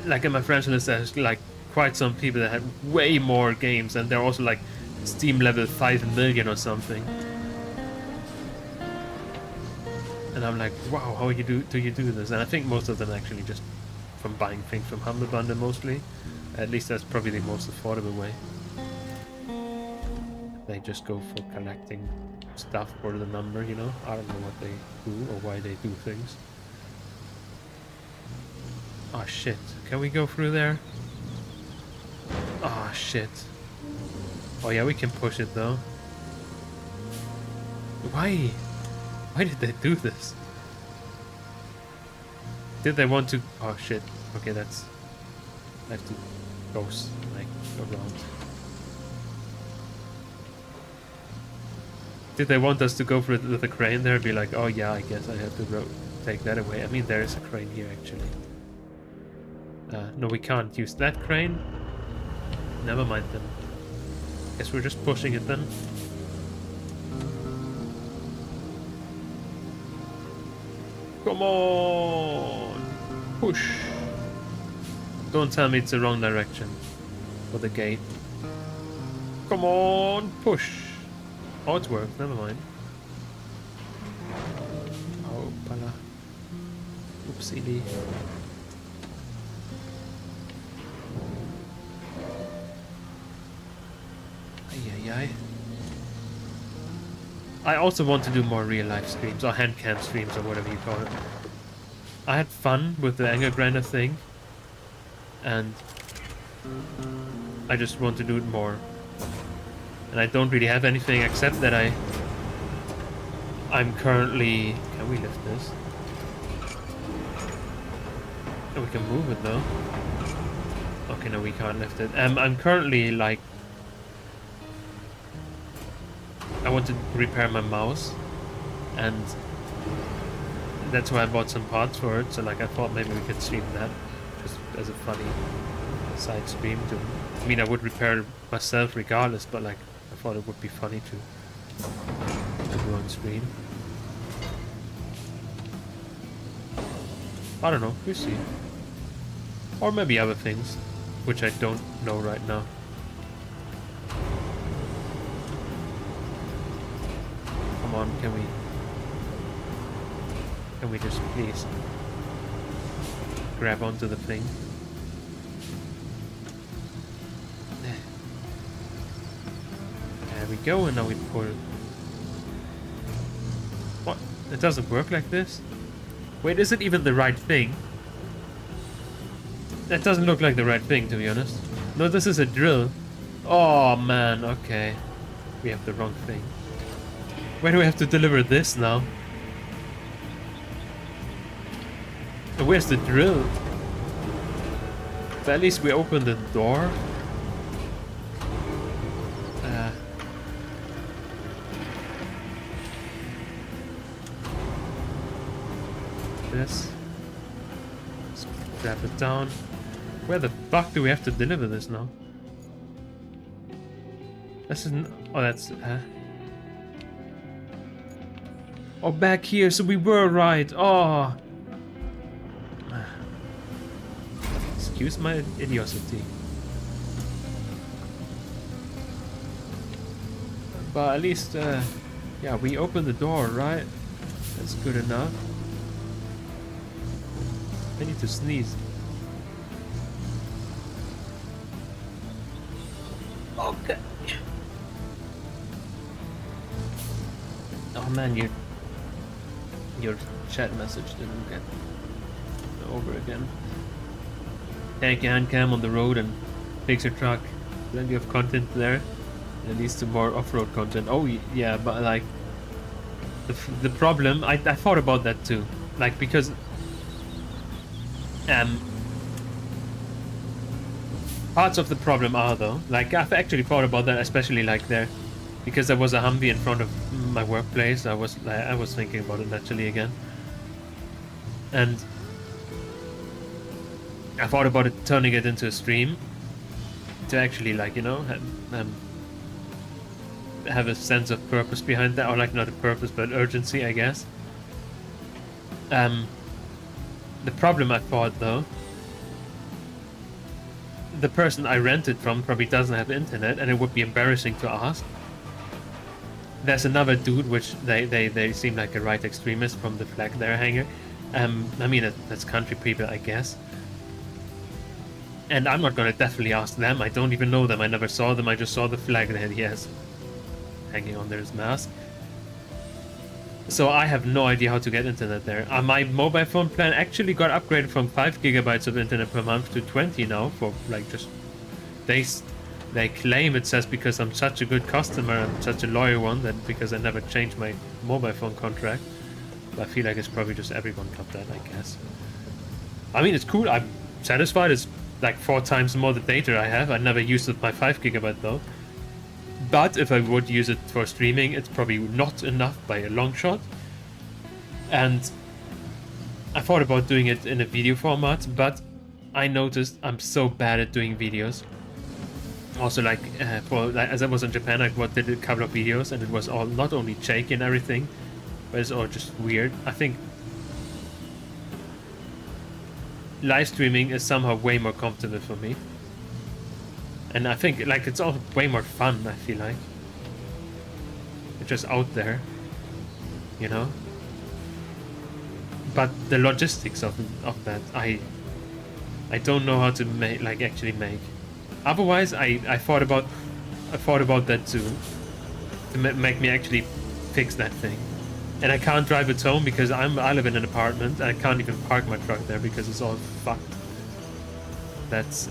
Like in my friends list, there's like quite some people that have way more games, and they're also like Steam level 5 million or something. And I'm like, wow, how do you do this? And I think most of them actually just from buying things from Humble Bundle mostly. At least that's probably the most affordable way. They just go for collecting stuff for the number, you know? I don't know what they do or why they do things. Oh shit, can we go through there? Oh shit. Oh yeah, we can push it though. Why? Why did they do this? Did they want to... Oh shit. Okay, that's... I have to go like around. Did they want us to go for it with a crane there and be like, oh yeah, I guess I have to take that away. I mean, there is a crane here actually. No, we can't use that crane. Never mind then. Guess we're just pushing it then. Come on! Push! Don't tell me it's the wrong direction for the gate. Come on! Push! Oh, it worked. Never mind. Oh, pala. Oopsie. Ay. I also want to do more real life streams or hand cam streams or whatever you call it. I had fun with the anger grinder thing, and I just want to do it more. And I don't really have anything except that I'm currently... Can we lift this? Oh, we can move it though. Okay, no, we can't lift it. I'm currently like... I want to repair my mouse, and that's why I bought some parts for it. So like I thought maybe we could stream that just as a funny side stream. I mean, I would repair it myself regardless, but like I thought it would be funny to do on stream. I don't know, we'll see. Or maybe other things, which I don't know right now. Come on, can we just please grab onto the thing? There we go, and now we pull. What? It doesn't work like this? Wait, is it even the right thing? That doesn't look like the right thing, to be honest. No, this is a drill. Oh man, okay. We have the wrong thing. Where do we have to deliver this now? And where's the drill? But at least we open the door. This. Let's grab it down. Where the fuck do we have to deliver this now? This isn't... Oh, that's... Oh, back here, so we were right. Oh. Excuse my idiocy. But at least, yeah, we opened the door, right? That's good enough. I need to sneeze. Okay. Oh man, your chat message didn't get over again. Thank you, Handcam on the road and Pixar Truck. Plenty of content there. It leads to more off-road content. Oh yeah, but like the problem, I thought about that too. Like because parts of the problem are though, like I've actually thought about that, especially like there, because there was a Humvee in front of my workplace. I was thinking about it naturally again, and I thought about it turning it into a stream to actually like, you know, have a sense of purpose behind that, or like not a purpose but urgency, I guess. The problem I thought though, the person I rented from probably doesn't have internet, and it would be embarrassing to ask. There's another dude, which they seem like a right extremist from the flag they're hanger. I mean, that's country people, I guess. And I'm not gonna definitely ask them. I don't even know them. I never saw them. I just saw the flag that he has hanging under his mask. So I have no idea how to get internet there. My mobile phone plan actually got upgraded from 5 gigabytes of internet per month to 20 now for like just they claim it says because I'm such a good customer and such a loyal one, that because I never changed my mobile phone contract. But I feel like it's probably just everyone got that, I guess. I mean, it's cool. I'm satisfied. It's like 4 times more the data I have. I never used my 5 gigabyte though. But if I would use it for streaming, it's probably not enough by a long shot. And I thought about doing it in a video format, but I noticed I'm so bad at doing videos. Also, like, as I was in Japan, I did a couple of videos, and it was all not only shaky and everything, but it's all just weird. I think live streaming is somehow way more comfortable for me. And I think, like, it's all way more fun, I feel like. It's just out there, you know? But the logistics of that, I don't know how to make, like, actually make. Otherwise, I thought about that too, to make me actually fix that thing. And I can't drive it home because I live in an apartment, and I can't even park my truck there because it's all fucked. That's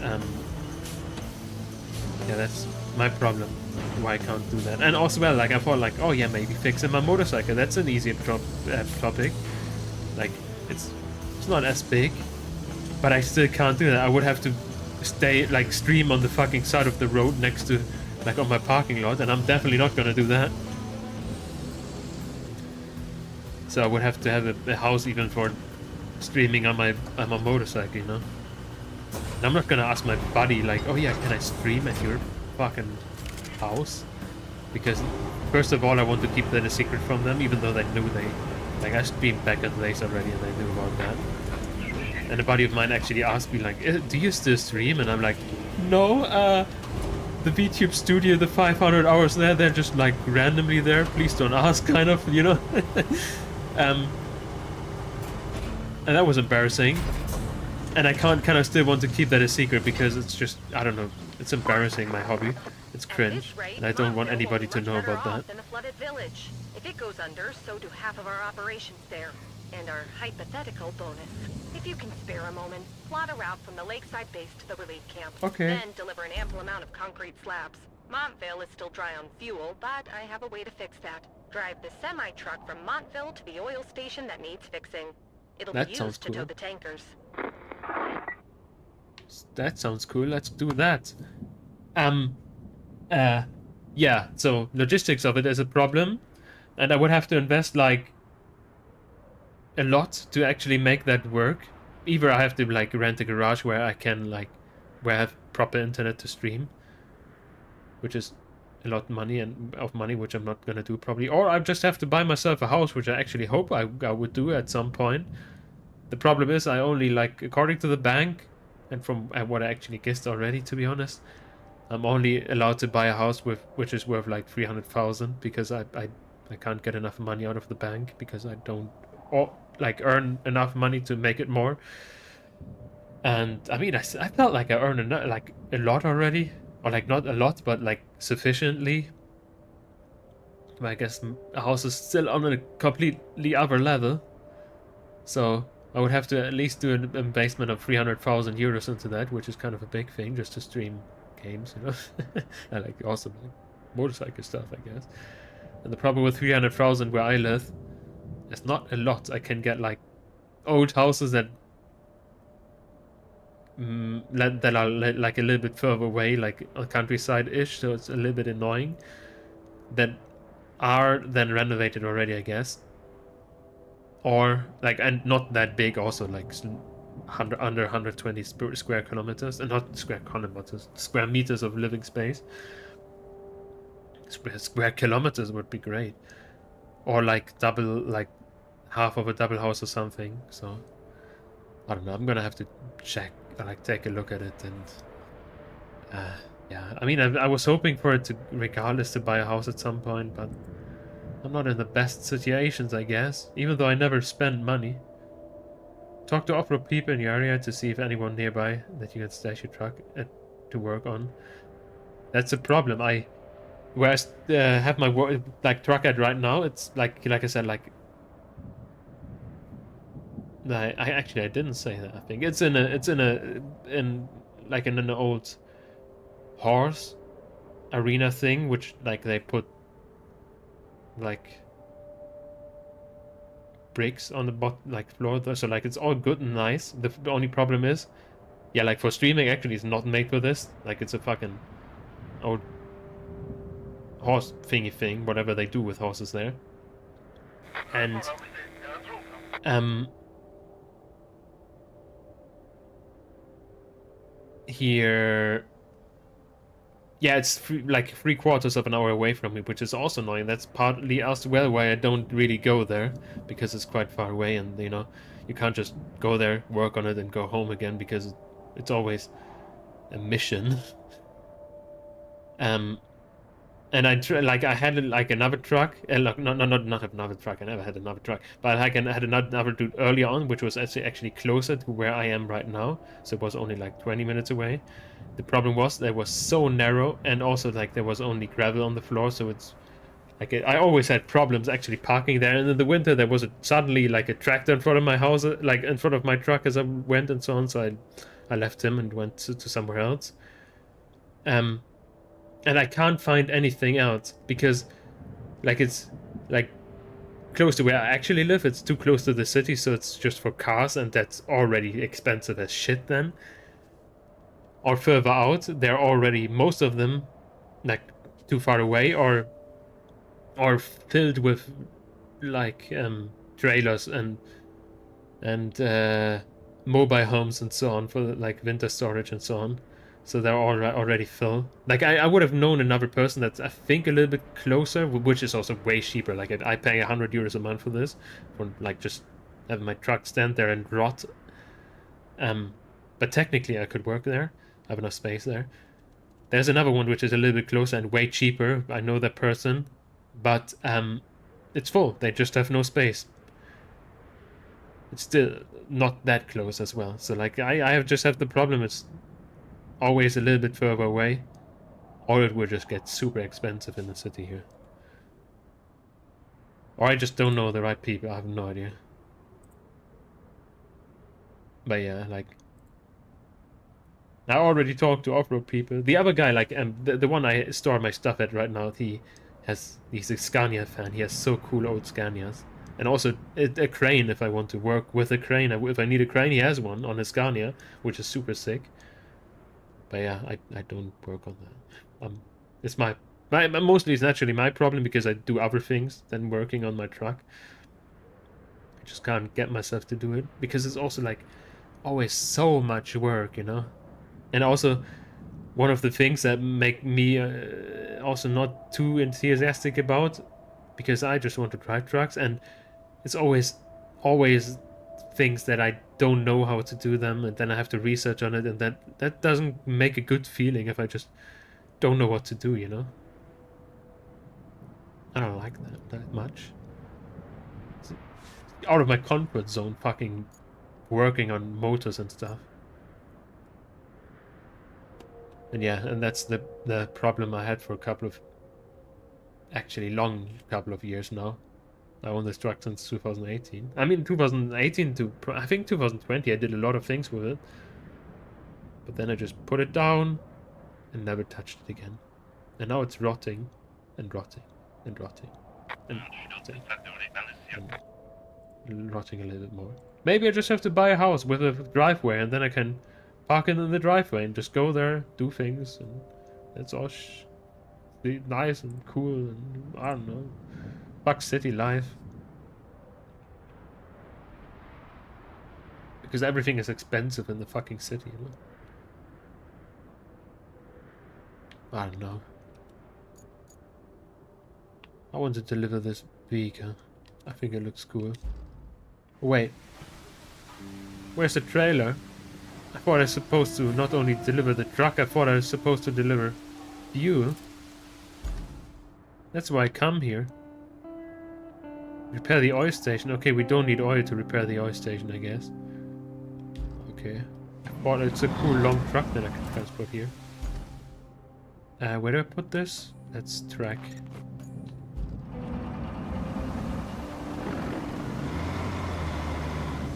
yeah, that's my problem, why I can't do that. And also, well, like, I thought, like, oh yeah, maybe fixing my motorcycle, that's an easier topic. Like, it's not as big, but I still can't do that. I would have to stream on the fucking side of the road next to, like, on my parking lot, and I'm definitely not gonna do that. So I would have to have a house even for streaming on my motorcycle, you know? And I'm not gonna ask my buddy, like, oh yeah, can I stream at your fucking house? Because first of all, I want to keep that a secret from them, even though they knew like, I streamed back at Lace already and they knew about that. And a buddy of mine actually asked me, like, do you still stream? And I'm like, no, the VTube studio, the 500 hours there, they're just like randomly there, please don't ask, kind of, you know? And that was embarrassing. And I kind of still want to keep that a secret because it's just, I don't know, it's embarrassing, my hobby. It's cringe, and I don't want anybody to know about that. Than a flooded village. If it goes under, so do half of our operations there. And our hypothetical bonus. If you can spare a moment, plot a route from the lakeside base to the relief camp. Okay. Then deliver an ample amount of concrete slabs. Montville is still dry on fuel, but I have a way to fix that. Drive the semi-truck from Montville to the oil station that needs fixing. It'll be used to tow the tankers. That sounds cool. Let's do that. Yeah, so logistics of it is a problem, and I would have to invest, like, a lot to actually make that work. Either I have to, like, rent a garage where I can, like, where I have proper internet to stream, which is a lot of money, which I'm not gonna do probably, or I just have to buy myself a house, which I actually hope I would do at some point. The problem is I only, like, according to the bank, and from what I actually guessed already, to be honest, I'm only allowed to buy a house which is worth like 300,000 because I can't get enough money out of the bank because I don't earn enough money to make it more. And I mean, I felt like I earned like a lot already, or like not a lot, but like sufficiently. But I guess a house is still on a completely other level, so I would have to at least do an investment of 300,000 euros into that, which is kind of a big thing just to stream games, you know. I like awesome. motorcycle stuff, I guess. And the problem with 300,000 where I live, there's not a lot. I can get like old houses that that are like a little bit further away, like a countryside-ish, so it's a little bit annoying. That are then renovated already, I guess. Or like, and not that big also, like under 120 square kilometers, and not square kilometers, square meters of living space. Square kilometers would be great. Or like double, like half of a double house or something. So I don't know, I'm gonna have to check, like take a look at it. And yeah, I mean, I was hoping for it to, regardless, to buy a house at some point, but I'm not in the best situations, I guess, even though I never spend money. Talk to off-road people in your area to see if anyone nearby that you can stash your truck at, to work on. That's a problem. Where I have my like truck at right now, it's like I said, like I actually I didn't say that. I think it's in an old horse arena thing, which like they put like bricks on the like floor there, so like it's all good and nice. The only problem is, yeah, like for streaming actually it's not made for this. Like it's a fucking old horse thingy thing, whatever they do with horses there. And here, yeah, it's like 3/4 of an hour away from me, which is also annoying. That's partly as well why I don't really go there, because it's quite far away, and you know, you can't just go there, work on it, and go home again, because it's always a mission. And I had like another truck, not another truck. I never had another truck, but I had another dude earlier on, which was actually closer to where I am right now, so it was only like 20 minutes away. The problem was that it was so narrow, and also like there was only gravel on the floor, so it's like I always had problems actually parking there. And in the winter there was suddenly like a tractor in front of my house, like in front of my truck as I went and so on. So I left him and went to somewhere else. And I can't find anything else because like it's like close to where I actually live. It's too close to the city, so it's just for cars, and that's already expensive as shit then. Or further out, they're already, most of them, like too far away, or filled with like trailers and mobile homes and so on for like winter storage and so on. So they're already full. Like I would have known another person that's I think a little bit closer, which is also way cheaper. Like I pay 100 euros a month for this, for like just having my truck stand there and rot. But technically I could work there. I have enough space there. There's another one which is a little bit closer and way cheaper. I know that person, but it's full. They just have no space. It's still not that close as well. So like I just have the problem. It's always a little bit further away, or it will just get super expensive in the city here. Or I just don't know the right people. I have no idea. But yeah, like I already talked to off-road people. The other guy, like the one I store my stuff at right now, he's a Scania fan. He has so cool old Scanias. And also a crane if I want to work with a crane. If I need a crane, he has one on a Scania, which is super sick. But yeah, I don't work on that. It's mostly it's naturally my problem because I do other things than working on my truck. I just can't get myself to do it because it's also like always so much work, you know. And also one of the things that make me also not too enthusiastic about, because I just want to drive trucks, and it's always things that I don't know how to do them, and then I have to research on it, and that doesn't make a good feeling if I just don't know what to do, you know? I don't like that much. It's out of my comfort zone, fucking working on motors and stuff. And yeah, and that's the problem I had for a couple of years now. I own this truck since 2018. I mean, 2018 to I think 2020, I did a lot of things with it. But then I just put it down and never touched it again. And now it's rotting. and rotting and rotting and rotting and rotting a little bit more. Maybe I just have to buy a house with a driveway and then I can park it in the driveway and just go there, do things, and that's all be nice and cool and I don't know. Fuck city life. Because everything is expensive in the fucking city, you know? I don't know. I want to deliver this beaker. I think it looks cool. Wait. Where's the trailer? I thought I was supposed to not only deliver the truck, I thought I was supposed to deliver fuel. That's why I come here. Repair the oil station. Okay, we don't need oil to repair the oil station, I guess. Okay. I thought it's a cool long truck that I can transport here. Where do I put this? Let's track.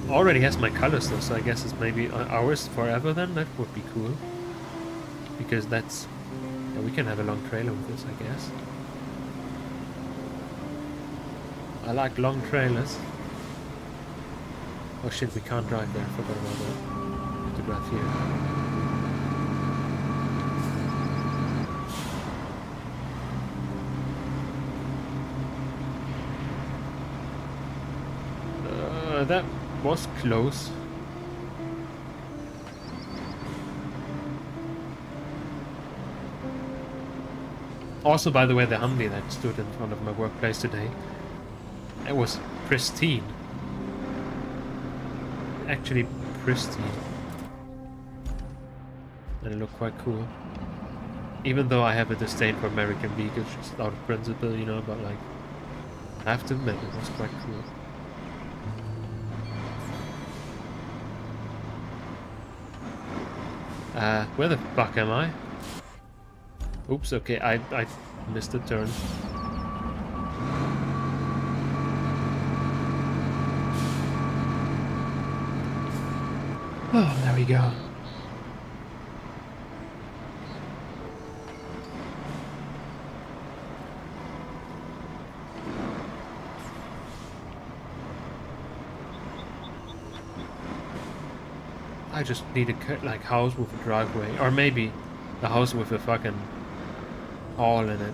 Already has my colors though, so I guess it's maybe ours forever then. That would be cool. Because that's... yeah, we can have a long trailer with this, I guess. I like long trailers. Oh shit, we can't drive there. I forgot about that. We have to drive here. That was close. Also, by the way, the Humvee that stood in front of my workplace today, it was pristine. Actually pristine. And it looked quite cool. Even though I have a disdain for American vehicles, just out of principle, you know, but like, I have to admit, it was quite cool. Where the fuck am I? Oops, okay, I missed a turn. Oh, there we go. I just need a like house with a driveway, or maybe a house with a fucking hall in it.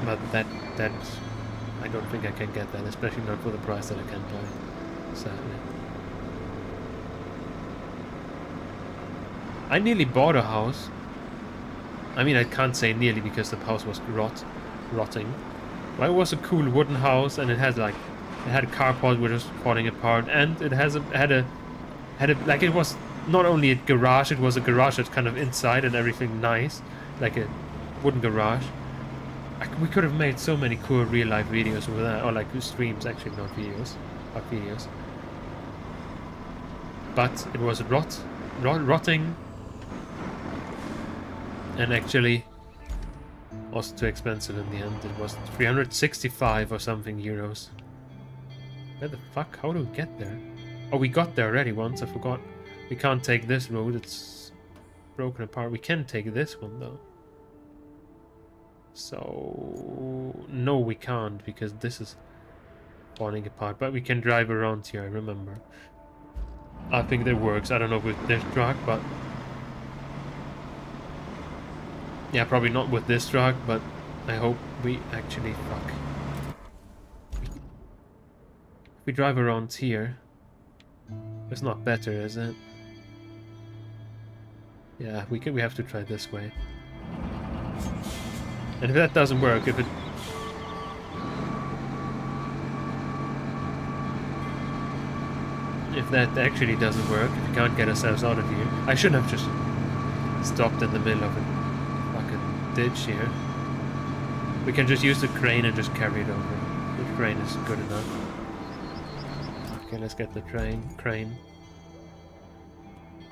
But that I don't think I can get that, especially not for the price that I can buy. Sadly, I nearly bought a house. I mean, I can't say nearly because the house was rotting. But it was a cool wooden house, and it had like it had a carport which was falling apart, and it had a like it was. Not only a garage, it was a garage that's kind of inside and everything nice, like a wooden garage. We could have made so many cool real life videos with that, or like streams, actually, not videos, but videos. But it was rotting, and actually also too expensive in the end. It was 365 or something euros. Where the fuck? How do we get there? Oh, we got there already once. I forgot. We can't take this road, it's broken apart. We can take this one though. So no, we can't because this is falling apart. But we can drive around here, I remember. I think that works. I don't know with this truck, but yeah, probably not with this truck, but I hope we actually if we drive around here. It's not better, is it? Yeah, we have to try this way. And if that doesn't work, if that actually doesn't work, if we can't get ourselves out of here, I shouldn't have just stopped in the middle of a fucking ditch here. We can just use the crane and just carry it over. The crane is good enough. Okay, let's get the crane.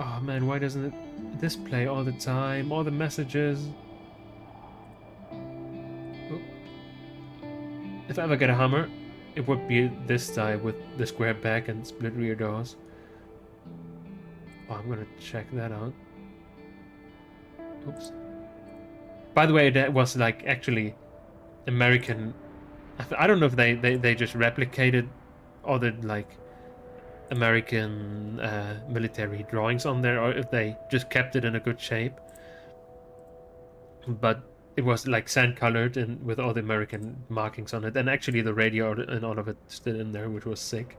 Oh man, why doesn't it display all the time? All the messages. Oh. If I ever get a Hummer, it would be this type with the square back and split rear doors. Oh, I'm gonna check that out. Oops. By the way, that was like actually American. I don't know if they just replicated other like American military drawings on there, or if they just kept it in a good shape. But it was like sand colored and with all the American markings on it, and actually the radio and all of it still in there, which was sick.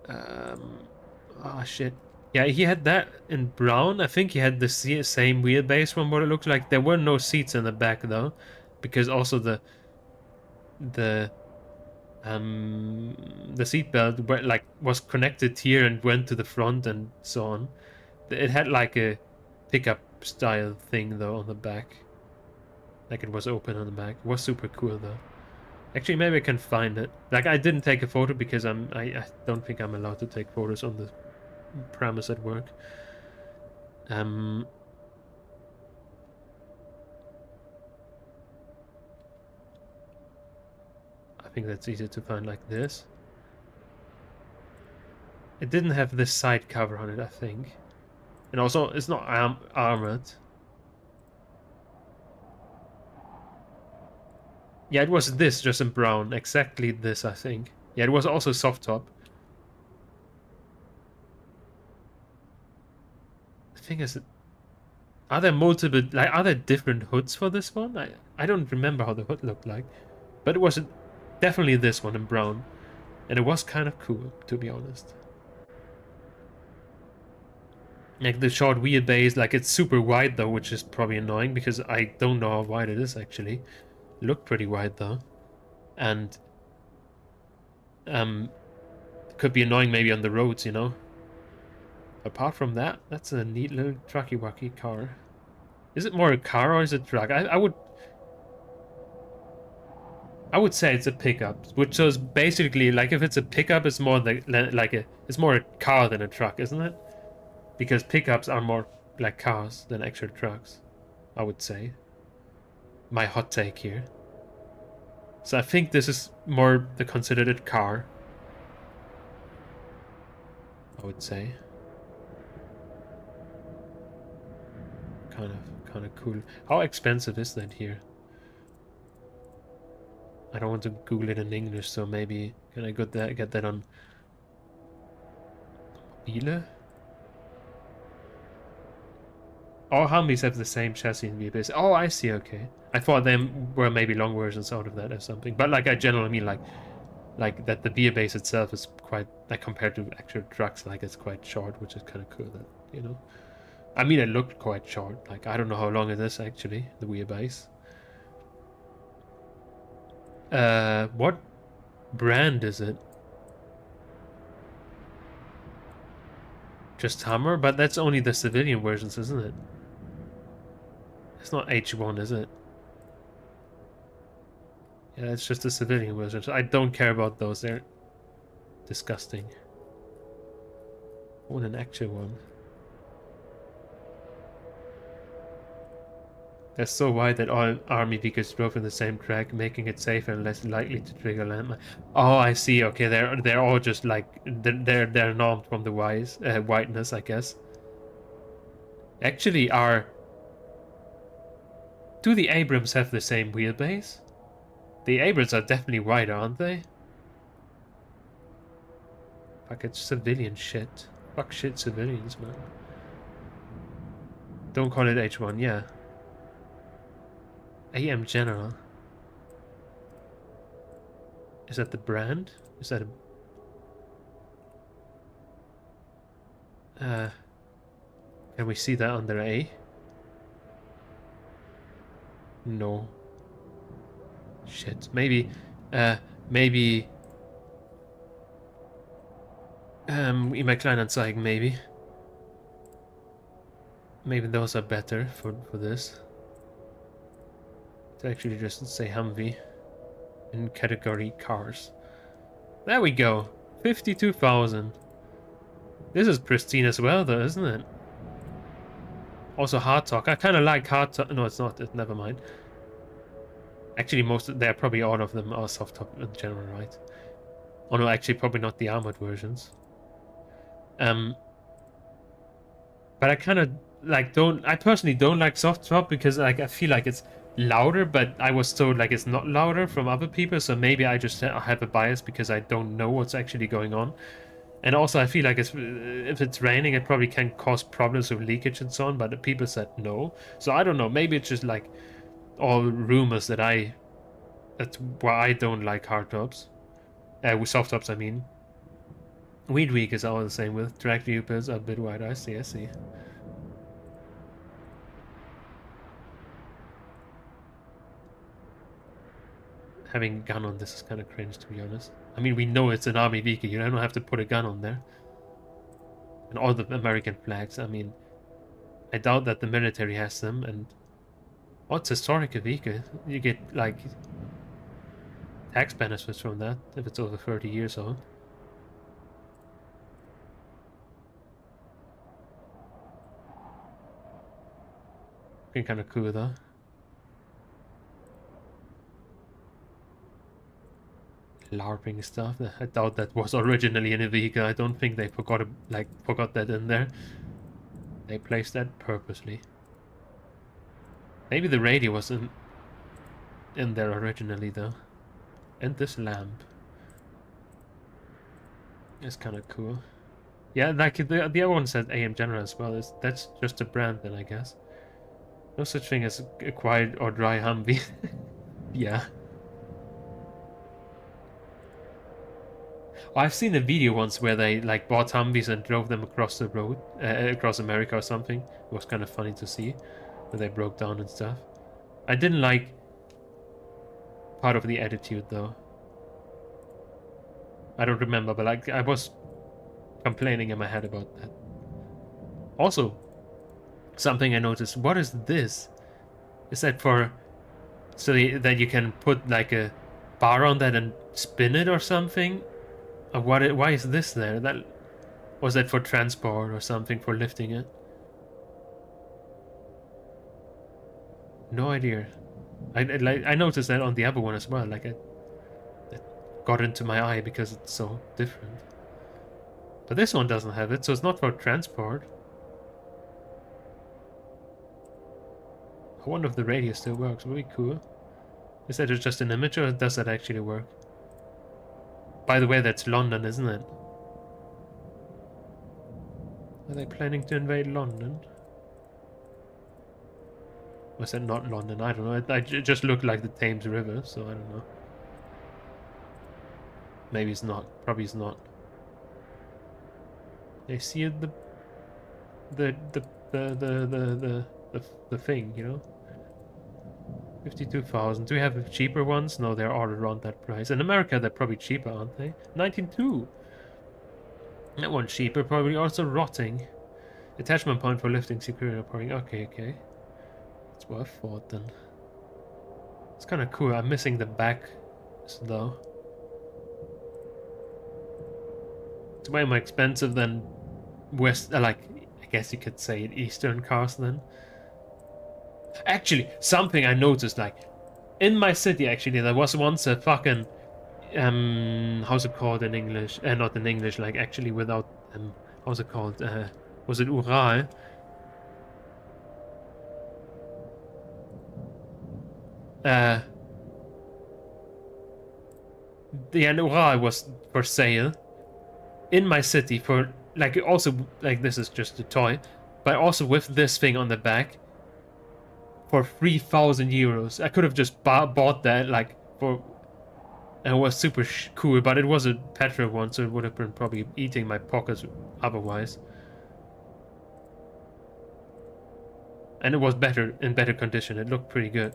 Oh shit. Yeah, he had that in brown. I think he had the same wheelbase from what it looked like. There were no seats in the back though, because also the seatbelt like was connected here and went to the front and so on. It had like a pickup style thing though on the back. Like it was open on the back. It was super cool though. Actually, maybe I can find it. Like I didn't take a photo because I don't think I'm allowed to take photos on the premise at work. I think that's easier to find like this. It didn't have this side cover on it, I think. And also, it's not armored. Yeah, it was this, just in brown. Exactly this, I think. Yeah, it was also soft top. The thing is, are there multiple, like, are there different hoods for this one? I don't remember how the hood looked like. But it was definitely this one in brown. And it was kind of cool, to be honest. Like the short wheelbase, like it's super wide though, which is probably annoying because I don't know how wide it is actually. It looked pretty wide though. And could be annoying maybe on the roads, you know. Apart from that, that's a neat little trucky-wacky car. Is it more a car or is it a truck? I would say it's a pickup, which is basically like if it's a pickup, it's more it's more a car than a truck, isn't it? Because pickups are more like cars than actual trucks, I would say. My hot take here. So I think this is more considered a car, I would say. Kind of cool. How expensive is that here? I don't want to Google it in English, so maybe can I get that on Mobile? All Humvees have the same chassis and wheelbase. Oh, I see. Okay, I thought them were maybe long versions out of that or something. But like I generally mean like that the wheelbase itself is quite like compared to actual trucks, like it's quite short, which is kind of cool. That you know, I mean it looked quite short. Like I don't know how long it is actually the wheelbase. What brand is it? Just Hummer, but that's only the civilian versions, isn't it? It's not H1, is it? Yeah, it's just the civilian versions. I don't care about those. They're disgusting. I want an actual one. They're so wide that all army vehicles drove in the same track, making it safer and less likely to trigger landmine. Oh, I see. Okay, they're all just like they're normed from the wideness, I guess. Actually, do the Abrams have the same wheelbase? The Abrams are definitely wider, aren't they? Fuck, it's civilian shit. Fuck shit civilians, man. Don't call it H1, yeah. AM General. Is that the brand? Is that a... can we see that under A? No. Shit. Maybe... maybe... eBay Kleinanzeigen, maybe. Maybe those are better for this. To actually just say Humvee in category cars. There we go. 52,000. This is pristine as well though, isn't it? Also hardtop. I kind of like hardtop. No, it's not. Never mind. Actually, they're probably all of them are soft top in general, right? Oh no, actually probably not the armored versions. But I kind of like I personally don't like soft top because like I feel like it's louder, but I was told like it's not louder from other people, so maybe I just have a bias because I don't know what's actually going on. And also I feel like if it's raining, it probably can cause problems with leakage and so on, but the people said no. So I don't know, maybe it's just like all rumors that's why I don't like hard tops. With soft tops, I mean. Weed Week is all the same with track viewers a bit wide. I see, I see. Having a gun on this is kind of cringe, to be honest. I mean, we know it's an army vehicle. You don't have to put a gun on there. And all the American flags. I mean, I doubt that the military has them. And what's historic vehicle? You get like tax benefits from that if it's over 30 years old. Looking kind of cool though. LARPing stuff. I doubt that was originally in a vehicle. I don't think they forgot that in there. They placed that purposely. Maybe the radio was in there originally though. And this lamp is kind of cool. Yeah, like the other one said AM General as well. That's just a brand then, I guess. No such thing as a quiet or dry Humvee. Yeah. Well, I've seen a video once where they like bought Humvees and drove them across the road, across America or something. It was kind of funny to see, where they broke down and stuff. I didn't like part of the attitude though. I don't remember, but like I was complaining in my head about that. Also, something I noticed. What is this? Is that for so that you can put like a bar on that and spin it or something? Or what? Why is this there? That was that for transport or something for lifting it? No idea. I noticed that on the other one as well. Like it got into my eye because it's so different. But this one doesn't have it, so it's not for transport. I wonder if the radio still works. Very cool. Is that just an image or does that actually work? By the way, that's London, isn't it? Are they planning to invade London? Was that not London? I don't know. It just looked like the Thames River, so I don't know. Maybe it's not. Probably it's not. They see the thing, you know. 52,000. Do we have cheaper ones? No, they're all around that price. In America, they're probably cheaper, aren't they? 19.2. That one's cheaper, probably also rotting. Attachment point for lifting, security, reporting. Okay, okay. It's worth thought then. It's kind of cool. I'm missing the back, though. It's way more expensive than like, I guess you could say Eastern cars then. Actually, something I noticed, like, in my city, actually, there was once a fucking, how's it called in English? Not in English, like, actually without, how's it called? Was it Ural? The Ural was for sale in my city for, like, also, like, this is just a toy, but also with this thing on the back. For 3,000 euros. I could have just bought that, like, for... And it was super cool, but it was a petrol one, so it would have been probably eating my pockets otherwise. And it was in better condition. It looked pretty good.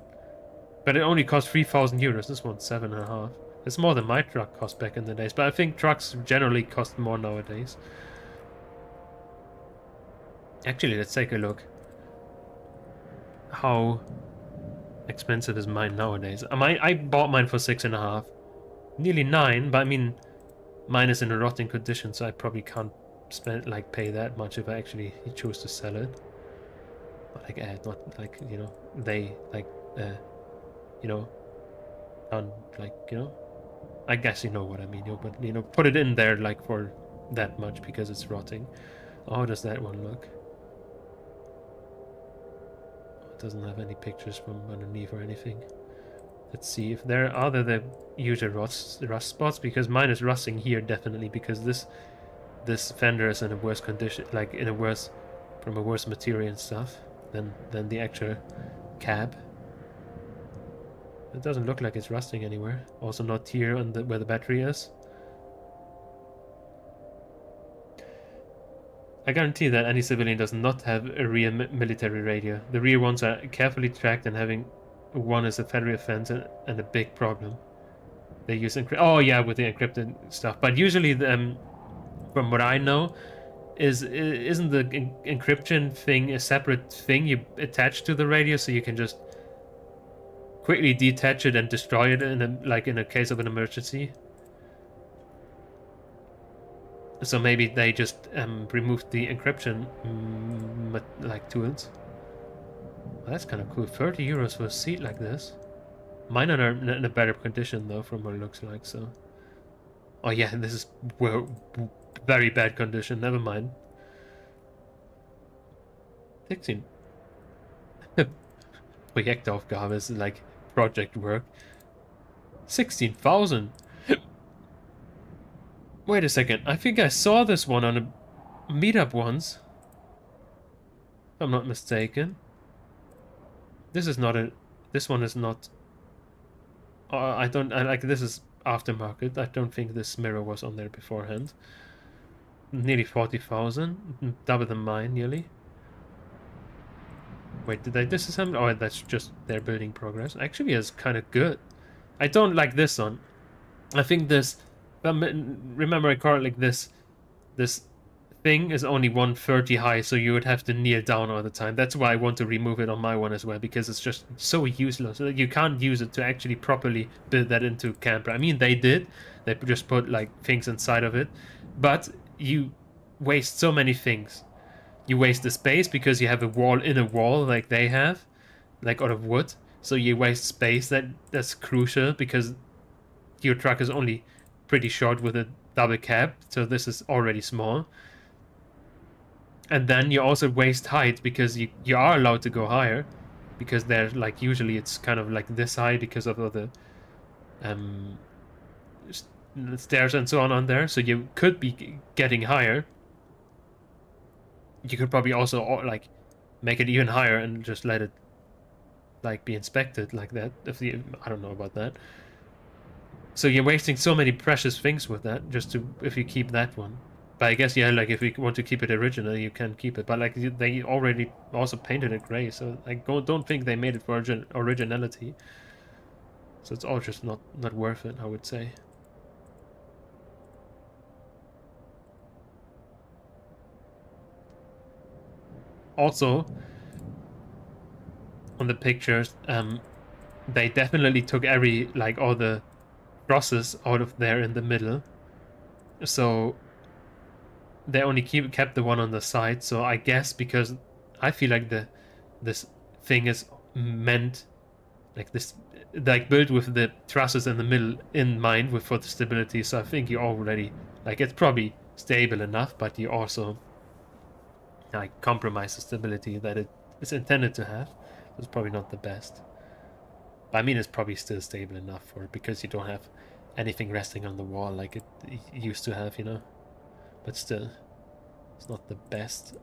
But it only cost 3,000 euros. This one's 7.5. It's more than my truck cost back in the days. But I think trucks generally cost more nowadays. Actually, let's take a look. How expensive is mine nowadays? I bought mine for 6.5, nearly 9, but I mean, mine is in a rotting condition, so I probably can't pay that much if I actually choose to sell it. Not like, you know, they you know, you know, I guess you know what I mean. But you know, put it in there like for that much because it's rotting. How does that one look? doesn't have any pictures from underneath or anything. Let's see if there are the usual rust spots, because mine is rusting here definitely, because this fender is in a worse condition, like in a worse, from a worse material and stuff than the actual cab. It doesn't look like it's rusting anywhere. Also not here on where the battery is. I guarantee that any civilian does not have a rear military radio. The rear ones are carefully tracked, and having one is a federal offense and a big problem. They use oh yeah, with the encrypted stuff. But usually, from what I know, isn't the encryption thing a separate thing you attach to the radio, so you can just quickly detach it and destroy it in a case of an emergency? So maybe they just removed the encryption tools. Well, that's kind of cool. 30 euros for a seat like this. Mine are in a better condition though, from what it looks like. So, oh yeah, this is very bad condition. Never mind. 16. Projektaufgabe is like project work. 16,000. Wait a second. I think I saw this one on a meetup once, if I'm not mistaken. This is not a. This one is not. I like. This is aftermarket. I don't think this mirror was on there beforehand. Nearly 40,000, double than mine, nearly. Wait, did I disassemble? Oh, that's just their building progress. Actually, it's kind of good. I don't like this one. I think this. Remember, I correctly, this thing is only 130 high, so you would have to kneel down all the time. That's why I want to remove it on my one as well, because it's just so useless. You can't use it to actually properly build that into camper. I mean, they did. They just put like things inside of it, but you waste so many things. You waste the space because you have a wall in a wall like they have, like out of wood. So you waste space. That's crucial, because your truck is only pretty short with a double cab, so this is already small. And then you also waste height, because you are allowed to go higher, because they're like, usually it's kind of like this high because of all the stairs and so on there, so you could be getting higher. You could probably also like make it even higher and just let it like be inspected like that. I don't know about that. So you're wasting so many precious things with that, just to, if you keep that one. But I guess, yeah, like if you want to keep it original, you can keep it. But like they already also painted it gray, so I don't think they made it for originality. So it's all just not worth it, I would say. Also, on the pictures, they definitely took all the crosses out of there in the middle, so they only kept the one on the side. So I guess, because I feel like this thing is meant like this, like built with the trusses in the middle in mind for the stability. So I think you already, like, it's probably stable enough, but you also like compromise the stability that it is intended to have. It's probably not the best. I mean, it's probably still stable enough for it, because you don't have anything resting on the wall like it used to have, you know. But still, it's not the best.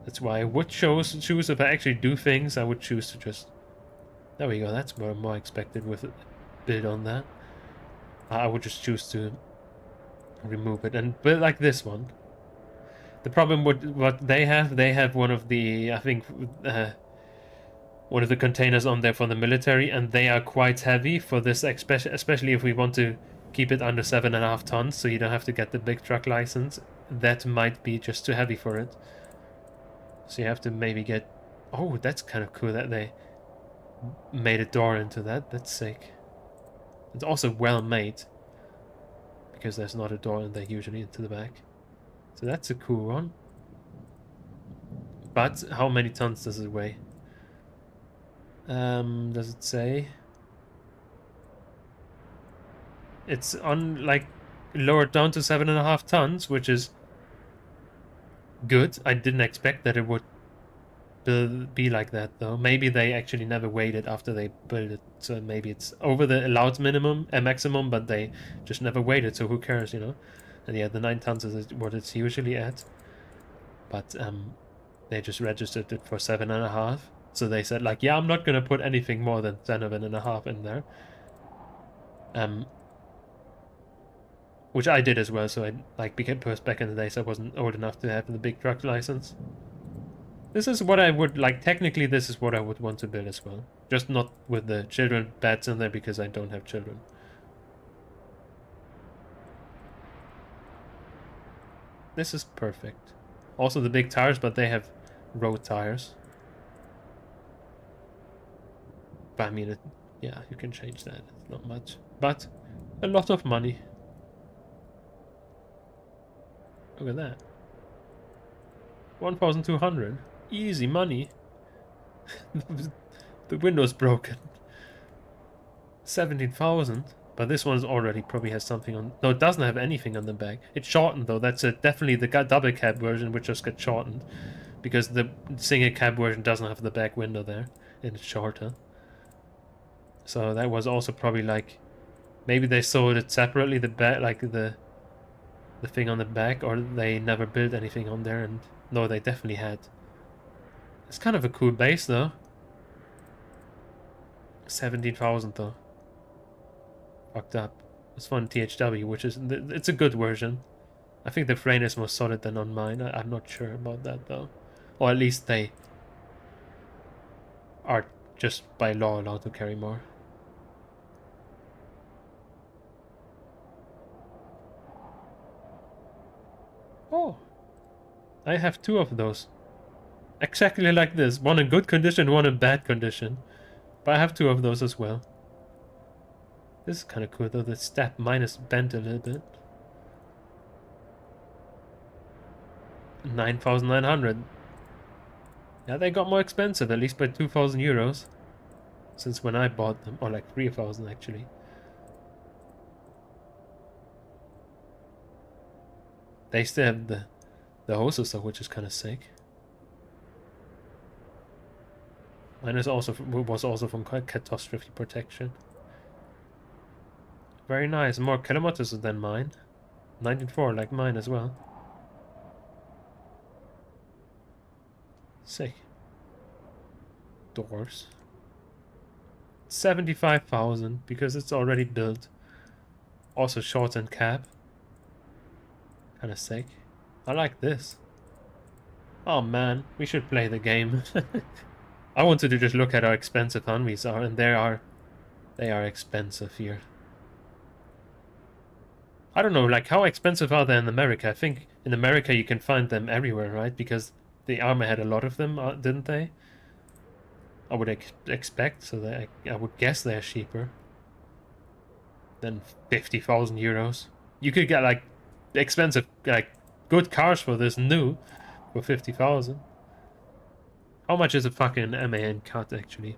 That's why I would choose if I actually do things, I would choose to just... There we go, that's more expected with a build on that. I would just choose to remove it and build like this one. The problem with what they have one of the, I think... one of the containers on there for the military, and they are quite heavy for this, especially if we want to keep it under 7.5 tons, so you don't have to get the big truck license. That might be just too heavy for it. So you have to maybe get... Oh, that's kind of cool that they made a door into that. That's sick. It's also well made, because there's not a door in there usually into the back. So that's a cool one. But how many tons does it weigh? Does it say? It's on, like, lowered down to 7.5 tons, which is good. I didn't expect that it would be like that though. Maybe they actually never waited after they built it, so maybe it's over the allowed minimum and maximum, but they just never waited. So who cares, you know? And yeah, the 9 tons is what it's usually at, but they just registered it for 7.5. So they said like, yeah, I'm not gonna put anything more than 7.5 in there. Which I did as well. So I like became first back in the days. I wasn't old enough to have the big truck license. This is what I would like. Technically, this is what I would want to build as well. Just not with the children beds in there because I don't have children. This is perfect. Also the big tires, but they have road tires. But I mean, yeah, you can change that. It's not much, but a lot of money. Look at that. 1,200. Easy money. The window's broken. 17,000. But this one's already probably has something on. No, it doesn't have anything on the back. It's shortened though. That's definitely the double cab version, which just got shortened. Because the single cab version doesn't have the back window there. And it's shorter. So that was also probably like. Maybe they sold it separately, the back, like the thing on the back, or they never built anything on there. And no, they definitely had. It's kind of a cool base though. 17,000 though. Fucked up. It's fun THW, which is it's a good version. I think the frame is more solid than on mine. I'm not sure about that though, or at least they are just by law allowed to carry more. Oh, I have 2 of those. Exactly like this. One in good condition, one in bad condition. But I have 2 of those as well. This is kind of cool though. The step mine is bent a little bit. 9,900. Yeah, they got more expensive, at least by 2,000 euros. Since when I bought them. Or like 3,000 actually. They still have the hoses though, which is kind of sick. Mine is also was also from catastrophe protection. Very nice. More kilometers than mine. 94 like mine as well. Sick. Doors. 75,000 because it's already built. Also shortened cab. Kind of sick. I like this. Oh man, we should play the game. I wanted to just look at how expensive Humvees are, and they are expensive here. I don't know, like how expensive are they in America? I think in America you can find them everywhere, right? Because the army had a lot of them, didn't they? I would expect, so I would guess they're cheaper than 50,000 euros. You could get like expensive, like good cars for this new for 50,000. How much is a fucking MAN cut actually?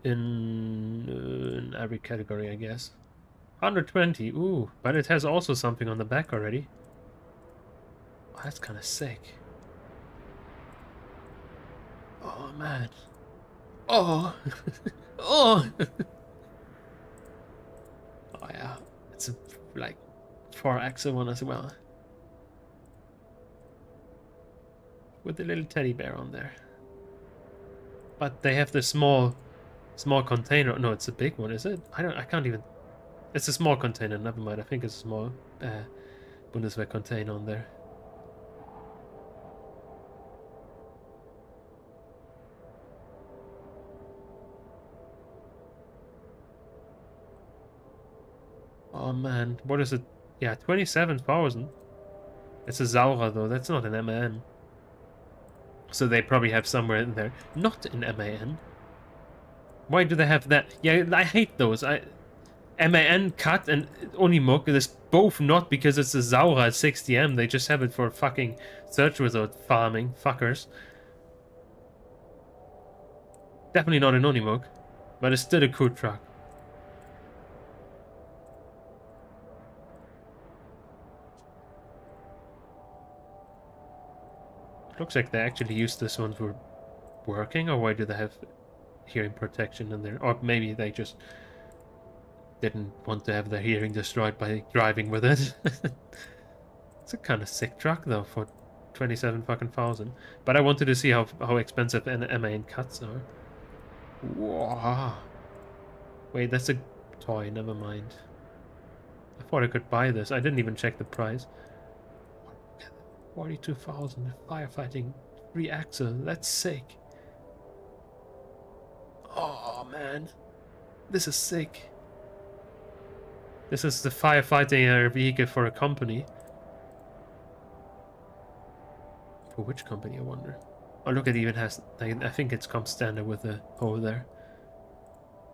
In every category, I guess. 120. Ooh, but it has also something on the back already. Oh, that's kind of sick. Oh man. Oh. Oh. Oh yeah. It's a like 4-axle one as well. With the little teddy bear on there. But they have the small container. No, it's a big one, is it? I can't even. It's a small container, never mind. I think it's a small Bundeswehr container on there. Oh man, what is it? Yeah, 27,000. It's a Zaura though, that's not an MAN. So they probably have somewhere in there. Not an MAN. Why do they have that? Yeah, I hate those. MAN cut and Unimog, there's both not because it's a Zaura at 60M. They just have it for fucking search result farming. Fuckers. Definitely not an Unimog. But it's still a cool truck. Looks like they actually used this one for working, or why do they have hearing protection in there? Or maybe they just didn't want to have their hearing destroyed by driving with it. It's a kind of sick truck though for 27 fucking thousand. But I wanted to see how expensive MAN cuts are. Wow. Wait, that's a toy, never mind. I thought I could buy this. I didn't even check the price. 42,000 firefighting 3-axle. That's sick. Oh man. This is sick. This is the firefighting vehicle for a company. For which company, I wonder? Oh, look, it even has... I think it's come standard with the hole there.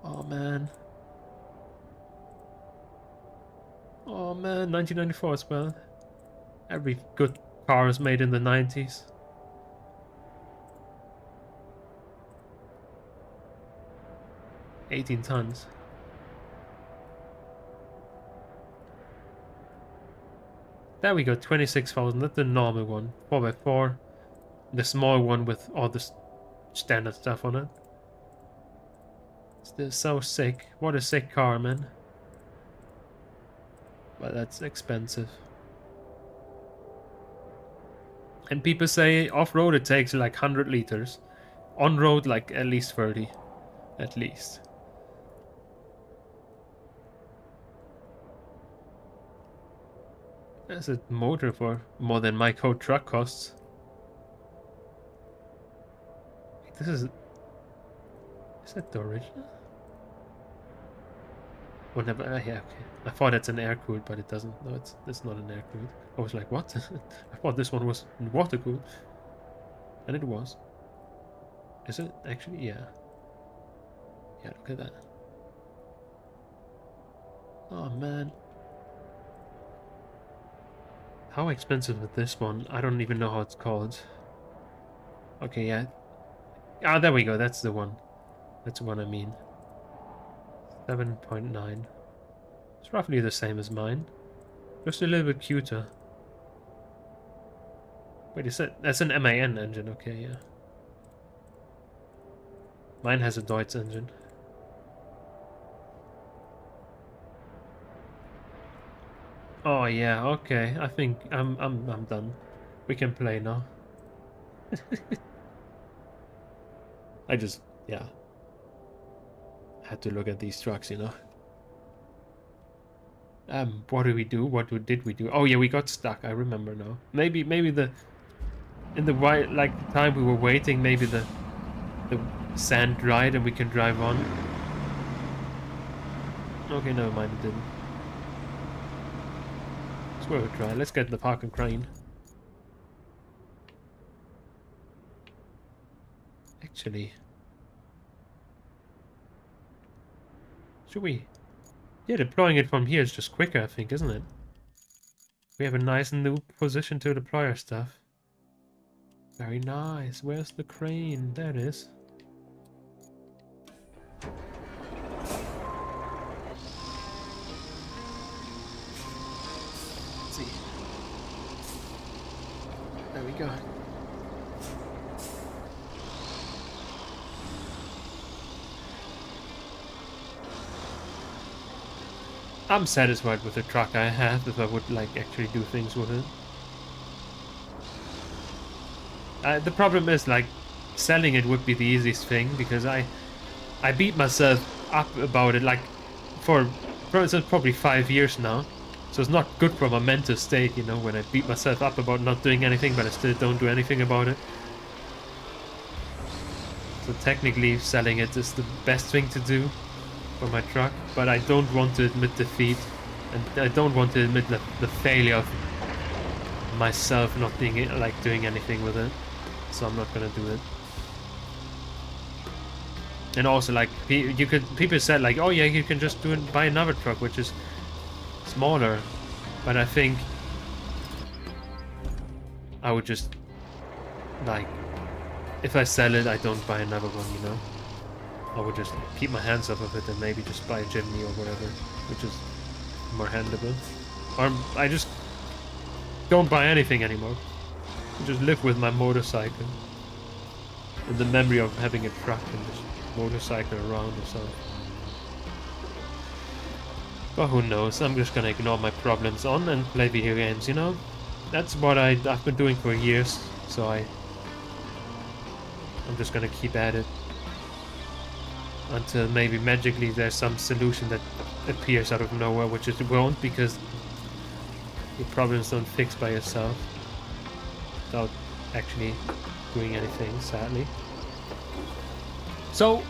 Oh, man. Oh, man, 1994 as well. Every good car is made in the 90s. $18 tons. There we go, 26,000. That's the normal one. 4x4. The small one with all the standard stuff on it. Still so sick. What a sick car, man. But that's expensive. And people say off-road it takes like 100 liters. On-road like at least 30. At least. There's a motor for more than my code truck costs. This is... Is that the original? Oh, never... yeah, okay. I thought it's an air-cooled, but it doesn't. No, it's not an air-cooled. I was like, what? I thought this one was water-cooled. And it was. Is it? Actually, yeah. Yeah, look at that. Oh, man. How expensive is this one? I don't even know how it's called. Okay, yeah. Ah, there we go. That's the one. That's the one I mean. 7.9. It's roughly the same as mine. Just a little bit cuter. Wait, is that's an MAN engine? Okay, yeah. Mine has a Deutz engine. Oh yeah, okay. I think I'm done. We can play now. I just, yeah, had to look at these trucks, you know. What did we do? What did we do? Oh yeah, we got stuck. I remember now. Maybe the in the right like time we were waiting, maybe the sand dried and we can drive on. Okay, never mind, it didn't. It's worth a try. Let's get the park and crane. Actually, should we? Yeah, deploying it from here is just quicker, I think, isn't it? We have a nice new position to deploy our stuff. Very nice. Where's the crane? There it is. Let's see. There we go. I'm satisfied with the truck I have if I would like actually do things with it. The problem is like selling it would be the easiest thing because I beat myself up about it like for probably 5 years now. So it's not good for my mental state, you know, when I beat myself up about not doing anything but I still don't do anything about it. So technically selling it is the best thing to do for my truck, but I don't want to admit defeat, and I don't want to admit the failure of myself not being like doing anything with it, so I'm not gonna do it. And also, like people said like, oh yeah, you can just buy another truck which is smaller, but I think I would just like, if I sell it, I don't buy another one, you know. I would just keep my hands off of it and maybe just buy a Jimny or whatever, which is more handleable. Or I just don't buy anything anymore. Just live with my motorcycle. And the memory of having a truck and just motorcycle around or something. But who knows, I'm just gonna ignore my problems on and play video games, you know? That's what I've been doing for years, so I'm just gonna keep at it. Until maybe magically there's some solution that appears out of nowhere, which it won't, because your problems don't fix by yourself. Without actually doing anything, sadly. So,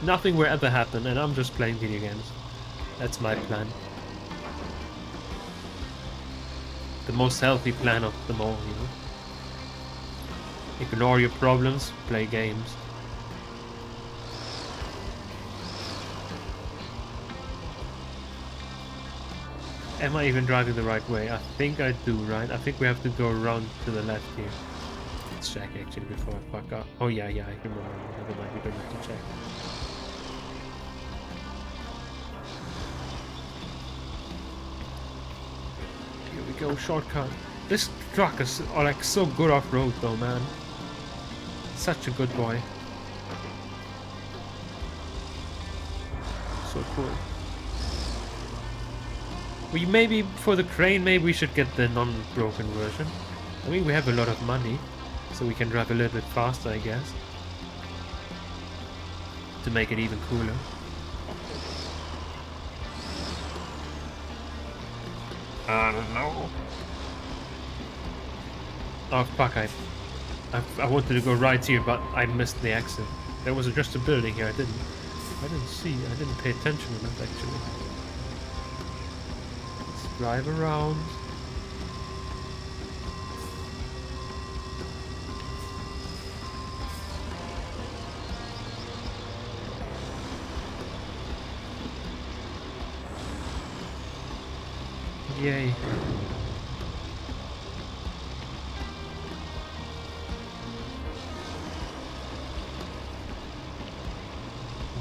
nothing will ever happen, and I'm just playing video games. That's my plan. The most healthy plan of them all, you know. Ignore your problems, play games. Am I even driving the right way? I think I do, right? I think we have to go around to the left here. Let's check actually before I fuck up. Oh yeah, I remember. Never mind, we don't have to check. Here we go, shortcut. This truck is like so good off-road though, man. Such a good boy. So cool. We maybe, for the crane, maybe we should get the non-broken version. I mean, we have a lot of money, so we can drive a little bit faster, I guess. To make it even cooler. I don't know. Oh fuck, I wanted to go right here, but I missed the exit. There was just a building here, I didn't pay attention enough actually. Drive around. Yay.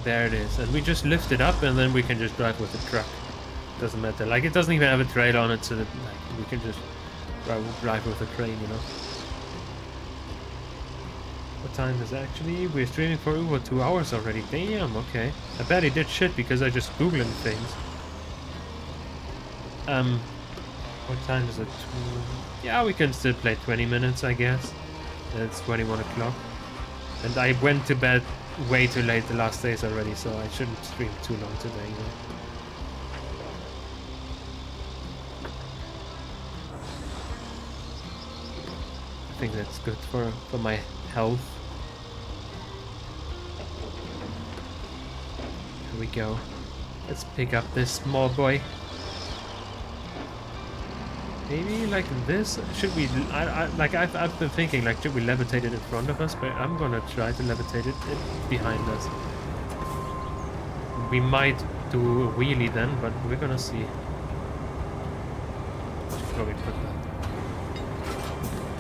There it is. And we just lift it up and then we can just drive with the truck. Doesn't matter. Like, it doesn't even have a trailer on it, so that like we can just drive with a crane, you know. What time is it actually? We're streaming for over 2 hours already. Damn, okay. I bet he did shit because I just googled things. What time is it? Yeah, we can still play 20 minutes, I guess. It's 21 o'clock. And I went to bed way too late the last days already, so I shouldn't stream too long today, you know. I think that's good for my health. Here we go. Let's pick up this small boy. Maybe like this? Should we? I've been thinking like, should we levitate it in front of us? But I'm gonna try to levitate it behind us. We might do a wheelie then, but we're gonna see. Should probably put that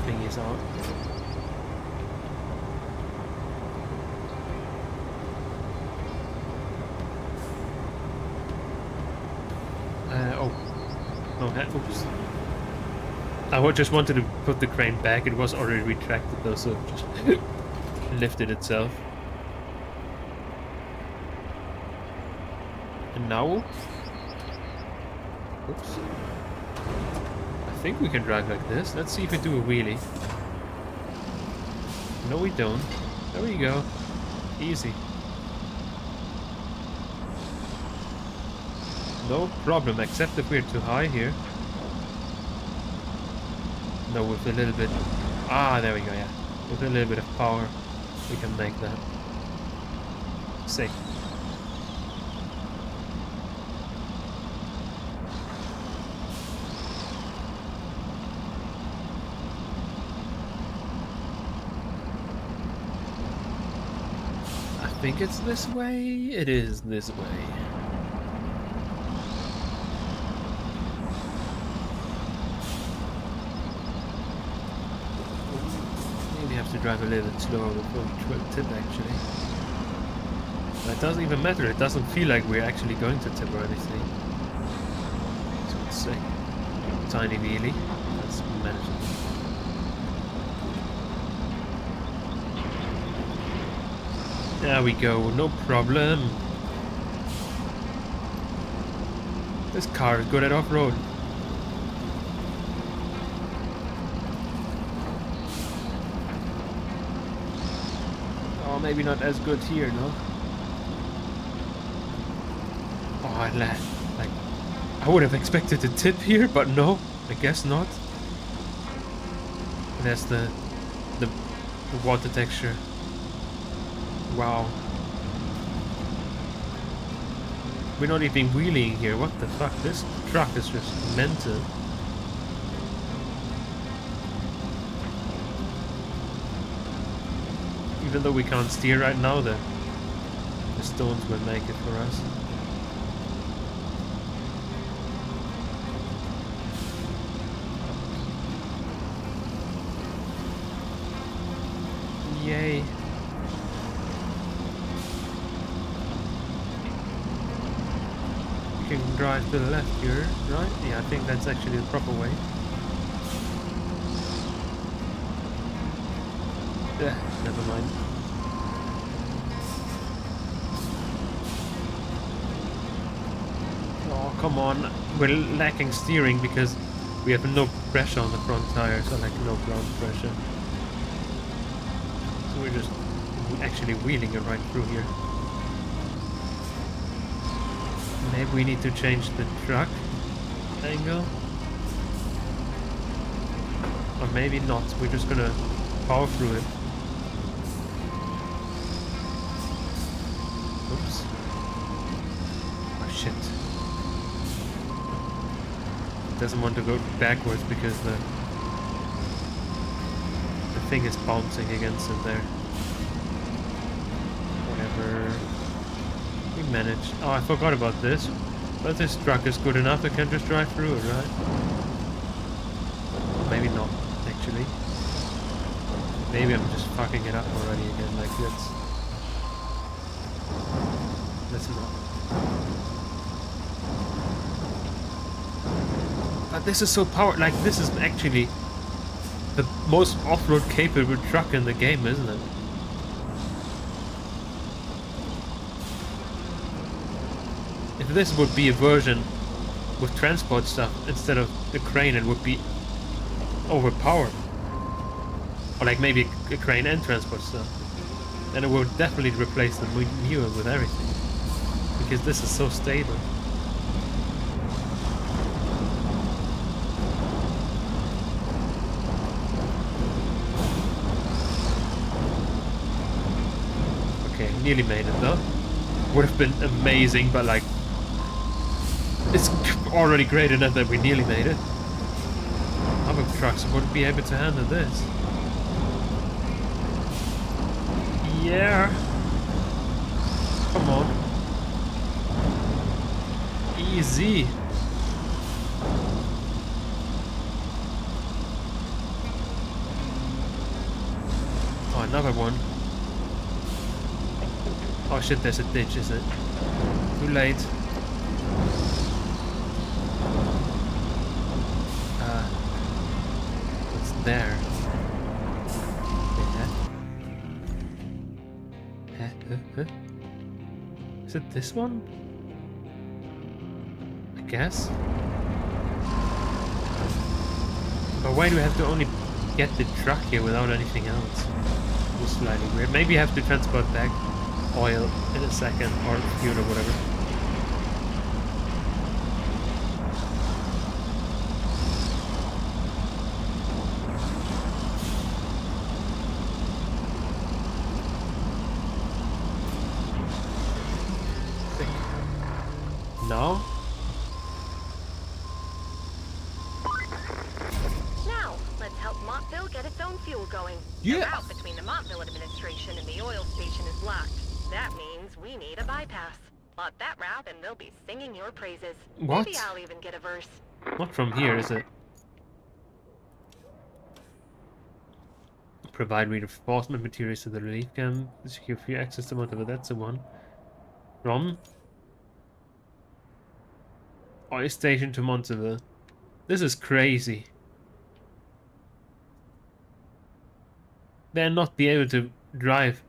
thingies out. Oops. I just wanted to put the crane back. It was already retracted though, so it just lifted itself. And now, oops. I think we can drive like this. Let's see if we do a wheelie. No, we don't. There we go. Easy. No problem, except if we're too high here. No, with a little bit... Ah, there we go, yeah. With a little bit of power, we can make that. Sick. I think it's this way. It is this way. To drive a little bit slower before we tip actually. But it doesn't even matter, it doesn't feel like we're actually going to tip or anything. So it's sick. Tiny wheelie. That's manageable. There we go, no problem. This car is good at off-road. Oh, maybe not as good here, no? Oh, like, I would have expected to tip here, but no, I guess not. That's the water texture. Wow. We're not even wheeling here. What the fuck? This truck is just mental. Even though we can't steer right now, the stones will make it for us. Yay. You can drive to the left here, right? Yeah, I think that's actually the proper way. Yeah, never mind. Oh, come on. We're lacking steering because we have no pressure on the front tires, so like no ground pressure. So we're just actually wheeling it right through here. Maybe we need to change the truck angle. Or maybe not. We're just gonna power through it. Oops. Oh shit. It doesn't want to go backwards because the thing is bouncing against it there. Whatever. We managed. Oh, I forgot about this. But this truck is good enough, it can just drive through it, right? Maybe not, actually. Maybe I'm just fucking it up already again, like let's not. But this is so powered, like this is actually the most off-road capable truck in the game, isn't it? If this would be a version with transport stuff instead of the crane, it would be overpowered. Or like maybe a crane and transport stuff. Then it would definitely replace the Mule with everything. Because this is so stable. Okay, nearly made it though. Would have been amazing, but like it's already great enough that we nearly made it. Other trucks wouldn't be able to handle this. Yeah. Come on. Easy. Oh, another one. Oh shit, there's a ditch, is it? Too late. What's there? Is it this one? I guess. But why do we have to only get the truck here without anything else? It's slightly weird. Maybe you have to transport back oil in a second, or fuel or whatever. No? Now, let's help Montville get its own fuel going. Yeah. The route between the Montville administration and the oil station is blocked. That means we need a bypass. Plot that route and they'll be singing your praises. What? Maybe I'll even get a verse. Not from here, is it? Provide reinforcement materials to the relief camp. Secure free access to Montville. That's the one. From oil station to Montville. This is crazy. They'll not be able to drive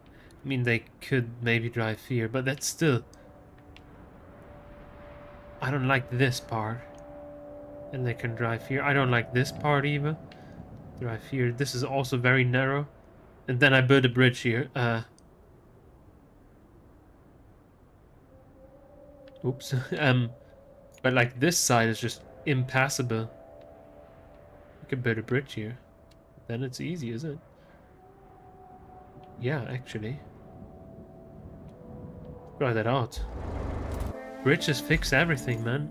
I mean, they could maybe drive here, but that's still... I don't like this part. And they can drive here. I don't like this part either. Drive here. This is also very narrow. And then I built a bridge here. Oops. But like this side is just impassable. You can build a bridge here. Then it's easy, isn't it? Yeah, actually. Try that out. Bridges fix everything, man.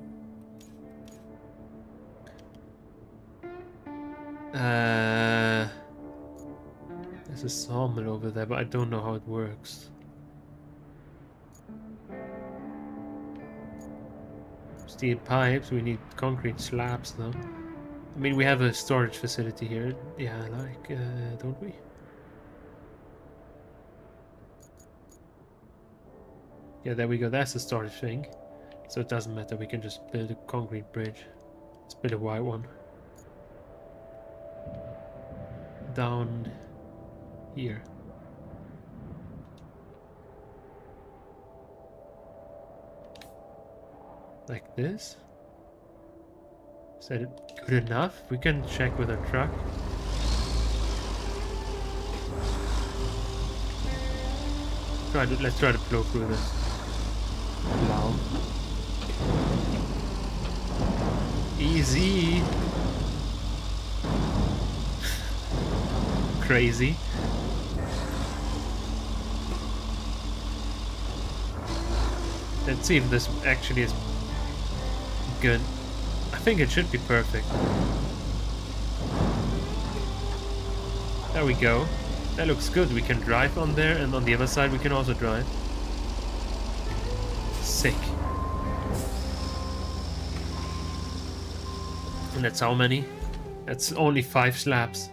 There's a sawmill over there, but I don't know how it works. Steel pipes, we need concrete slabs though. I mean, we have a storage facility here. Yeah, like, don't we? Yeah, there we go. That's the storage thing. So it doesn't matter. We can just build a concrete bridge. Let's build a white one. Down here. Like this? Is that good enough? We can check with our truck. Let's try to blow through this. Wow. Easy. Crazy. Let's see if this actually is good. I think it should be perfect. There we go. That looks good. We can drive on there, and on the other side we can also drive. Sick. And that's how many? That's only 5 slabs.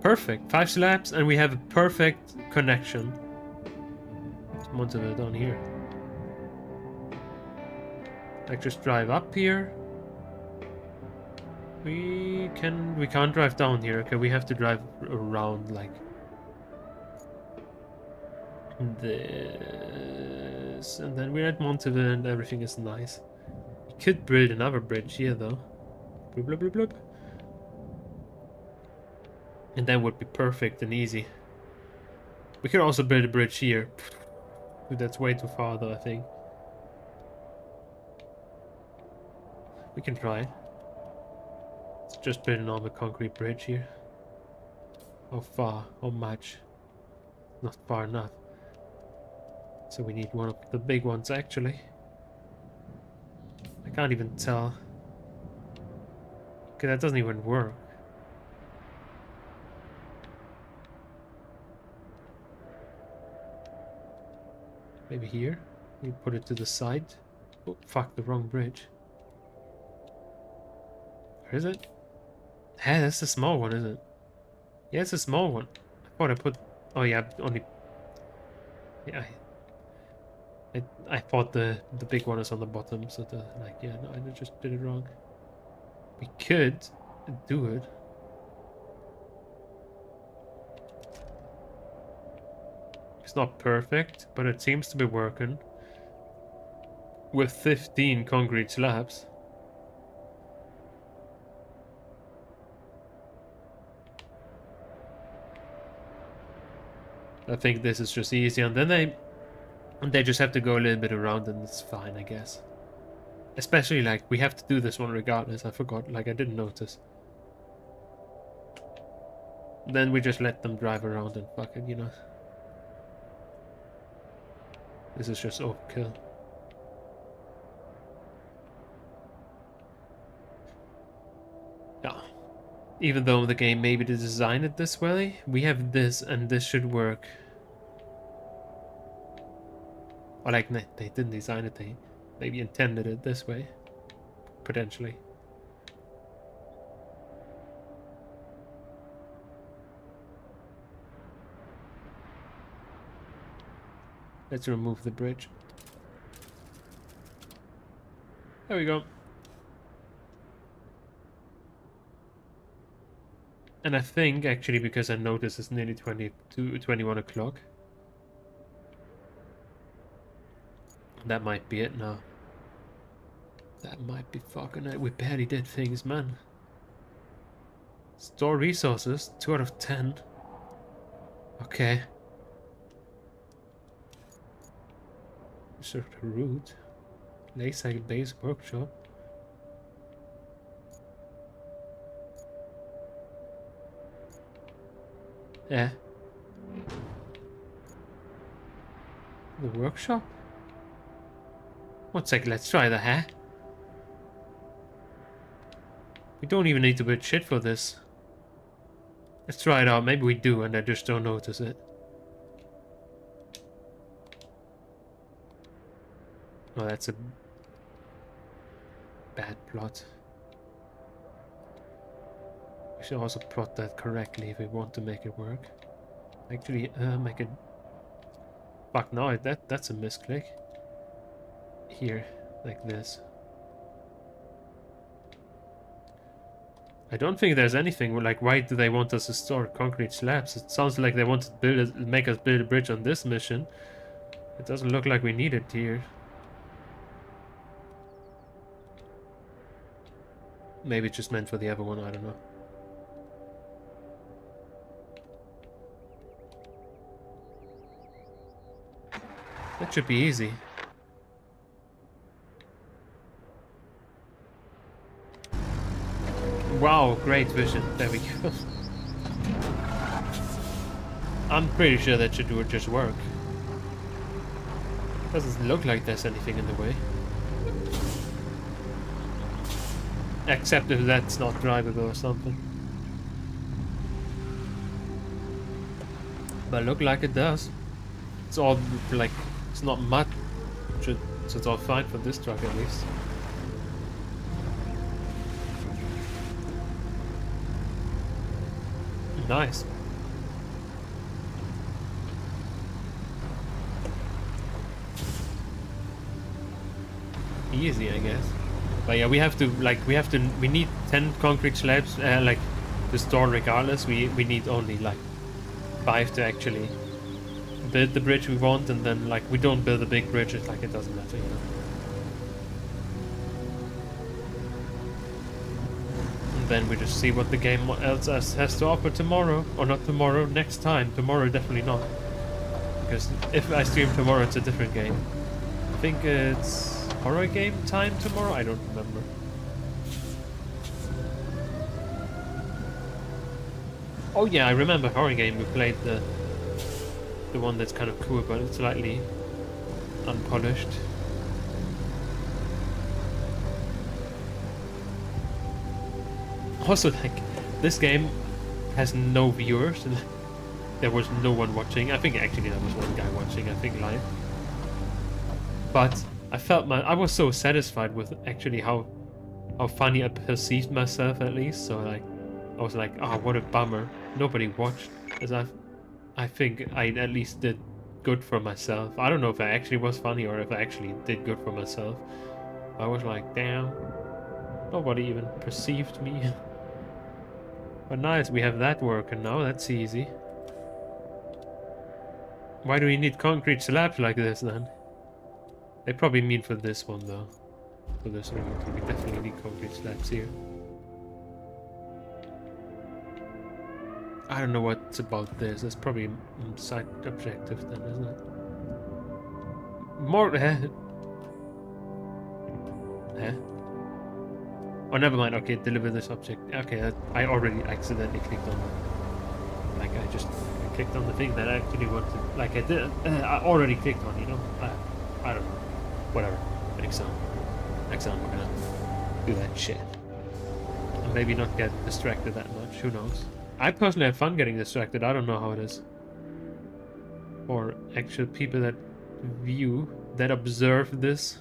Perfect. 5 slabs, and we have a perfect connection. Most of it down here. Like, just drive up here. We can't drive down here. Okay, we have to drive around like this, and then we're at Montevideo and everything is nice. We could build another bridge here though. Bloop, bloop, bloop, bloop. And that would be perfect and easy. We could also build a bridge here. That's way too far though, I think. We can try. Let's just build a normal concrete bridge here. How far? How much? Not far enough. So we need one of the big ones actually. I can't even tell. Okay, that doesn't even work. Maybe here? We put it to the side. Oh, fuck, the wrong bridge. Where is it? Hey, that's the small one, isn't it? Yeah, it's a small one. I thought I put... Oh yeah, only... Yeah, I thought the big one is on the bottom, so the... Like, yeah, no, I just did it wrong. We could do it. It's not perfect, but it seems to be working. With 15 concrete slabs. I think this is just easy, and then they just have to go a little bit around, and it's fine, I guess. Especially, like, we have to do this one regardless. I forgot, like, I didn't notice. Then we just let them drive around and fuck it, you know. This is just overkill. Yeah. Even though the game maybe designed it this way, we have this, and this should work. Or like, they didn't design it, they maybe intended it this way. Potentially. Let's remove the bridge. There we go. And I think, actually, because I noticed it's nearly 21 o'clock. That might be it now. That might be fucking it. We barely did things, man. Store resources, 2 out of 10. Okay. Research the route. Layside base workshop. Yeah. The workshop? 1 second, let's try that, huh? We don't even need to build shit for this. Let's try it out. Maybe we do and I just don't notice it. Oh, that's a bad plot. We should also plot that correctly if we want to make it work. Actually, make it... Fuck, no, that's a misclick. Here, like this. I don't think there's anything like, why do they want us to store concrete slabs? It sounds like they want to make us build a bridge on this mission. It doesn't look like we need it here. Maybe it's just meant for the other one, I don't know. That should be easy. Wow, great vision. There we go. I'm pretty sure that should just work. Doesn't look like there's anything in the way. Except if that's not drivable or something. But look like it does. It's all like, it's not mud. So it's all fine for this truck at least. Nice. Easy, I guess. But yeah, we need 10 concrete slabs, like, to store regardless. We need only like 5 to actually build the bridge we want, and then like we don't build a big bridge, it's like it doesn't matter, you know. And then we just see what the game else has to offer tomorrow, or not tomorrow, next time. Tomorrow definitely not, because if I stream tomorrow, it's a different game. I think it's horror game time tomorrow? I don't remember. Oh yeah, I remember horror game. We played the one that's kind of cool, but it's slightly unpolished. Also, like, this game has no viewers. There was no one watching. I think actually there was one guy watching, I think, live. But I felt I was so satisfied with actually how funny I perceived myself, at least. So like, I was like, oh, what a bummer. Nobody watched, as I think I at least did good for myself. I don't know if I actually was funny or if I actually did good for myself. I was like, damn, nobody even perceived me. But nice, we have that working now. That's easy. Why do we need concrete slabs like this then? They probably mean for this one though. For this one, we definitely need concrete slabs here. I don't know what's about this. It's probably a side objective then, isn't it? More... Oh, never mind. Okay, deliver this object. Okay, I already accidentally clicked on it. Like, I clicked on the thing that I actually wanted. Like, I did. I already clicked on, you know? I don't know. Whatever. Next time we're gonna do that shit. And maybe not get distracted that much. Who knows? I personally have fun getting distracted. I don't know how it is. Or actual people that view, that observe this.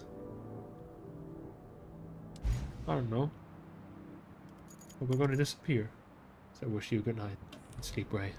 I don't know. But we're gonna disappear. So I wish you good night and sleep well.